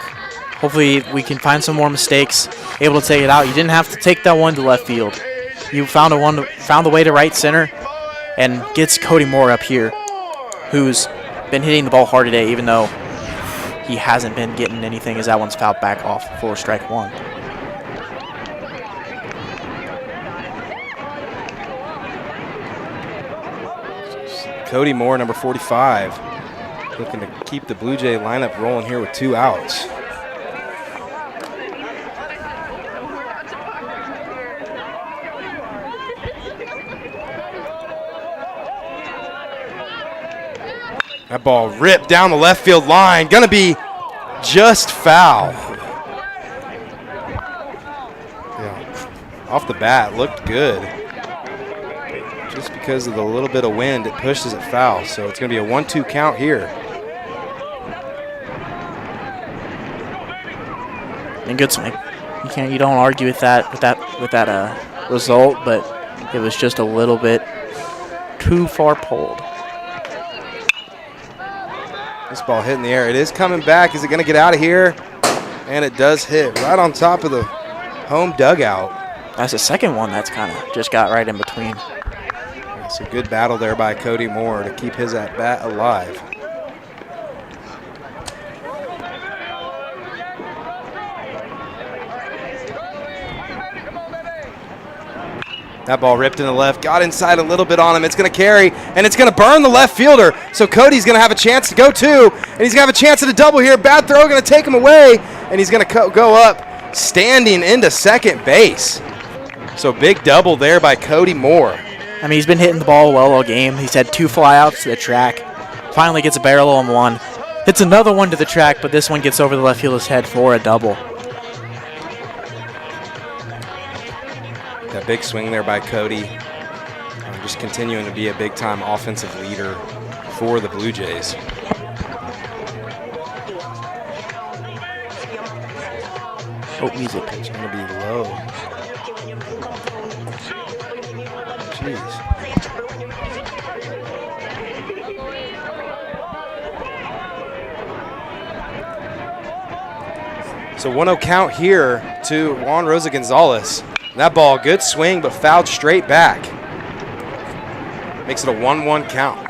Hopefully we can find some more mistakes. Able to take it out. You didn't have to take that one to left field. You found the way to right center and gets Cody Moore up here, who's been hitting the ball hard today, even though he hasn't been getting anything as that one's fouled back off for strike 1. Cody Moore, number 45, looking to keep the Blue Jay lineup rolling here with 2 outs. That ball ripped down the left field line. Gonna be just foul. Yeah. Off the bat, looked good. Just because of the little bit of wind, it pushes it foul. So it's gonna be a 1-2 count here. And good swing. You don't argue with that result, but it was just a little bit too far pulled. This ball hit in the air. It is coming back. Is it going to get out of here? And it does hit right on top of the home dugout. That's the second one that's kind of just got right in between. It's a good battle there by Cody Moore to keep his at-bat alive. That ball ripped in the left, got inside a little bit on him. It's going to carry, and it's going to burn the left fielder. So Cody's going to have a chance to go 2, and he's going to have a chance at a double here. Bad throw going to take him away, and he's going to go up standing into second base. So big double there by Cody Moore. I mean, he's been hitting the ball well all game. He's had 2 flyouts to the track. Finally gets a barrel on one. Hits another one to the track, but this one gets over the left fielder's head for a double. That big swing there by Cody. Just continuing to be a big-time offensive leader for the Blue Jays. Oh, music. It's going to be low. Jeez. So 1-0 count here to Juan Rosa Gonzalez. That ball, good swing, but fouled straight back. Makes it a 1-1 count.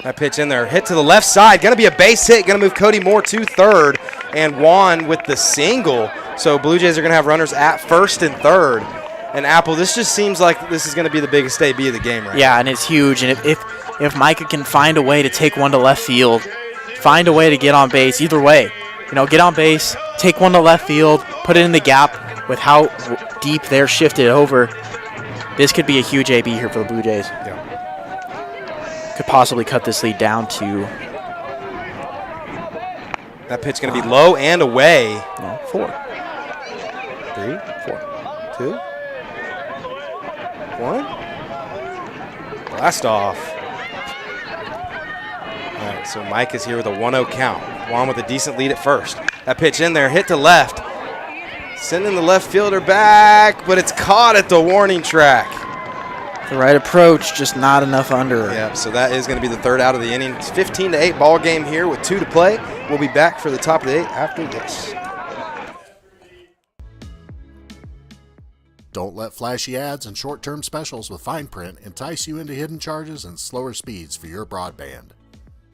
That pitch in there, hit to the left side. Going to be a base hit, going to move Cody Moore to third. And Juan with the single. So Blue Jays are going to have runners at first and third. And Apple, this just seems like this is going to be the biggest AB of the game right now. Yeah, and it's huge. And if Micah can find a way to take one to left field, find a way to get on base, either way, get on base, take one to left field, put it in the gap with how deep they're shifted over, this could be a huge AB here for the Blue Jays. Yeah. Could possibly cut this lead down to... That pitch going to be low and away. No, 4. 3, 4, 2, 1. Blast off. All right, so Mike is here with a 1-0 count. Juan with a decent lead at first. That pitch in there, hit to left. Sending the left fielder back, but it's caught at the warning track. The right approach, just not enough under. Yeah, so that is going to be the third out of the inning. It's 15-8 ball game here with 2 to play. We'll be back for the top of the 8 after this. Don't let flashy ads and short-term specials with fine print entice you into hidden charges and slower speeds for your broadband.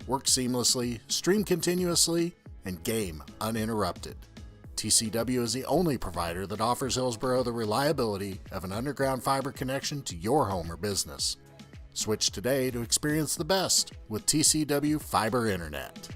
Work seamlessly, stream continuously, and game uninterrupted. TCW is the only provider that offers Hillsboro the reliability of an underground fiber connection to your home or business. Switch today to experience the best with TCW Fiber Internet.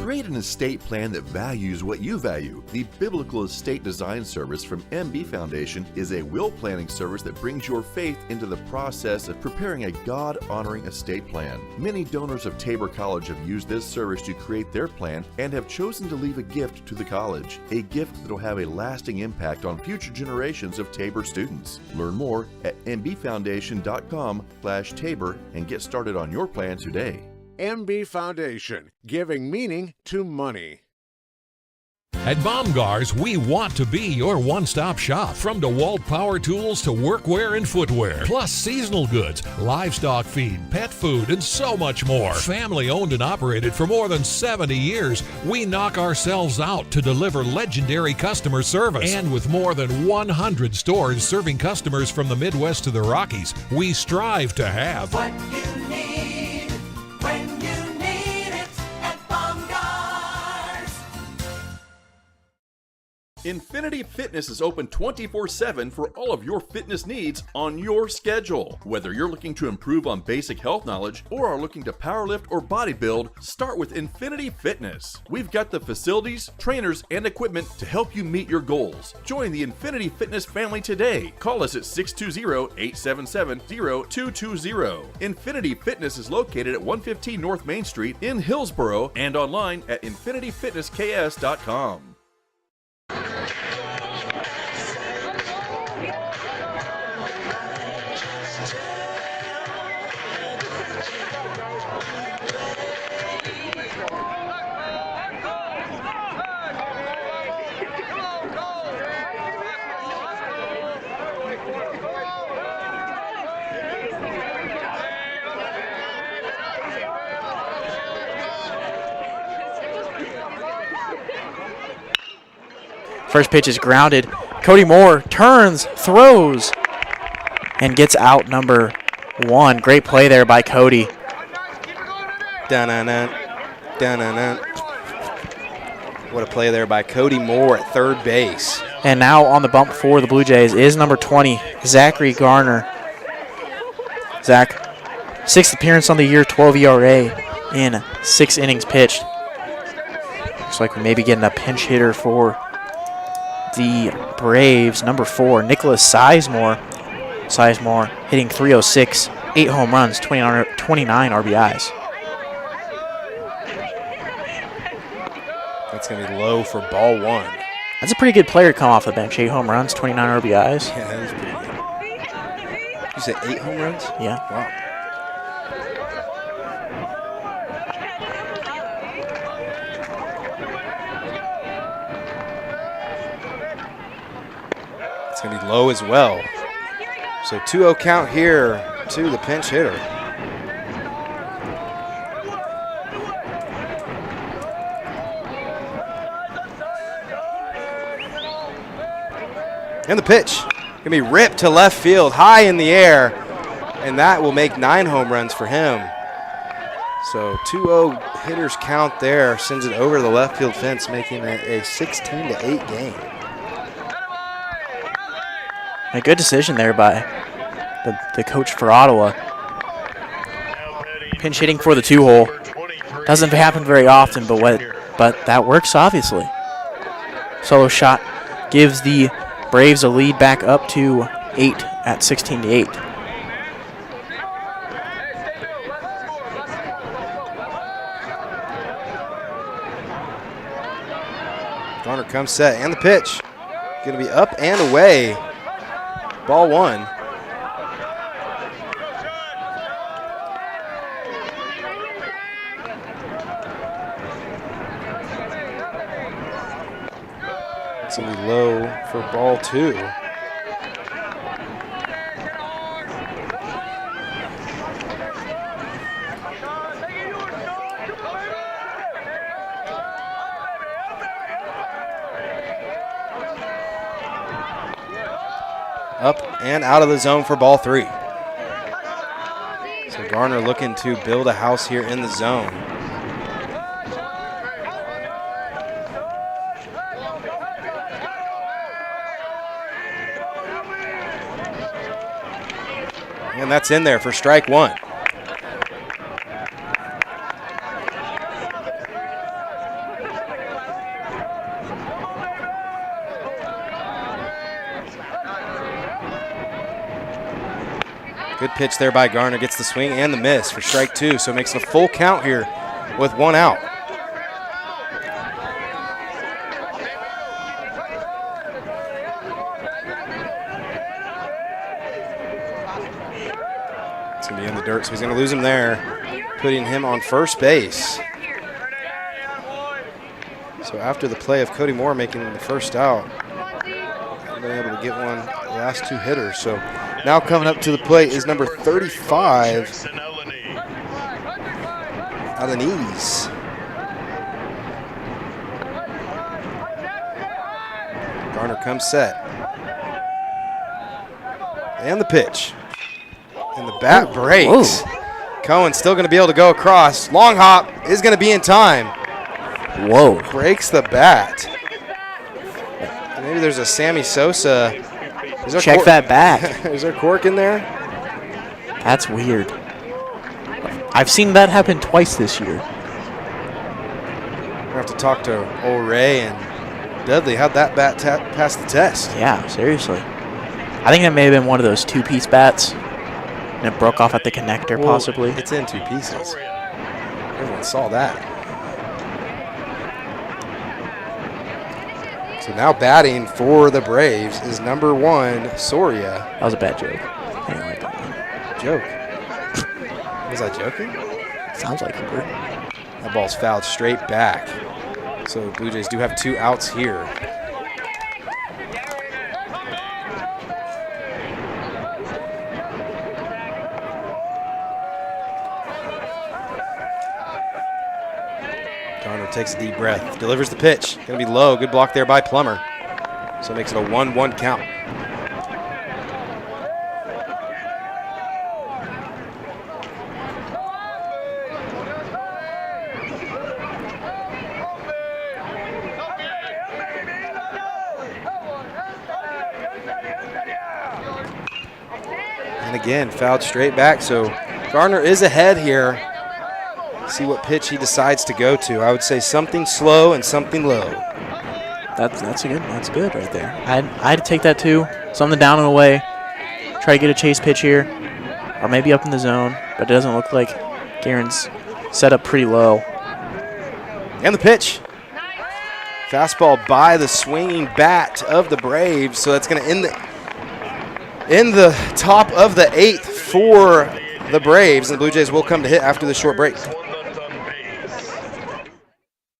Create an estate plan that values what you value. The Biblical Estate Design Service from MB Foundation is a will planning service that brings your faith into the process of preparing a God-honoring estate plan. Many donors of Tabor College have used this service to create their plan and have chosen to leave a gift to the college, a gift that will have a lasting impact on future generations of Tabor students. Learn more at mbfoundation.com/Tabor and get started on your plan today. MB Foundation, giving meaning to money. At Baumgars, we want to be your one-stop shop. From DeWalt power tools to workwear and footwear, plus seasonal goods, livestock feed, pet food, and so much more. Family owned and operated for more than 70 years, we knock ourselves out to deliver legendary customer service. And with more than 100 stores serving customers from the Midwest to the Rockies, we strive to have What you need when you need it at Baumgars. Infinity Fitness is open 24/7 for all of your fitness needs on your schedule. Whether you're looking to improve on basic health knowledge or are looking to powerlift or bodybuild, start with Infinity Fitness. We've got the facilities, trainers, and equipment to help you meet your goals. Join the Infinity Fitness family today. Call us at 620-877-0220. Infinity Fitness is located at 115 North Main Street in Hillsboro and online at infinityfitnessks.com. First pitch is grounded. Cody Moore turns, throws, and gets out number one. Great play there by Cody. Dun-dun-dun. Dun-dun-dun. What a play there by Cody Moore at third base. And now on the bump for the Blue Jays is number 20, Zachary Garner. Zach, sixth appearance on the year, 12 ERA in 6 innings pitched. Looks like we may be getting a pinch hitter for the Braves, number 4, Nicholas Sizemore. Sizemore hitting .306, 8 home runs, 29 RBIs. That's going to be low for ball 1. That's a pretty good player to come off the bench. 8 home runs, 29 RBIs. Yeah, that is pretty good. You said 8 home runs? Yeah. Wow. It's going to be low as well. So 2-0 count here to the pinch hitter. And the pitch going to be ripped to left field, high in the air, and that will make 9 home runs for him. So 2-0 hitters count there, sends it over to the left field fence, making it a 16-8 game. A good decision there by the coach for Ottawa. Pinch hitting for the 2-hole. Doesn't happen very often, but that works obviously. Solo shot gives the Braves a lead back up to 8 at 16-8. Garner comes set, and the pitch. Going to be up and away. Ball 1. It's going to be low for ball 2. Up and out of the zone for ball 3. So Garner looking to build a house here in the zone. And that's in there for strike one. Good pitch there by Garner. Gets the swing and the miss for strike two. So makes it a full count here with one out. It's going to be in the dirt, so he's going to lose him there, putting him on first base. So after the play of Cody Moore making the first out, I've been able to get one the last two hitters. So now coming up to the plate is number 35, Alanis. Garner comes set. And the pitch. And the bat breaks. Cohen's still going to be able to go across. Long hop is going to be in time. Whoa. Breaks the bat. Maybe there's a Sammy Sosa. Check that back. Is there cork in there? That's weird. I've seen that happen twice this year. We're going to have to talk to old Ray and Dudley. How'd that bat pass the test? Yeah, seriously. I think that may have been one of those two-piece bats, and it broke off at the connector, possibly. It's in two pieces. Everyone saw that. So now batting for the Braves is number 1, Soria. That was a bad joke. I didn't like that one. Joke. Was I joking? Sounds like you were. That ball's fouled straight back. So Blue Jays do have 2 outs here. Garner takes a deep breath, delivers the pitch. Gonna be low, good block there by Plummer. So it makes it a 1-1 count. And again, fouled straight back. So Garner is ahead here. See what pitch he decides to go to. I would say something slow and something low. That's good right there. I had to take that too. Something down and away. Try to get a chase pitch here, or maybe up in the zone. But it doesn't look like Garen's set up pretty low. And the pitch. Fastball by the swinging bat of the Braves. So that's going to end the top of the 8th for the Braves. And the Blue Jays will come to hit after the short break.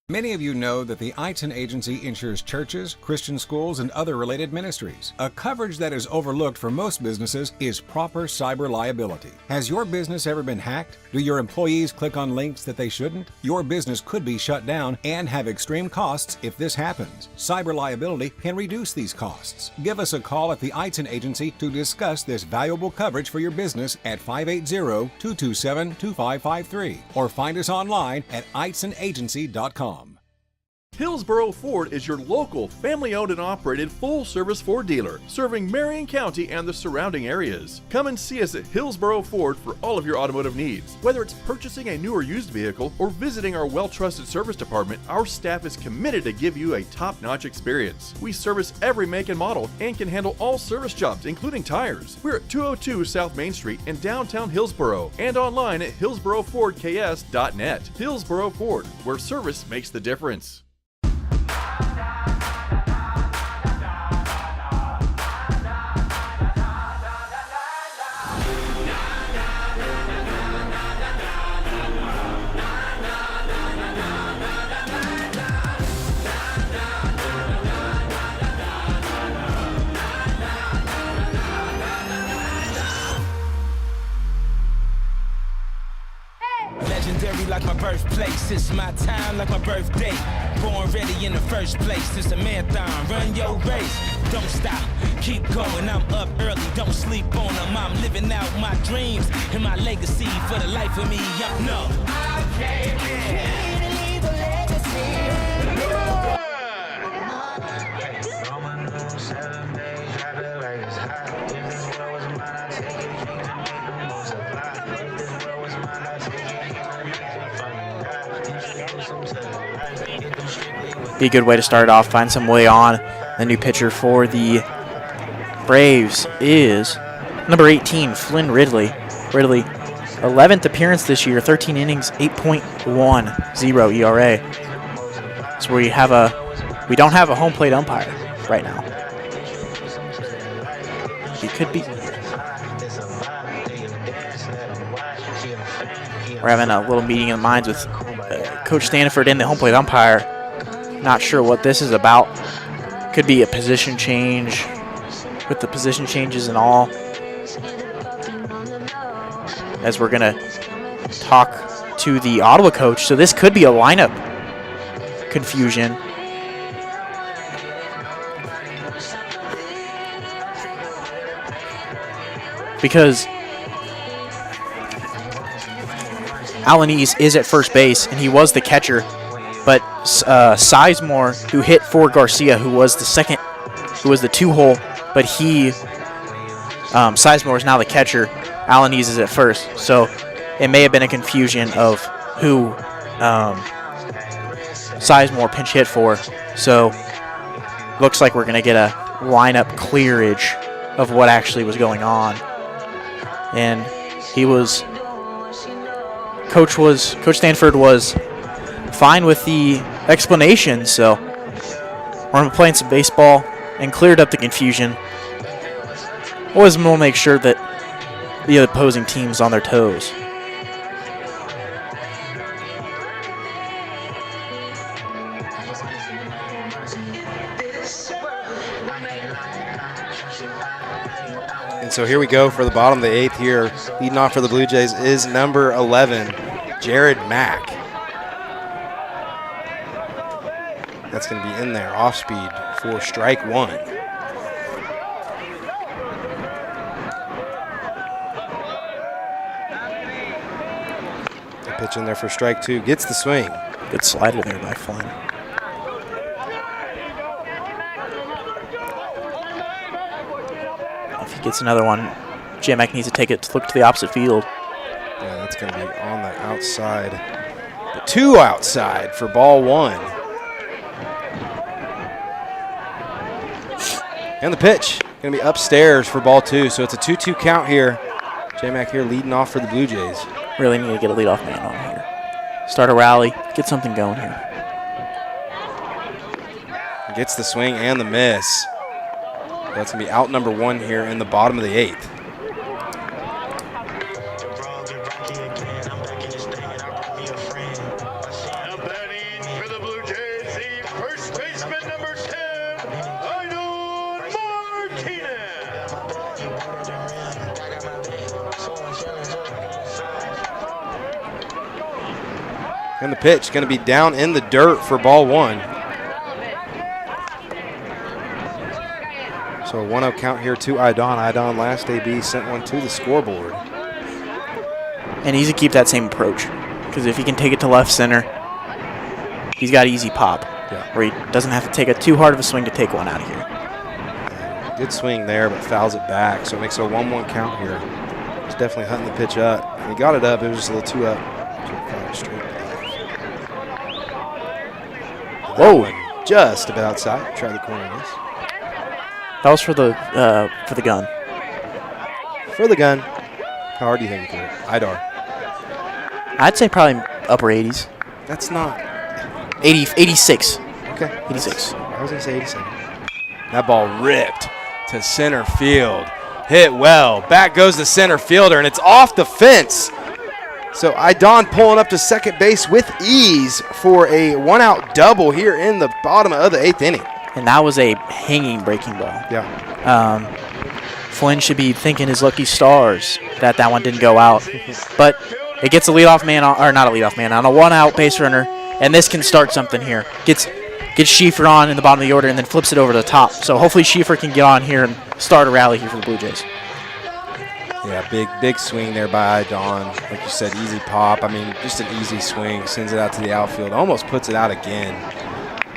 Many of you know that the Eitzen Agency insures churches, Christian schools, and other related ministries. A coverage that is overlooked for most businesses is proper cyber liability. Has your business ever been hacked? Do your employees click on links that they shouldn't? Your business could be shut down and have extreme costs if this happens. Cyber liability can reduce these costs. Give us a call at the Eitzen Agency to discuss this valuable coverage for your business at 580-227-2553 or find us online at eitzenagency.com. Hillsboro Ford is your local, family-owned and operated full-service Ford dealer, serving Marion County and the surrounding areas. Come and see us at Hillsboro Ford for all of your automotive needs. Whether it's purchasing a new or used vehicle or visiting our well-trusted service department, our staff is committed to give you a top-notch experience. We service every make and model and can handle all service jobs, including tires. We're at 202 South Main Street in downtown Hillsboro and online at hillsborofordks.net. Hillsboro Ford, where service makes the difference. Legendary like my birthplace, it's my time like my birthday. Born ready in the first place, it's a marathon, run your race. Don't stop, keep going, I'm up early, don't sleep on them. I'm living out my dreams and my legacy for the life of me. I came here to leave a legacy. Be a good way to start off, find some way on. The new pitcher for the Braves is number 18, Flynn Ridley. Ridley, 11th appearance this year, 13 innings, 8.10 ERA. So we don't have a home plate umpire right now. He could be. We're having a little meeting of minds with Coach Stanford and the home plate umpire. Not sure what this is about. Could be a position change with the position changes and all. As we're going to talk to the Ottawa coach. So this could be a lineup confusion. Because Alanis is at first base, and he was the catcher. But Sizemore, who hit for Garcia, who was the second, who was the 2-hole, but Sizemore is now the catcher. Alanis is at first. So it may have been a confusion of who Sizemore pinch hit for. So looks like we're going to get a lineup clearage of what actually was going on. And Coach Stanford was fine with the explanation, so we're playing some baseball and cleared up the confusion. Always will make sure that the opposing team's on their toes. And so here we go for the bottom of the 8th here. Leading off for the Blue Jays is number 11, Jared Mack. That's going to be in there, off speed for strike 1. The pitch in there for strike 2, gets the swing. Good slider there by Flynn. If he gets another one, J-Mac needs to take it to look to the opposite field. Yeah, that's going to be on the outside. The 2 outside for ball 1. And the pitch, going to be upstairs for ball 2. So it's a 2-2 count here. J-Mac here leading off for the Blue Jays. Really need to get a leadoff man on here. Start a rally, get something going here. Gets the swing and the miss. That's going to be out number 1 here in the bottom of the 8th. And the pitch going to be down in the dirt for ball 1. So a 1-0 count here to Idon. Idon last AB sent one to the scoreboard. And he's to keep that same approach. Because if he can take it to left center, he's got easy pop. Yeah. Where he doesn't have to take it too hard of a swing to take one out of here. Good swing there, but fouls it back. So it makes it a 1-1 count here. He's definitely hunting the pitch up. He got it up. It was just a little too up. Straight back. Whoa, just about outside. Try the corner of this. That was for the gun. For the gun. How hard do you think he threw it? Idar. I'd say probably upper 80s. That's not. 86. Okay. 86. I was going to say 87. That ball ripped to center field. Hit well. Back goes the center fielder, and it's off the fence. So Idon pulling up to second base with ease for a 1-out double here in the bottom of the 8th inning. And that was a hanging breaking ball. Yeah. Flynn should be thanking his lucky stars that one didn't go out. But it gets a leadoff man, or not a leadoff man, on a 1-out base runner, and this can start something here. Gets Schieffer on in the bottom of the order and then flips it over to the top. So hopefully Schieffer can get on here and start a rally here for the Blue Jays. Yeah, big swing there by Idon. Like you said, easy pop. I mean, just an easy swing. Sends it out to the outfield. Almost puts it out again.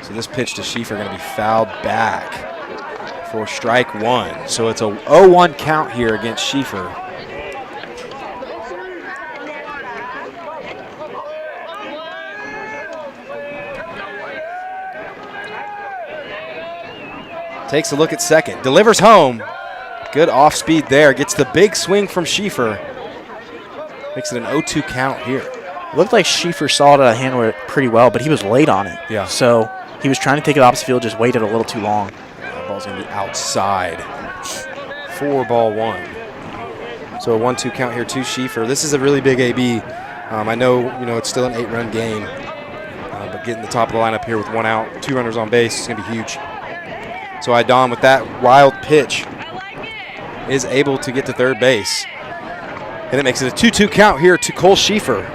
So this pitch to Schieffer going to be fouled back for strike 1. So it's a 0-1 count here against Schieffer. Takes a look at second. Delivers home. Good off speed there. Gets the big swing from Schieffer. Makes it an 0-2 count here. It looked like Schieffer saw it, handled it pretty well, but he was late on it. Yeah. So he was trying to take it opposite field, just waited a little too long. That ball's going to be outside. 4-1. So a 1-2 count here to Schieffer. This is a really big AB. I know, it's still an 8-run game, but getting the top of the lineup here with 1 out, 2 runners on base is going to be huge. So Idon, with that wild pitch, is able to get to third base. And it makes it a 2-2 count here to Cole Schieffer.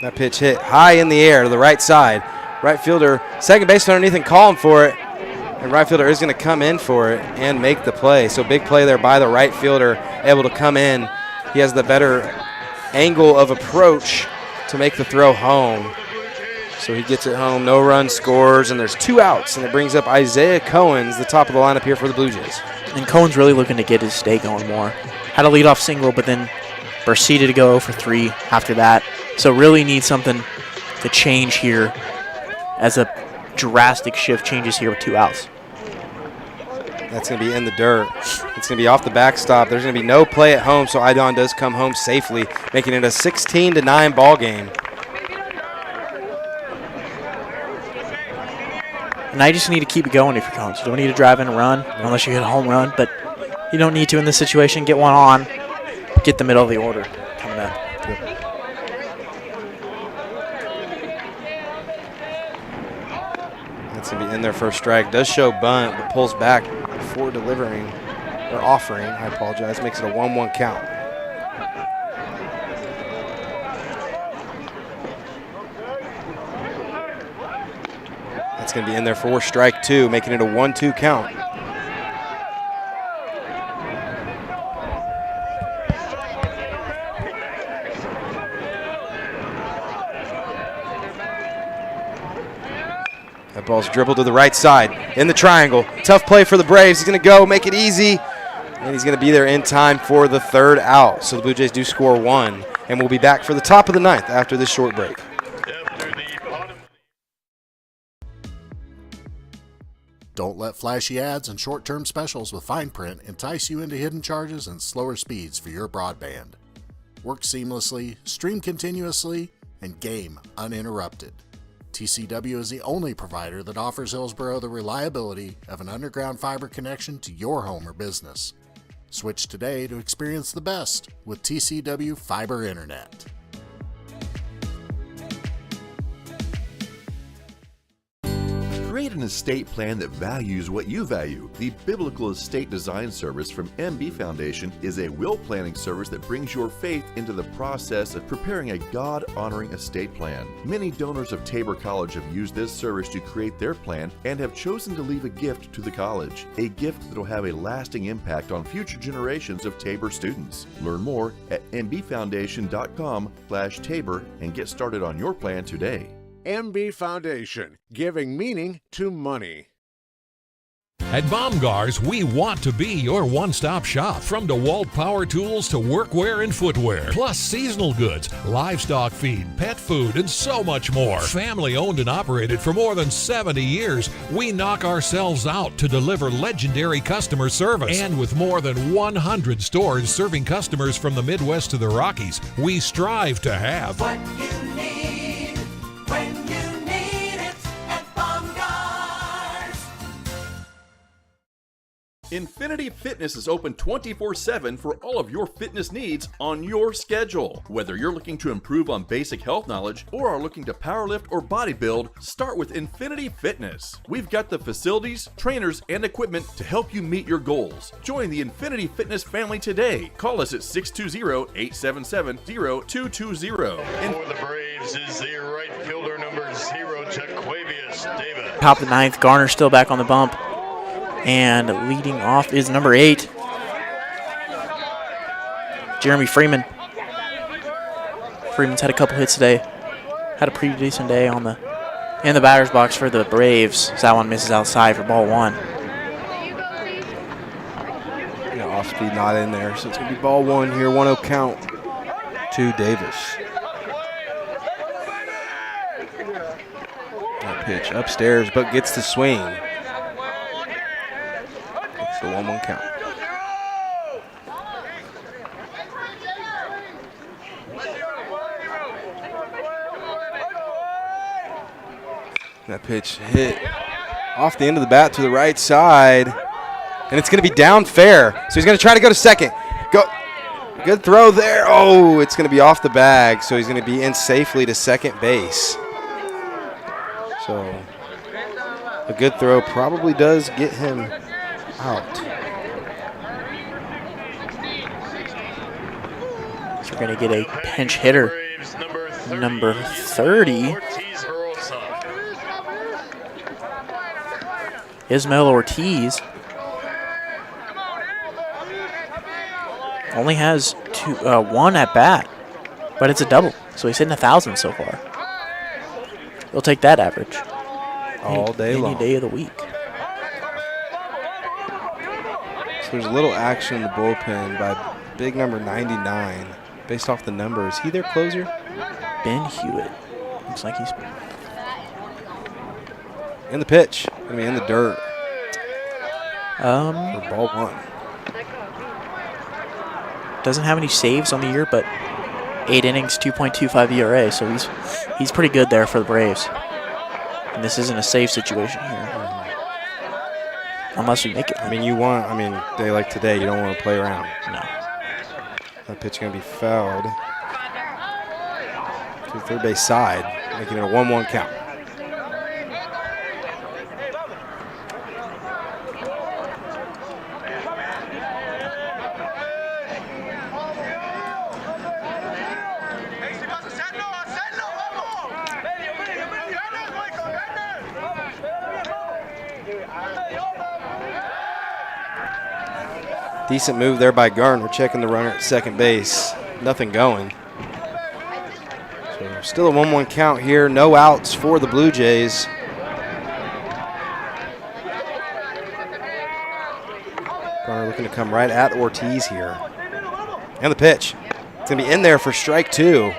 That pitch hit high in the air to the right side. Right fielder, second baseman underneath and calling for it. And right fielder is going to come in for it and make the play. So big play there by the right fielder, able to come in. He has the better angle of approach to make the throw home. So he gets it home, no run scores, and there's 2 outs. And it brings up Isaiah Cohen's the top of the lineup here for the Blue Jays. And Cohen's really looking to get his day going more. Had a leadoff single, but then proceeded to go for 3 after that. So really needs something to change here as a drastic shift changes here with 2 outs. That's going to be in the dirt. It's going to be off the backstop. There's going to be no play at home, so Idon does come home safely, making it a 16-9 ball game. Now you just need to keep it going if you're Combs. You don't need to drive in a run unless you hit a home run, but you don't need to in this situation. Get one on, get the middle of the order coming up. That's going to be in there for a strike. Does show bunt, but pulls back before delivering, or offering, I apologize. Makes it a 1-1 count. That's going to be in there for strike 2, making it a 1-2 count. That ball's dribbled to the right side in the triangle. Tough play for the Braves. He's going to go, make it easy, and he's going to be there in time for the 3rd out. So the Blue Jays do score 1, and we'll be back for the top of the 9th after this short break. Don't let flashy ads and short-term specials with fine print entice you into hidden charges and slower speeds for your broadband. Work seamlessly, stream continuously, and game uninterrupted. TCW is the only provider that offers Hillsboro the reliability of an underground fiber connection to your home or business. Switch today to experience the best with TCW Fiber Internet. Create an estate plan that values what you value. The Biblical Estate Design Service from MB Foundation is a will planning service that brings your faith into the process of preparing a God-honoring estate plan. Many donors of Tabor College have used this service to create their plan and have chosen to leave a gift to the college, a gift that will have a lasting impact on future generations of Tabor students. Learn more at mbfoundation.com/Tabor and get started on your plan today. MB Foundation, giving meaning to money. At Baumgars, we want to be your one-stop shop. From DeWalt power tools to workwear and footwear, plus seasonal goods, livestock feed, pet food, and so much more. Family owned and operated for more than 70 years, we knock ourselves out to deliver legendary customer service. And with more than 100 stores serving customers from the Midwest to the Rockies, we strive to have what you need when you need it at Baumgars. Infinity Fitness is open 24/7 for all of your fitness needs on your schedule. Whether you're looking to improve on basic health knowledge or are looking to powerlift or bodybuild, start with Infinity Fitness. We've got the facilities, trainers, and equipment to help you meet your goals. Join the Infinity Fitness family today. Call us at 620-877-0220. For the Braves is the right fielder number 0, Jaquavius Davis. Top of the 9th, Garner still back on the bump. And leading off is number 8, Jeremy Freeman. Freeman's had a couple hits today. Had a pretty decent day on the In the batter's box for the Braves, that one misses outside for ball 1. Yeah, off speed not in there, so it's going to be ball 1 here. 1-0 count to Davis. That pitch upstairs, but gets the swing. It's the 1-1 count. That pitch hit off the end of the bat to the right side, and it's going to be down fair. So he's going to try to go to second. Go, good throw there. Oh, it's going to be off the bag, so he's going to be in safely to second base. So a good throw probably does get him out. So we're going to get a pinch hitter, number 30. Ismael Ortiz only has 1 at bat, but it's a double, so he's hitting 1,000 so far. He'll take that average all day long. Any day of the week. So there's a little action in the bullpen by big number 99. Based off the number, is he their closer? Ben Hewitt. Looks like he's in the pitch. I mean, in the dirt. For ball 1. Doesn't have any saves on the year, but 8 innings, 2.25 ERA, so he's pretty good there for the Braves. And this isn't a save situation here. Unless we make it. I mean, day like today, you don't want to play around. No. That pitch going to be fouled to the third base side, making it a 1-1 count. Decent move there by Garner, checking the runner at second base. Nothing going. So still a 1-1 count here. No outs for the Blue Jays. Garner looking to come right at Ortiz here. And the pitch. It's going to be in there for strike 2.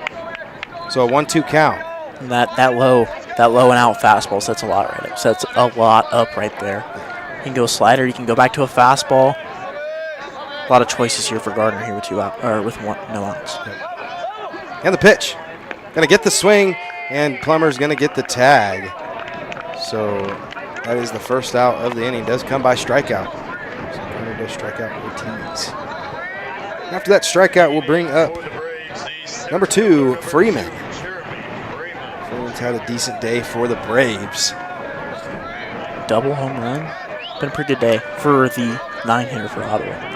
So a 1-2 count. And that low and out fastball sets a lot right up. Sets a lot up right there. You can go slider. You can go back to a fastball. A lot of choices here for Gardner here with no outs. And the pitch. Going to get the swing, and Plummer's going to get the tag. So that is the first out of the inning. Does come by strikeout. So Gardner does strike out Ortiz. After that strikeout, we'll bring up number 2, Freeman. Freeman's had a decent day for the Braves. Double home run. Been a pretty good day for the 9-hitter for Ottawa.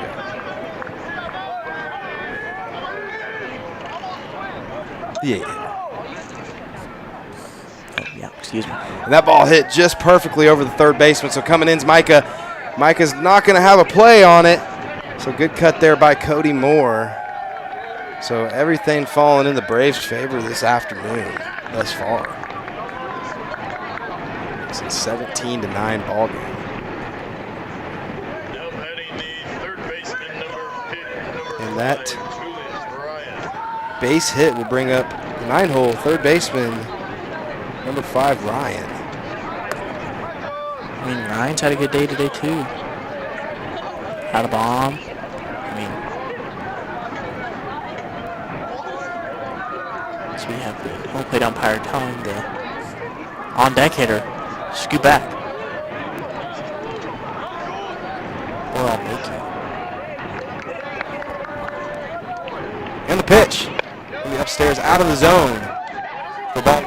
Yeah, excuse me. And that ball hit just perfectly over the third baseman. So coming in is Micah. Micah's not going to have a play on it. So good cut there by Cody Moore. So everything falling in the Braves' favor this afternoon thus far. It's a 17-9 ball game. And that base hit will bring up the 9-hole third baseman, number 5, Ryan. I mean, Ryan's had a good day today, too. Had a bomb. So we have the home plate umpire telling the on-deck hitter, scoot back. Or I'll make you. And the pitch. Gonna be upstairs out of the zone for ball.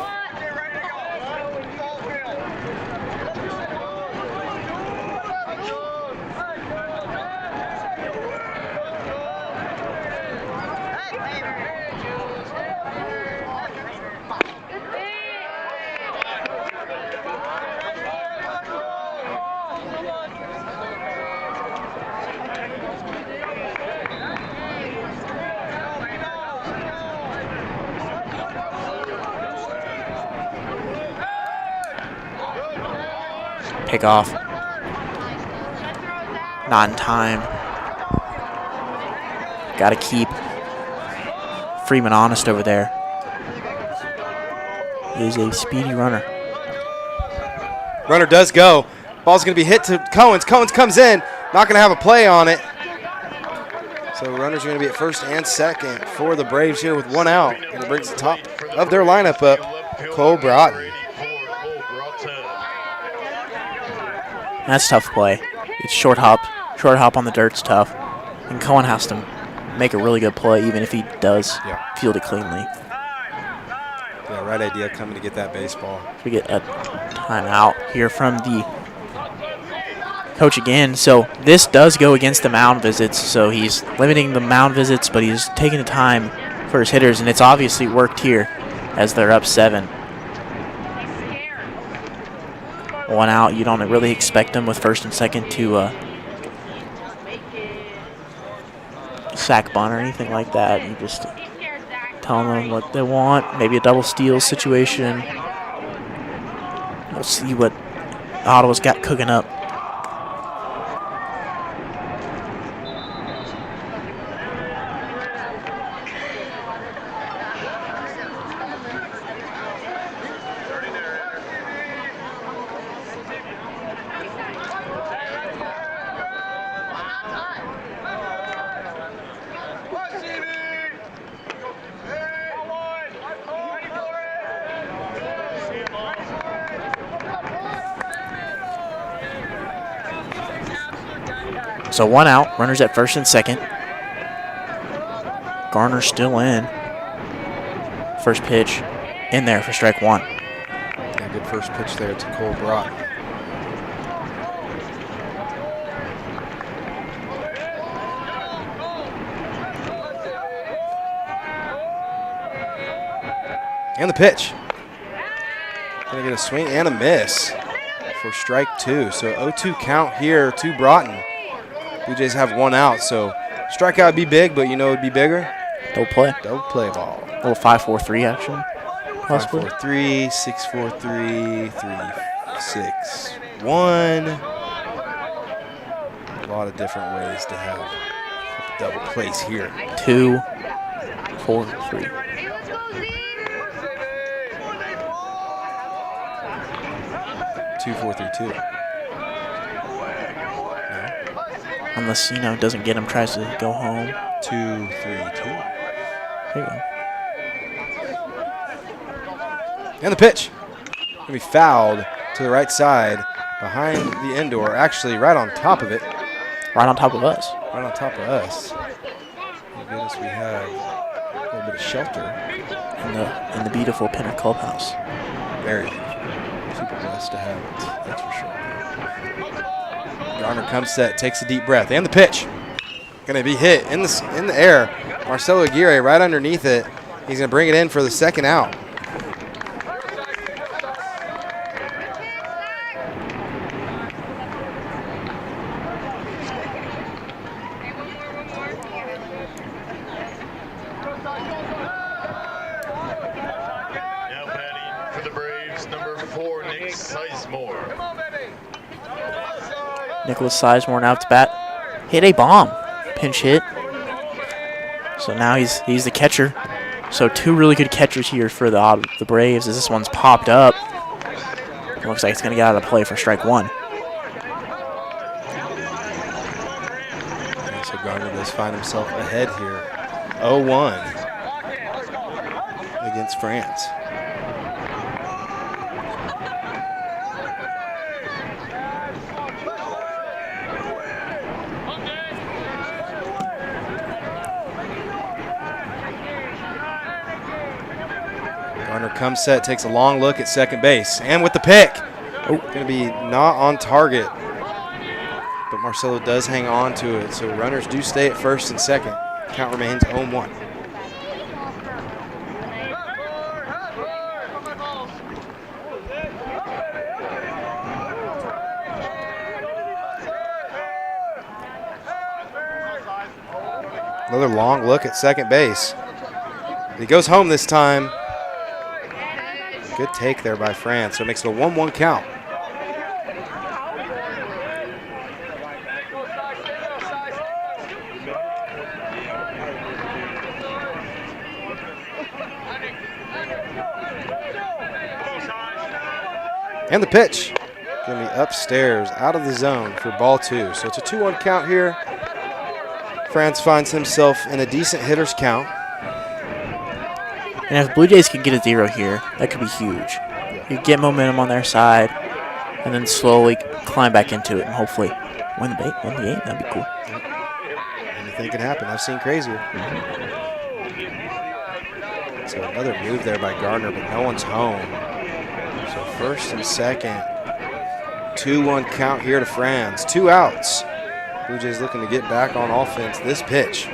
Pick off. Not in time. Got to keep Freeman honest over there. He is a speedy runner. Runner does go. Ball's going to be hit to Cohens. Cohens comes in. Not going to have a play on it. So runners are going to be at first and second for the Braves here with one out. And it brings the top of their lineup up, Cole Broughton. That's a tough play. It's short hop. Short hop on the dirt's tough. And Cohen has to make a really good play even if he does field it cleanly. Yeah, right idea coming to get that baseball. We get a timeout here from the coach again. So this does go against the mound visits. So he's limiting the mound visits, but he's taking the time for his hitters, and it's obviously worked here as they're up 7. One out. You don't really expect them with first and second to sack bunt or anything like that. You just telling them what they want. Maybe a double steal situation. We'll see what Ottawa's got cooking up. So one out, runners at first and second. Garner still in. First pitch in there for strike 1. Yeah, good first pitch there to Cole Broughton. And the pitch. Gonna get a swing and a miss for strike 2. So 0-2 count here to Broughton. Blue Jays have one out, so strikeout would be big, but you know it would be bigger. Double play. Double play ball. A little 5-4-3 action. 5-4-3, 6-4-3, 3-6-1. A lot of different ways to have double plays here. 2-4-3. 2-4-3-2. Unless, doesn't get him, tries to go home. 2-3-2. There you go. And the pitch. Going to be fouled to the right side behind the indoor. Actually, right on top of it. Right on top of us. Right on top of us. Thank goodness we have a little bit of shelter. In the beautiful Pinner Clubhouse. Very beautiful. Super blessed to have it, that's for sure. Garner comes set, takes a deep breath, and the pitch. Going to be hit in the air. Marcelo Aguirre right underneath it. He's going to bring it in for the second out. Now batting for the Braves, number 4, Nick Sizemore. Nicholas Sizemore now to bat. Hit a bomb. Pinch hit. So now he's the catcher. So 2 really good catchers here for the Braves as this one's popped up. It looks like it's going to get out of play for strike 1. So Garner does find himself ahead here. 0-1 against France. Garner comes set, takes a long look at second base, and with the pick. Going to be not on target, but Marcelo does hang on to it, so runners do stay at first and second. Count remains 0-1. Another long look at second base. He goes home this time. Good take there by France, so it makes it a 1-1 count. And the pitch. Going to be upstairs, out of the zone for ball 2. So it's a 2-1 count here. Franz finds himself in a decent hitter's count. And if Blue Jays can get a 0 here, that could be huge. You get momentum on their side, and then slowly climb back into it, and hopefully win the game. That'd be cool. Anything can happen. I've seen crazier. So another move there by Gardner, but no one's home. So first and second, 2-1 count here to Franz. 2 outs. Blue Jays looking to get back on offense. This pitch.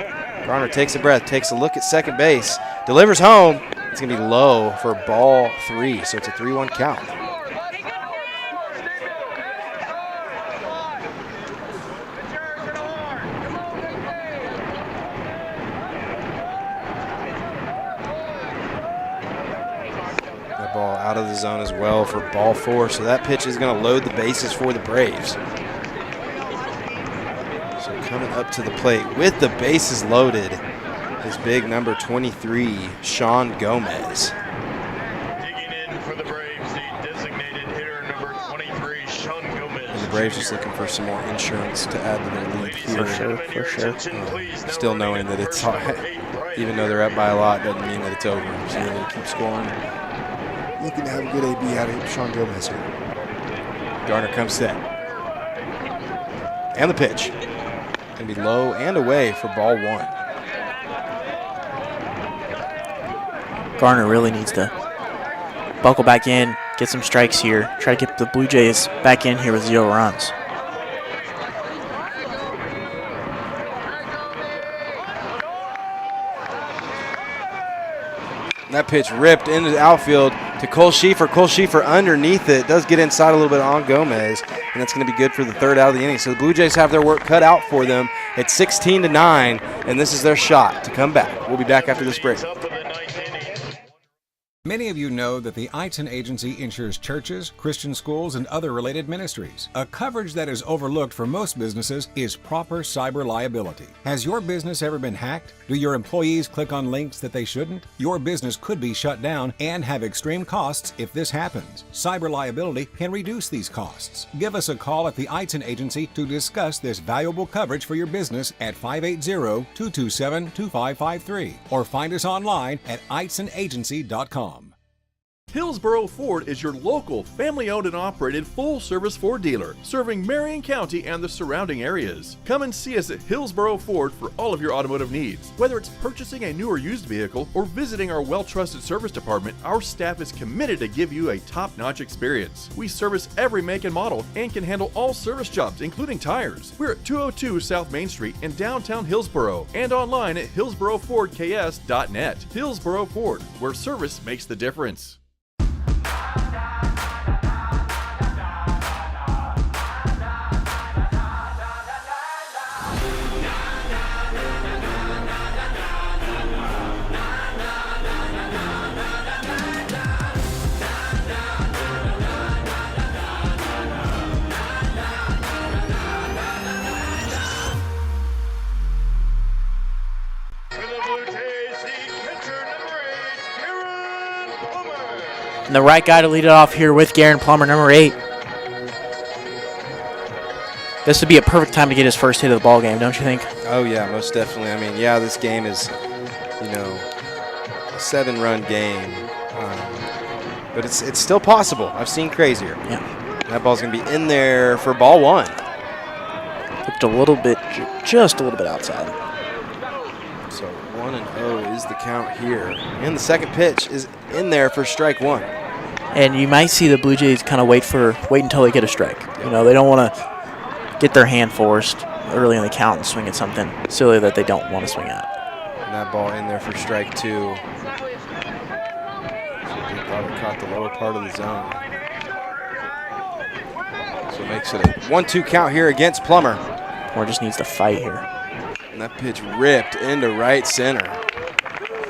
Gardner takes a breath, takes a look at second base, delivers home. It's going to be low for ball 3, so it's a 3-1 count. That ball out of the zone as well for ball 4, so that pitch is going to load the bases for the Braves. So coming up to the plate with the bases loaded is big number 23, Sean Gomez. Digging in for the Braves, the designated hitter number 23, Sean Gomez. And the Braves just looking for some more insurance to add to their lead here. For sure. Still knowing that it's even though they're up by a lot, doesn't mean that it's over. So they need to keep scoring. Looking to have a good AB out of Sean Gomez here. Gardner comes set. And the pitch. Going to be low and away for ball 1. Gardner really needs to buckle back in, get some strikes here, try to get the Blue Jays back in here with 0 runs. That pitch ripped into the outfield to Cole Schieffer. Cole Schieffer underneath it. Does get inside a little bit on Gomez, and that's going to be good for the 3rd out of the inning. So the Blue Jays have their work cut out for them. It's 16-9, and this is their shot to come back. We'll be back after this break. Many of you know that the Eitzen Agency insures churches, Christian schools, and other related ministries. A coverage that is overlooked for most businesses is proper cyber liability. Has your business ever been hacked? Do your employees click on links that they shouldn't? Your business could be shut down and have extreme costs if this happens. Cyber liability can reduce these costs. Give us a call at the Eitzen Agency to discuss this valuable coverage for your business at 580-227-2553 or find us online at eitzenagency.com. Hillsboro Ford is your local, family-owned and operated full-service Ford dealer, serving Marion County and the surrounding areas. Come and see us at Hillsboro Ford for all of your automotive needs. Whether it's purchasing a new or used vehicle or visiting our well-trusted service department, our staff is committed to give you a top-notch experience. We service every make and model and can handle all service jobs, including tires. We're at 202 South Main Street in downtown Hillsboro and online at hillsborofordks.net. Hillsboro Ford, where service makes the difference. And the right guy to lead it off here with Garen Plummer, number 8. This would be a perfect time to get his first hit of the ball game, don't you think? Oh, yeah, most definitely. I mean, yeah, this game is, a 7-run game. But it's still possible. I've seen crazier. Yeah. That ball's going to be in there for ball 1. Looked a little bit, just a little bit outside. So 1-0 is the count here. And the second pitch is in there for strike 1. And you might see the Blue Jays kind of wait until they get a strike. You know, they don't want to get their hand forced early in the count and swing at something silly that they don't want to swing at. And that ball in there for strike 2. So he probably caught the lower part of the zone. So it makes it a 1-2 count here against Plummer. Or just needs to fight here. And that pitch ripped into right center.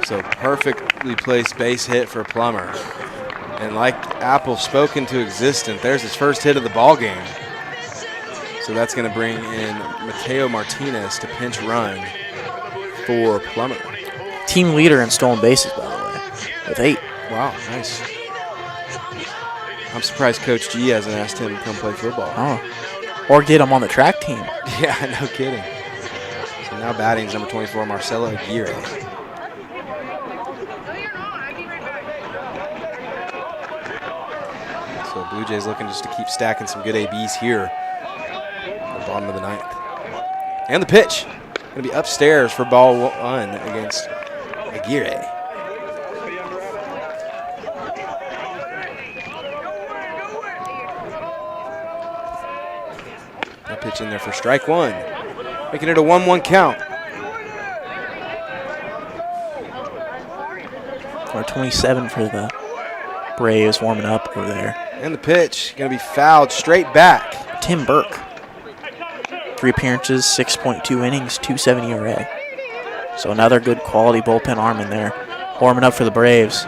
So perfectly placed base hit for Plummer. And like Apple spoke into existence, there's his first hit of the ball game. So that's going to bring in Mateo Martinez to pinch run for Plummer. Team leader in stolen bases, by the way, with 8. Wow, nice. I'm surprised Coach G hasn't asked him to come play football. Oh, or get him on the track team. Yeah, no kidding. So now batting is number 24, Marcelo Aguirre. So Blue Jays looking just to keep stacking some good ABs here at the bottom of the ninth. And the pitch. Going to be upstairs for ball one against Aguirre. That pitch in there for strike one. Making it a 1-1 count. Or 27 for the Braves warming up over there. And the pitch going to be fouled straight back. Tim Burke. 3 appearances, 6.2 innings, 2.70 ERA. So another good quality bullpen arm in there. Warming up for the Braves.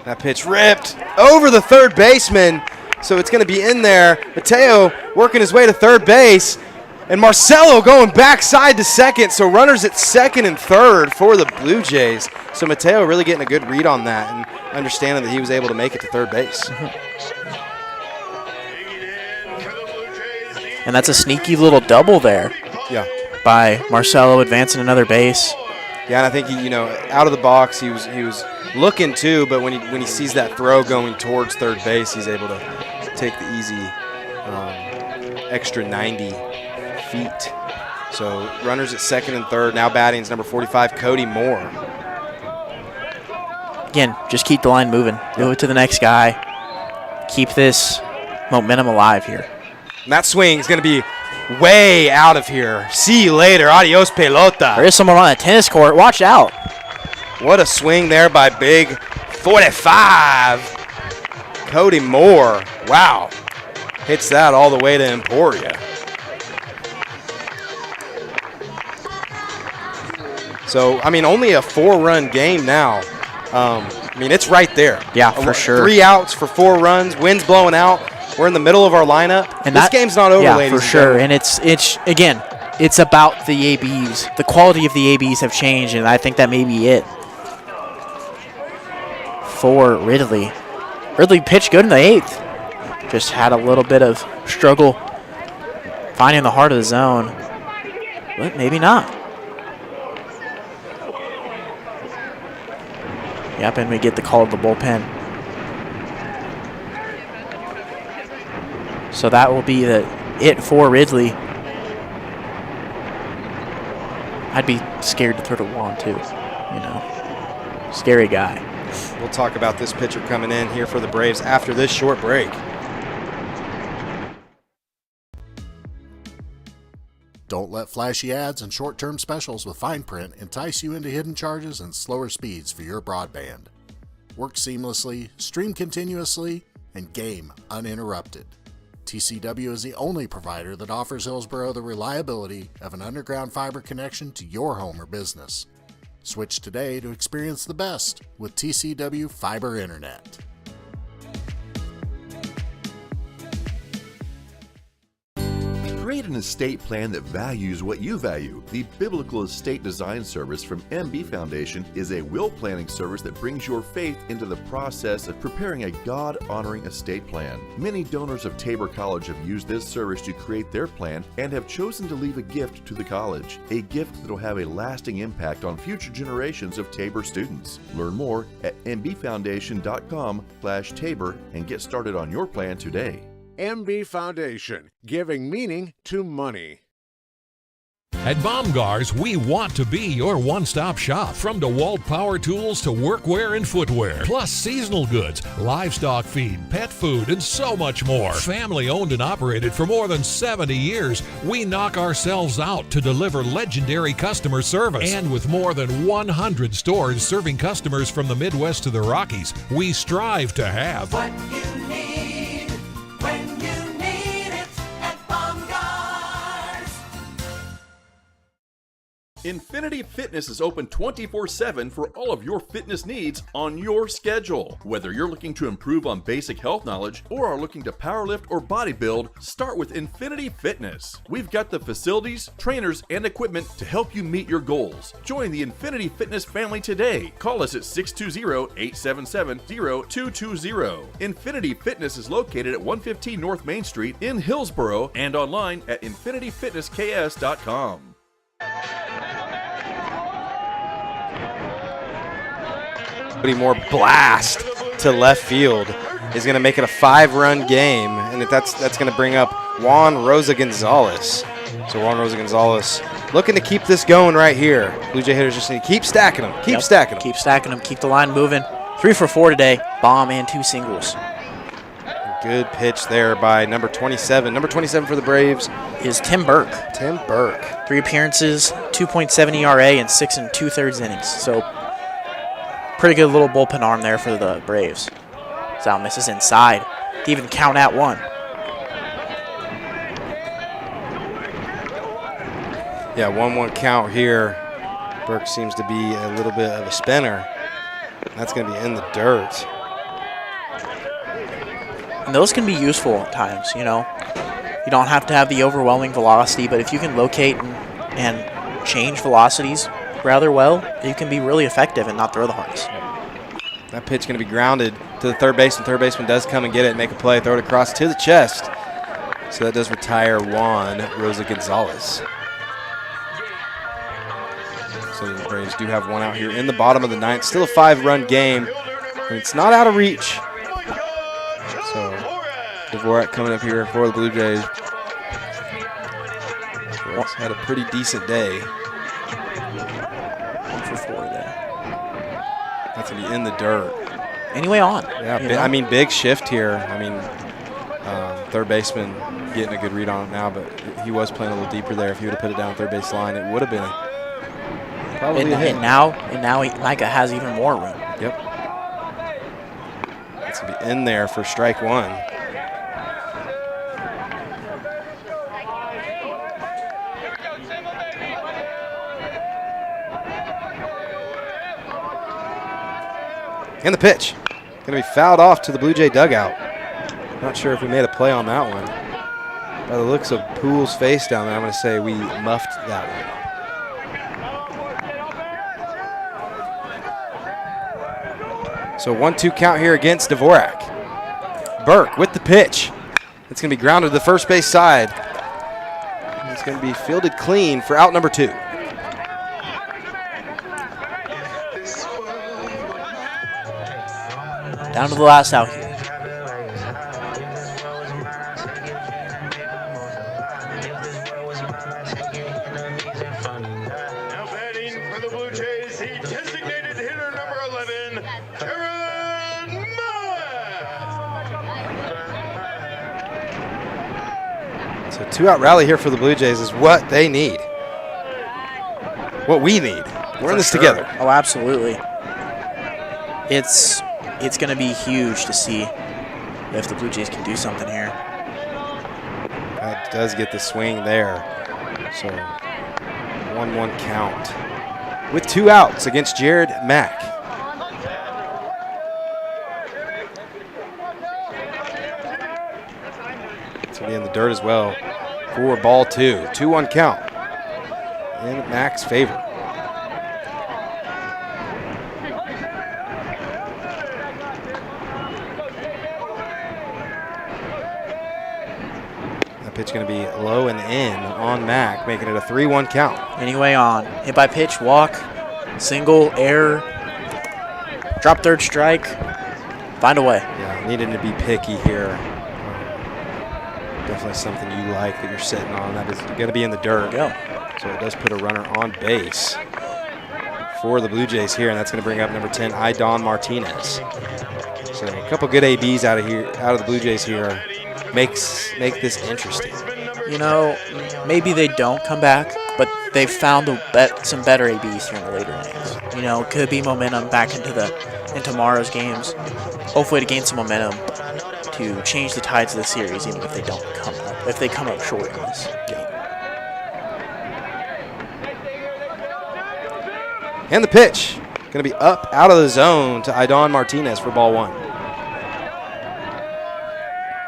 That pitch ripped over the third baseman. So it's going to be in there. Mateo working his way to third base. And Marcelo going backside to second. So runners at second and third for the Blue Jays. So Mateo really getting a good read on that and understanding that he was able to make it to third base. And that's a sneaky little double there. Yeah. By Marcelo advancing another base. Yeah, and I think he, out of the box, he was looking too, but when he sees that throw going towards third base, he's able to take the easy extra 90 feet. So runners at second and third. Now batting is number 45, Cody Moore. Again, just keep the line moving. Move it to the next guy. Keep this momentum alive here. And that swing is going to be way out of here. See you later. Adios, pelota. There is someone on a tennis court. Watch out. What a swing there by big 45. Cody Moore. Wow. Hits that all the way to Emporia. So, only a 4-run game now. It's right there. Yeah, for sure. 3 outs for 4 runs. Wind's blowing out. We're in the middle of our lineup. And this game's not over, ladies for sure. And it's again, it's about the ABs. The quality of the ABs have changed, and I think that may be it for Ridley. Ridley pitched good in the 8th. Just had a little bit of struggle finding the heart of the zone, but maybe not. Yep, and we get the call of the bullpen. So that will be it for Ridley. I'd be scared to throw to Juan too, Scary guy. We'll talk about this pitcher coming in here for the Braves after this short break. Don't let flashy ads and short-term specials with fine print entice you into hidden charges and slower speeds for your broadband. Work seamlessly, stream continuously, and game uninterrupted. TCW is the only provider that offers Hillsboro the reliability of an underground fiber connection to your home or business. Switch today to experience the best with TCW Fiber Internet. Create an estate plan that values what you value. The Biblical Estate Design Service from MB Foundation is a will planning service that brings your faith into the process of preparing a God-honoring estate plan. Many donors of Tabor College have used this service to create their plan and have chosen to leave a gift to the college, a gift that will have a lasting impact on future generations of Tabor students. Learn more at mbfoundation.com/Tabor and get started on your plan today. MB Foundation, giving meaning to money. At Baumgar's, we want to be your one-stop shop. From DeWalt power tools to workwear and footwear, plus seasonal goods, livestock feed, pet food, and so much more. Family owned and operated for more than 70 years, we knock ourselves out to deliver legendary customer service. And with more than 100 stores serving customers from the Midwest to the Rockies, we strive to have what you need when you need it at Baumgart's. Infinity Fitness is open 24/7 for all of your fitness needs on your schedule. Whether you're looking to improve on basic health knowledge or are looking to powerlift or bodybuild, start with Infinity Fitness. We've got the facilities, trainers, and equipment to help you meet your goals. Join the Infinity Fitness family today. Call us at 620-877-0220. Infinity Fitness is located at 115 North Main Street in Hillsboro and online at infinityfitnessks.com. More blast to left field is going to make it a 5-run game, and that's going to bring up Juan Rosa Gonzalez. So Juan Rosa Gonzalez looking to keep this going right here. Blue Jay hitters just need to keep stacking them, keep stacking them. Keep stacking them, keep the line moving. 3 for 4 today, bomb and 2 singles. Good pitch there by number 27. Number 27 for the Braves is Tim Burke. Tim Burke. 3 appearances, 2.7 ERA, and 6 2/3 innings. So pretty good little bullpen arm there for the Braves. Sal misses inside to even count at 1. Yeah, 1-1 count here. Burke seems to be a little bit of a spinner. That's going to be in the dirt. And those can be useful at times, you know. You don't have to have the overwhelming velocity, but if you can locate and change velocities rather well, you can be really effective and not throw the hardest. That pitch going to be grounded to the third baseman. Third baseman does come and get it and make a play, throw it across to the chest. So that does retire Juan Rosa Gonzalez. So the Braves do have one out here in the bottom of the 9th. Still a 5-run game, and it's not out of reach. So Dvorak coming up here for the Blue Jays. Dvorak's had a pretty decent day. 1 for 4 today. That's going to be in the dirt. Anyway on. Yeah, I mean, big shift here. I mean, third baseman getting a good read on it now, but he was playing a little deeper there. If he would have put it down the third base line, it would have been probably a hit. And now Micah has even more room. Yep. It's going to be in there for strike 1. And the pitch. Going to be fouled off to the Blue Jay dugout. Not sure if we made a play on that one. By the looks of Poole's face down there, I'm going to say we muffed that one. So 1-2 count here against Dvorak. Burke with the pitch. It's going to be grounded to the first base side. It's going to be fielded clean for out number 2. Down to the last out here. Now batting for the Blue Jays, the designated hitter number 11, Jared Mack. So 2-out rally here for the Blue Jays is what they need. What we need. We're in this together. Oh, absolutely. It's going to be huge to see if the Blue Jays can do something here. That does get the swing there. So 1-1 count with 2 outs against Jared Mack. It's going to be in the dirt as well for ball 2. 2-1 count in Mack's favor. Pitch going to be low and in on Mack, making it a 3-1 count. Anyway on. Hit by pitch, walk, single, error, drop third strike, find a way. Yeah, needing to be picky here. Definitely something you like that you're sitting on. That is going to be in the dirt. Go. So it does put a runner on base for the Blue Jays here, and that's going to bring up number 10, Idon Martinez. So a couple good ABs out of the Blue Jays here. Make this interesting. You know, maybe they don't come back, but they've found some better ABs here in the later innings. You know, could be momentum back into tomorrow's games. Hopefully to gain some momentum to change the tides of the series, even if they don't come up. If they come up short in this game. And the pitch, going to be up out of the zone to Aidon Martinez for ball 1.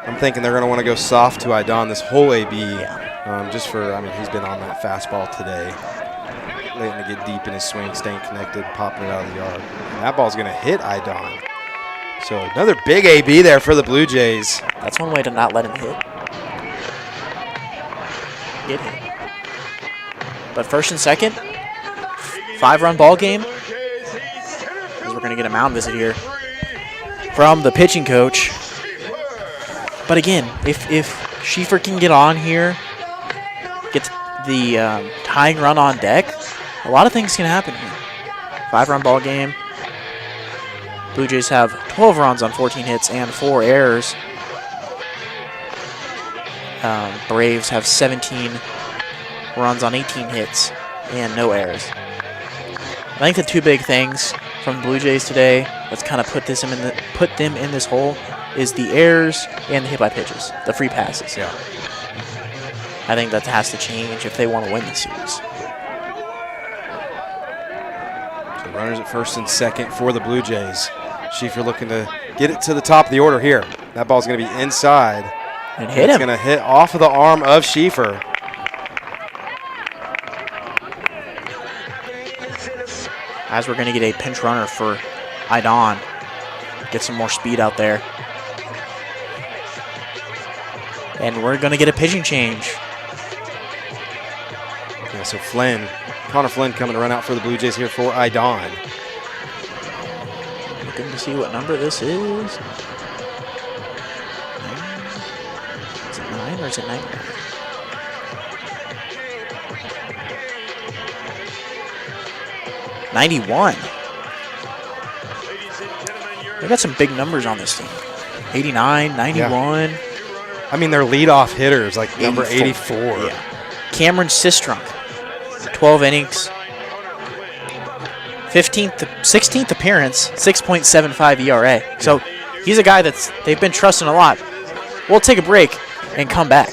I'm thinking they're going to want to go soft to Aidon this whole AB. Just for, he's been on that fastball today. Letting it get deep in his swing, staying connected, popping it out of the yard. And that ball's going to hit Aidon. So another big AB there for the Blue Jays. That's one way to not let him hit. Get him. But first and second, 5-run ball game. As we're going to get a mound visit here from the pitching coach. But again, if Schieffer can get on here, get the tying run on deck, a lot of things can happen here. 5-run ball game. Blue Jays have 12 runs on 14 hits and 4 errors. Braves have 17 runs on 18 hits and no errors. I think the two big things from the Blue Jays today that's kind of put them in this hole is the errors and the hit by pitches, the free passes. Yeah. I think that has to change if they want to win the series. So runners at first and second for the Blue Jays. Schieffer looking to get it to the top of the order here. That ball's going to be inside. And hit him. It's going to hit off of the arm of Schieffer. As we're going to get a pinch runner for Aidon. Get some more speed out there. And we're going to get a pitching change. Yeah, so Connor Flynn coming to run out for the Blue Jays here for Aidon. Looking to see what number this is. Is it 9 or is it 9? '91. They got some big numbers on this team. 89, 91. Yeah. Their leadoff hitters, like number 84. Yeah. Cameron Sistrunk, 12 innings. 16th appearance, 6.75 ERA. So he's a guy they've been trusting a lot. We'll take a break and come back.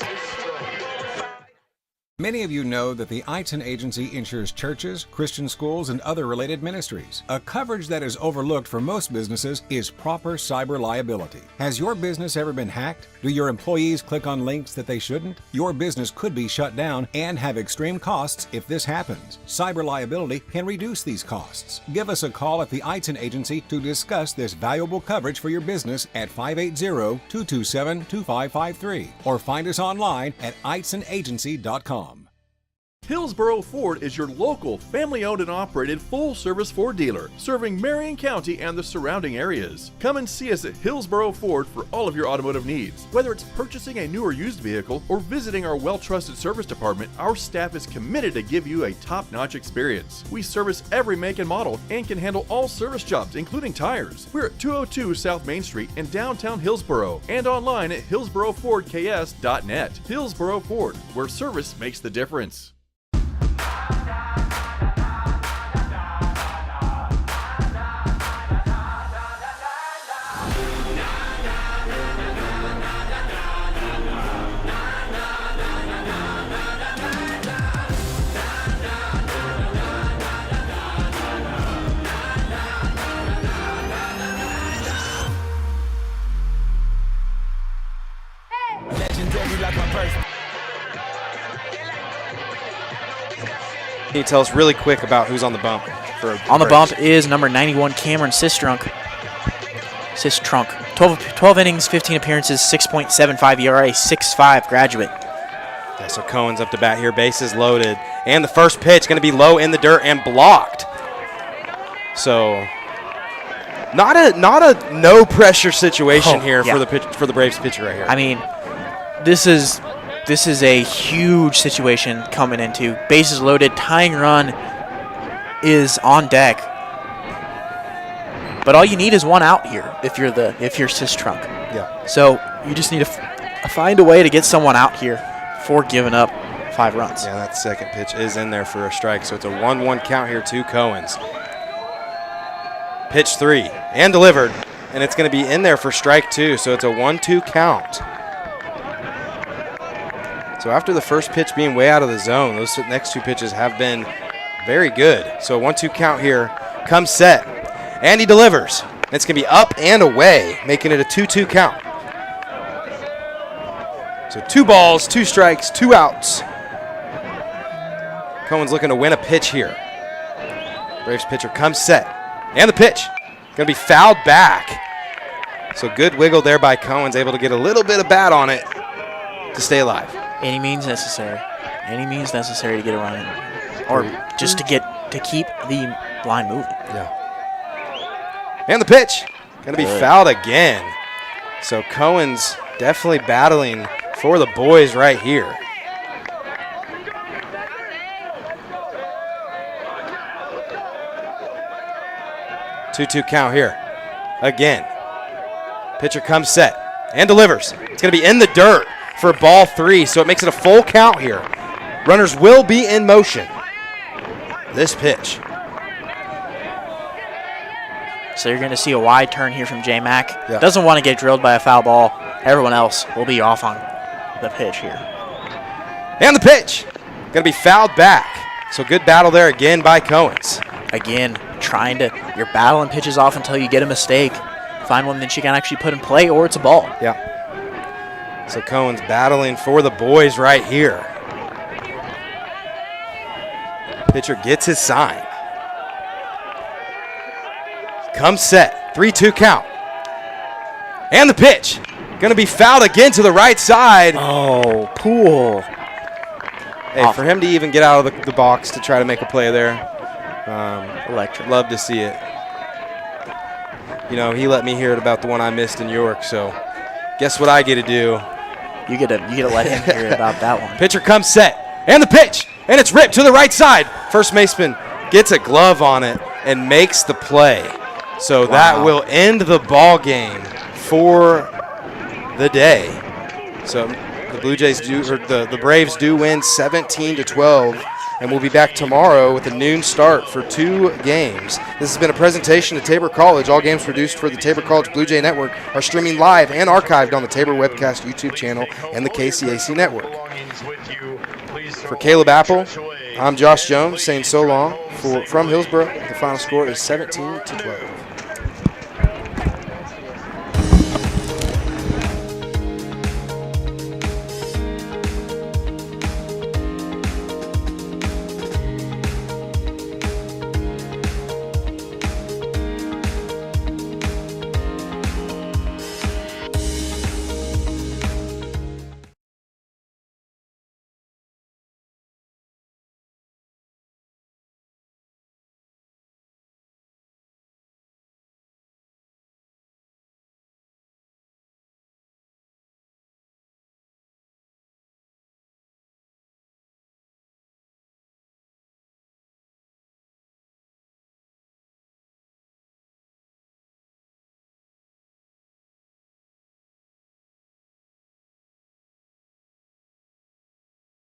Many of you know that the Eitzen Agency insures churches, Christian schools, and other related ministries. A coverage that is overlooked for most businesses is proper cyber liability. Has your business ever been hacked? Do your employees click on links that they shouldn't? Your business could be shut down and have extreme costs if this happens. Cyber liability can reduce these costs. Give us a call at the Eitzen Agency to discuss this valuable coverage for your business at 580-227-2553 or find us online at eitzenagency.com. Hillsboro Ford is your local, family-owned and operated full-service Ford dealer, serving Marion County and the surrounding areas. Come and see us at Hillsboro Ford for all of your automotive needs. Whether it's purchasing a new or used vehicle or visiting our well-trusted service department, our staff is committed to give you a top-notch experience. We service every make and model and can handle all service jobs, including tires. We're at 202 South Main Street in downtown Hillsboro and online at hillsborofordks.net. Hillsboro Ford, where service makes the difference. Legendary like my birth. Can you tell us really quick about who's on the bump? On the bump is number 91, Cameron Sistrunk. 12 innings, 15 appearances, 6.75 ERA, 6.5 graduate. Yeah, so Cohen's up to bat here, bases loaded. And the first pitch going to be low in the dirt and blocked. So not a no pressure situation here for the Braves pitcher right here. This is a huge situation coming into. Bases loaded, tying run is on deck. But all you need is one out here if you're Sistrunk. Yeah. So you just need to find a way to get someone out here before giving up 5 runs. Yeah, that second pitch is in there for a strike. So it's a 1-1 count here to Cohen's. Pitch 3 and delivered, and it's going to be in there for strike 2. So it's a 1-2 count. So after the first pitch being way out of the zone, those next 2 pitches have been Very good. So 1-2 count here. Comes set. And he delivers. It's going to be up and away, making it a 2-2 count. So 2 balls, 2 strikes, 2 outs. Cohen's looking to win a pitch here. Braves pitcher comes set. And the pitch. Going to be fouled back. So good wiggle there by Cohen's, able to get a little bit of bat on it to stay alive. Any means necessary. Any means necessary to get a run in. Or just to keep the line moving. Yeah. And the pitch. Going to be fouled again. So Cohen's definitely battling for the boys right here. Two-two count here. Again. Pitcher comes set and delivers. It's going to be in the dirt for ball 3, so it makes it a full count here. Runners will be in motion. This pitch. So you're going to see a wide turn here from J-Mac. Yeah. Doesn't want to get drilled by a foul ball. Everyone else will be off on the pitch here. And the pitch. Going to be fouled back. So good battle there again by Cohen's. Again, you're battling pitches off until you get a mistake. Find one that you can actually put in play, or it's a ball. Yeah. So Cohen's battling for the boys right here. Pitcher gets his sign. Comes set. 3-2 count. And the pitch. Going to be fouled again to the right side. Oh, Poole. Hey, for him to even get out of the box to try to make a play there, electric. Love to see it. You know, he let me hear it about the one I missed in York, so guess what I get to do? You get to let him hear about that one. Pitcher comes set, and the pitch, and it's ripped to the right side. First baseman gets a glove on it and makes the play. So that will end the ball game for the day. So the the Braves do win 17-12. And we'll be back tomorrow with a noon start for 2 games. This has been a presentation of Tabor College. All games produced for the Tabor College Blue Jay Network are streaming live and archived on the Tabor Webcast YouTube channel and the KCAC Network. For Caleb Apple, I'm Josh Jones saying so long. From Hillsborough, the final score is 17-12.